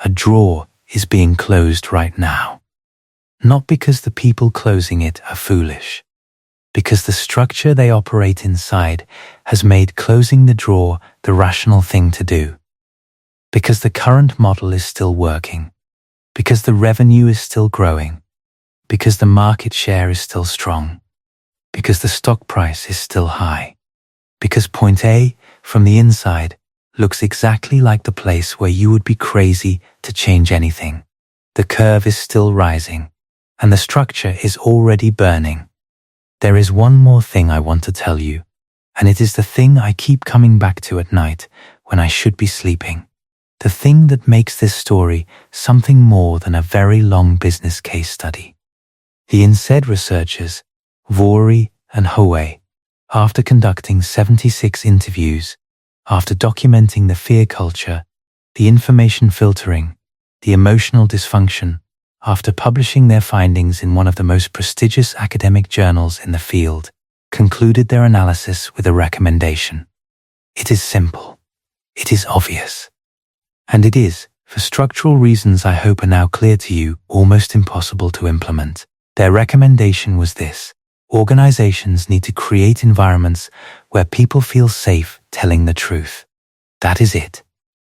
a drawer is being closed right now. Not because the people closing it are foolish, because the structure they operate inside has made closing the drawer the rational thing to do. Because the current model is still working. Because the revenue is still growing. Because the market share is still strong. Because the stock price is still high. Because point A, from the inside, looks exactly like the place where you would be crazy to change anything. The curve is still rising, and the structure is already burning. There is one more thing I want to tell you, and it is the thing I keep coming back to at night when I should be sleeping. The thing that makes this story something more than a very long business case study. The INSEAD researchers, Vuori and Huy, after conducting 76 interviews, after documenting the fear culture, the information filtering, the emotional dysfunction, after publishing their findings in one of the most prestigious academic journals in the field, concluded their analysis with a recommendation. It is simple. It is obvious. And it is, for structural reasons I hope are now clear to you, almost impossible to implement. Their recommendation was this: organizations need to create environments where people feel safe telling the truth. That is it.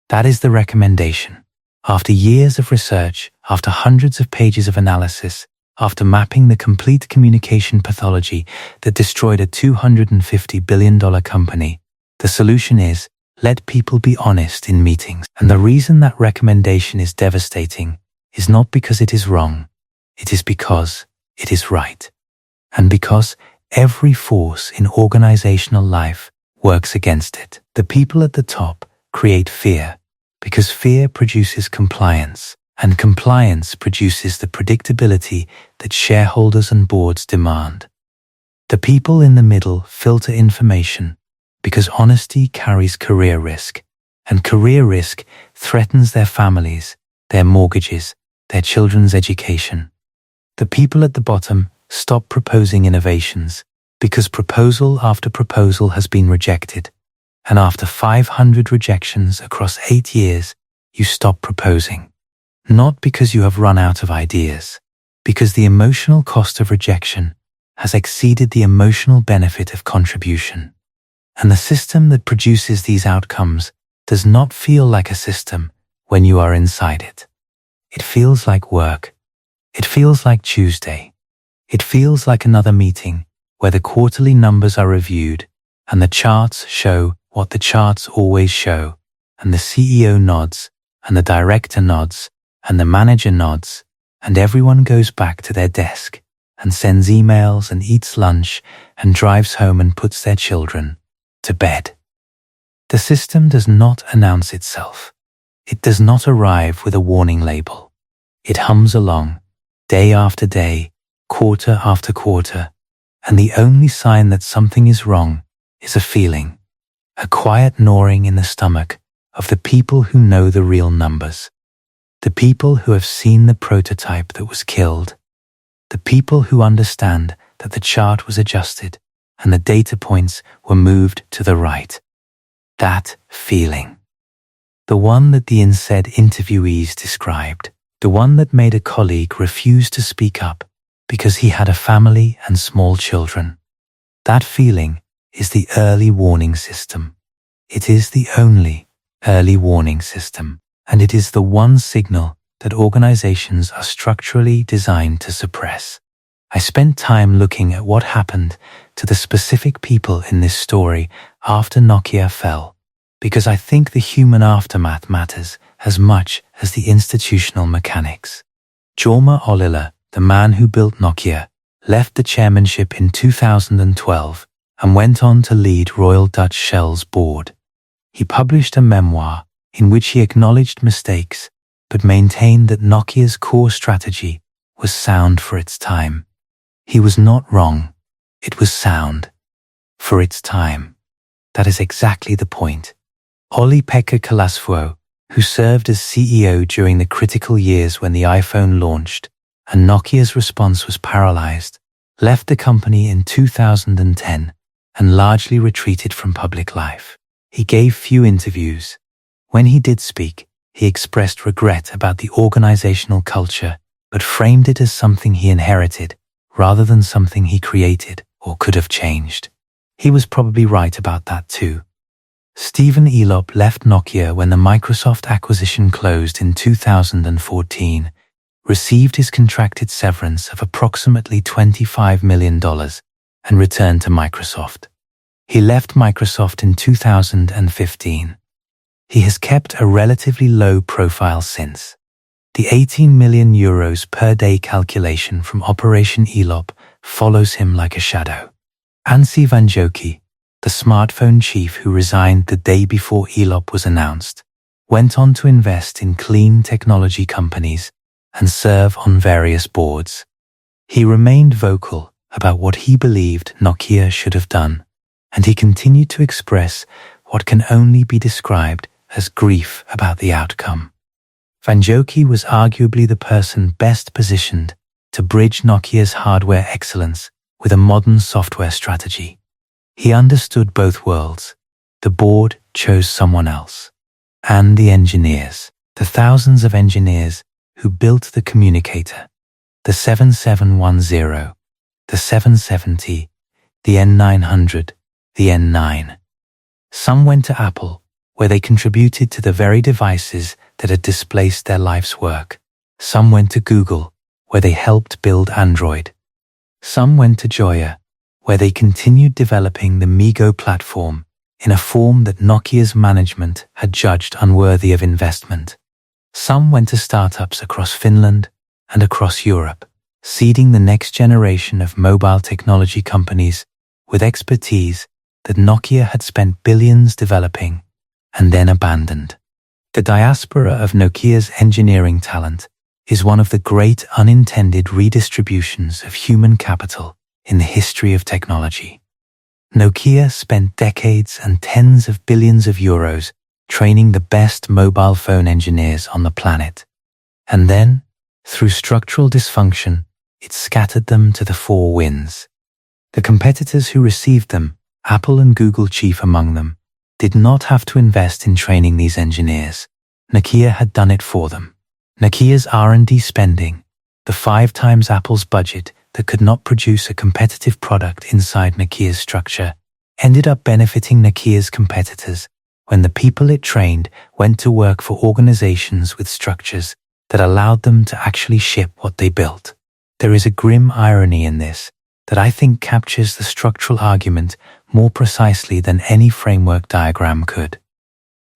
That is the recommendation. After years of research, after hundreds of pages of analysis, after mapping the complete communication pathology that destroyed a $250 billion company, the solution is, let people be honest in meetings. And the reason that recommendation is devastating is not because it is wrong. It is because it is right. And because every force in organizational life works against it. The people at the top create fear because fear produces compliance, and compliance produces the predictability that shareholders and boards demand. The people in the middle filter information because honesty carries career risk, and career risk threatens their families, their mortgages, their children's education. The people at the bottom stop proposing innovations because proposal after proposal has been rejected, and after 500 rejections across 8 years, you stop proposing. Not because you have run out of ideas, because the emotional cost of rejection has exceeded the emotional benefit of contribution. And the system that produces these outcomes does not feel like a system when you are inside it. It feels like work. It feels like Tuesday. It feels like another meeting where the quarterly numbers are reviewed and the charts show what the charts always show, and the CEO nods, and the director nods, and the manager nods, and everyone goes back to their desk and sends emails and eats lunch and drives home and puts their children to bed. The system does not announce itself. It does not arrive with a warning label. It hums along, day after day, quarter after quarter, and the only sign that something is wrong is a feeling, a quiet gnawing in the stomach of the people who know the real numbers, the people who have seen the prototype that was killed, the people who understand that the chart was adjusted and the data points were moved to the right. That feeling. The one that the INSEAD interviewees described. The one that made a colleague refuse to speak up because he had a family and small children. That feeling is the early warning system. It is the only early warning system, and it is the one signal that organizations are structurally designed to suppress. I spent time looking at what happened to the specific people in this story after Nokia fell, because I think the human aftermath matters as much as the institutional mechanics. Jorma Ollila, the man who built Nokia, left the chairmanship in 2012 and went on to lead Royal Dutch Shell's board. He published a memoir in which he acknowledged mistakes but maintained that Nokia's core strategy was sound for its time. He was not wrong. It was sound. For its time. That is exactly the point. Olli-Pekka Kalasvuo, who served as CEO during the critical years when the iPhone launched and Nokia's response was paralyzed, left the company in 2010 and largely retreated from public life. He gave few interviews. When he did speak, he expressed regret about the organizational culture, but framed it as something he inherited rather than something he created or could have changed. He was probably right about that too. Stephen Elop left Nokia when the Microsoft acquisition closed in 2014, received his contracted severance of approximately $25 million, and returned to Microsoft. He left Microsoft in 2015. He has kept a relatively low profile since. The €18 million per day calculation from Operation Elop follows him like a shadow. Anssi Vanjoki, the smartphone chief who resigned the day before Elop was announced, went on to invest in clean technology companies and serve on various boards. He remained vocal about what he believed Nokia should have done, and he continued to express what can only be described as grief about the outcome. Vanjoki was arguably the person best positioned to bridge Nokia's hardware excellence with a modern software strategy. He understood both worlds. The board chose someone else. And the engineers, the thousands of engineers who built the communicator, the 7710, the 770, the N900, the N9. Some went to Apple, where they contributed to the very devices that had displaced their life's work. Some went to Google, where they helped build Android. Some went to Joya, where they continued developing the MeeGo platform in a form that Nokia's management had judged unworthy of investment. Some went to startups across Finland and across Europe, seeding the next generation of mobile technology companies with expertise that Nokia had spent billions developing and then abandoned. The diaspora of Nokia's engineering talent is one of the great unintended redistributions of human capital in the history of technology. Nokia spent decades and tens of billions of euros training the best mobile phone engineers on the planet. And then, through structural dysfunction, it scattered them to the four winds. The competitors who received them, Apple and Google chief among them, did not have to invest in training these engineers. Nokia had done it for them. Nokia's R&D spending, the 5 times Apple's budget that could not produce a competitive product inside Nokia's structure, ended up benefiting Nokia's competitors when the people it trained went to work for organizations with structures that allowed them to actually ship what they built. There is a grim irony in this that I think captures the structural argument more precisely than any framework diagram could.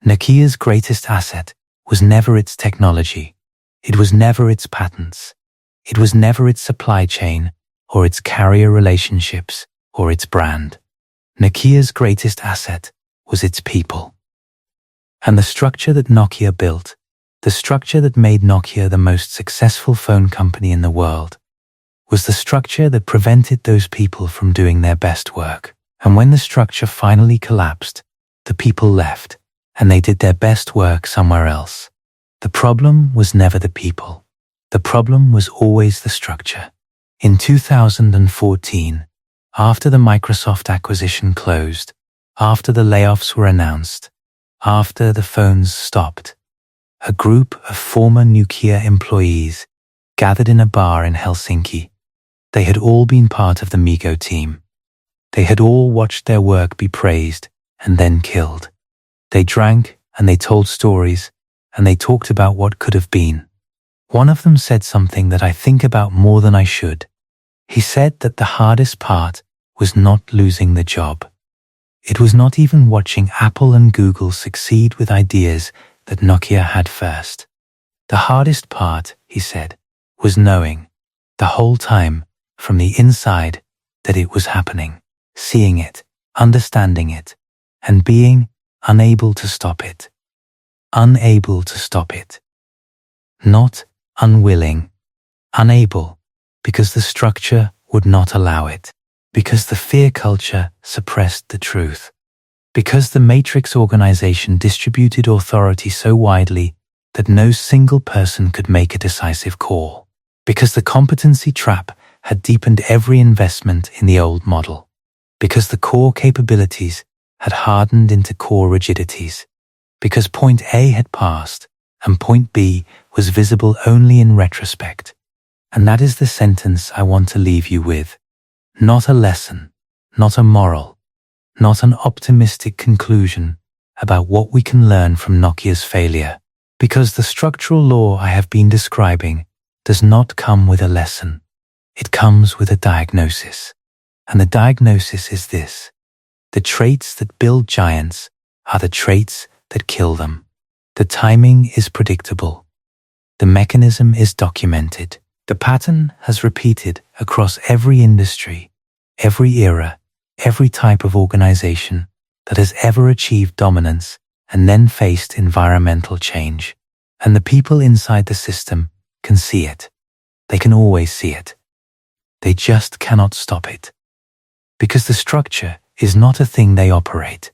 Nokia's greatest asset was never its technology. It was never its patents. It was never its supply chain or its carrier relationships or its brand. Nokia's greatest asset was its people. And the structure that Nokia built, the structure that made Nokia the most successful phone company in the world, was the structure that prevented those people from doing their best work. And when the structure finally collapsed, the people left, and they did their best work somewhere else. The problem was never the people. The problem was always the structure. In 2014, after the Microsoft acquisition closed, after the layoffs were announced, after the phones stopped, a group of former Nokia employees gathered in a bar in Helsinki. They had all been part of the MeeGo team. They had all watched their work be praised and then killed. They drank and they told stories and they talked about what could have been. One of them said something that I think about more than I should. He said that the hardest part was not losing the job. It was not even watching Apple and Google succeed with ideas that Nokia had first. The hardest part, he said, was knowing, the whole time, from the inside, that it was happening, seeing it, understanding it, and being unable to stop it. Unable to stop it. Not unwilling, unable, because the structure would not allow it, because the fear culture suppressed the truth, because the matrix organization distributed authority so widely that no single person could make a decisive call, because the competency trap had deepened every investment in the old model, because the core capabilities had hardened into core rigidities, because point A had passed and point B was visible only in retrospect. And that is the sentence I want to leave you with. Not a lesson, not a moral, not an optimistic conclusion about what we can learn from Nokia's failure, because the structural law I have been describing does not come with a lesson. It comes with a diagnosis. And the diagnosis is this: the traits that build giants are the traits that kill them. The timing is predictable. The mechanism is documented. The pattern has repeated across every industry, every era, every type of organization that has ever achieved dominance and then faced environmental change. And the people inside the system can see it. They can always see it. They just cannot stop it. Because the structure is not a thing they operate.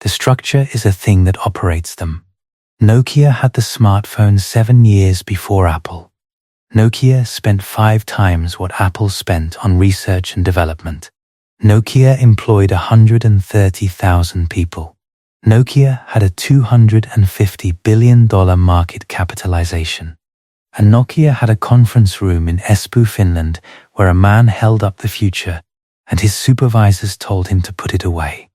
The structure is a thing that operates them. Nokia had the smartphone 7 years before Apple. Nokia spent 5 times what Apple spent on research and development. Nokia employed 130,000 people. Nokia had a $250 billion market capitalization. And Nokia had a conference room in Espoo, Finland, where a man held up the future, and his supervisors told him to put it away.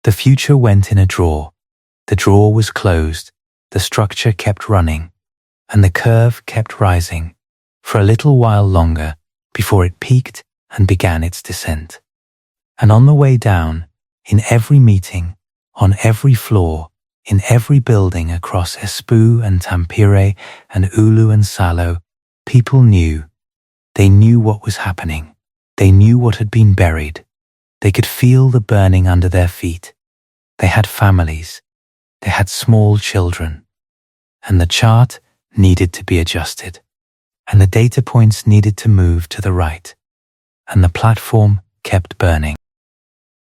The future went in a drawer. The drawer was closed, the structure kept running, and the curve kept rising for a little while longer before it peaked and began its descent. And on the way down, in every meeting, on every floor, in every building across Espoo and Tampere and Oulu and Salo, people knew. They knew what was happening. They knew what had been buried. They could feel the burning under their feet. They had families. They had small children. And the chart needed to be adjusted. And the data points needed to move to the right. And the platform kept burning.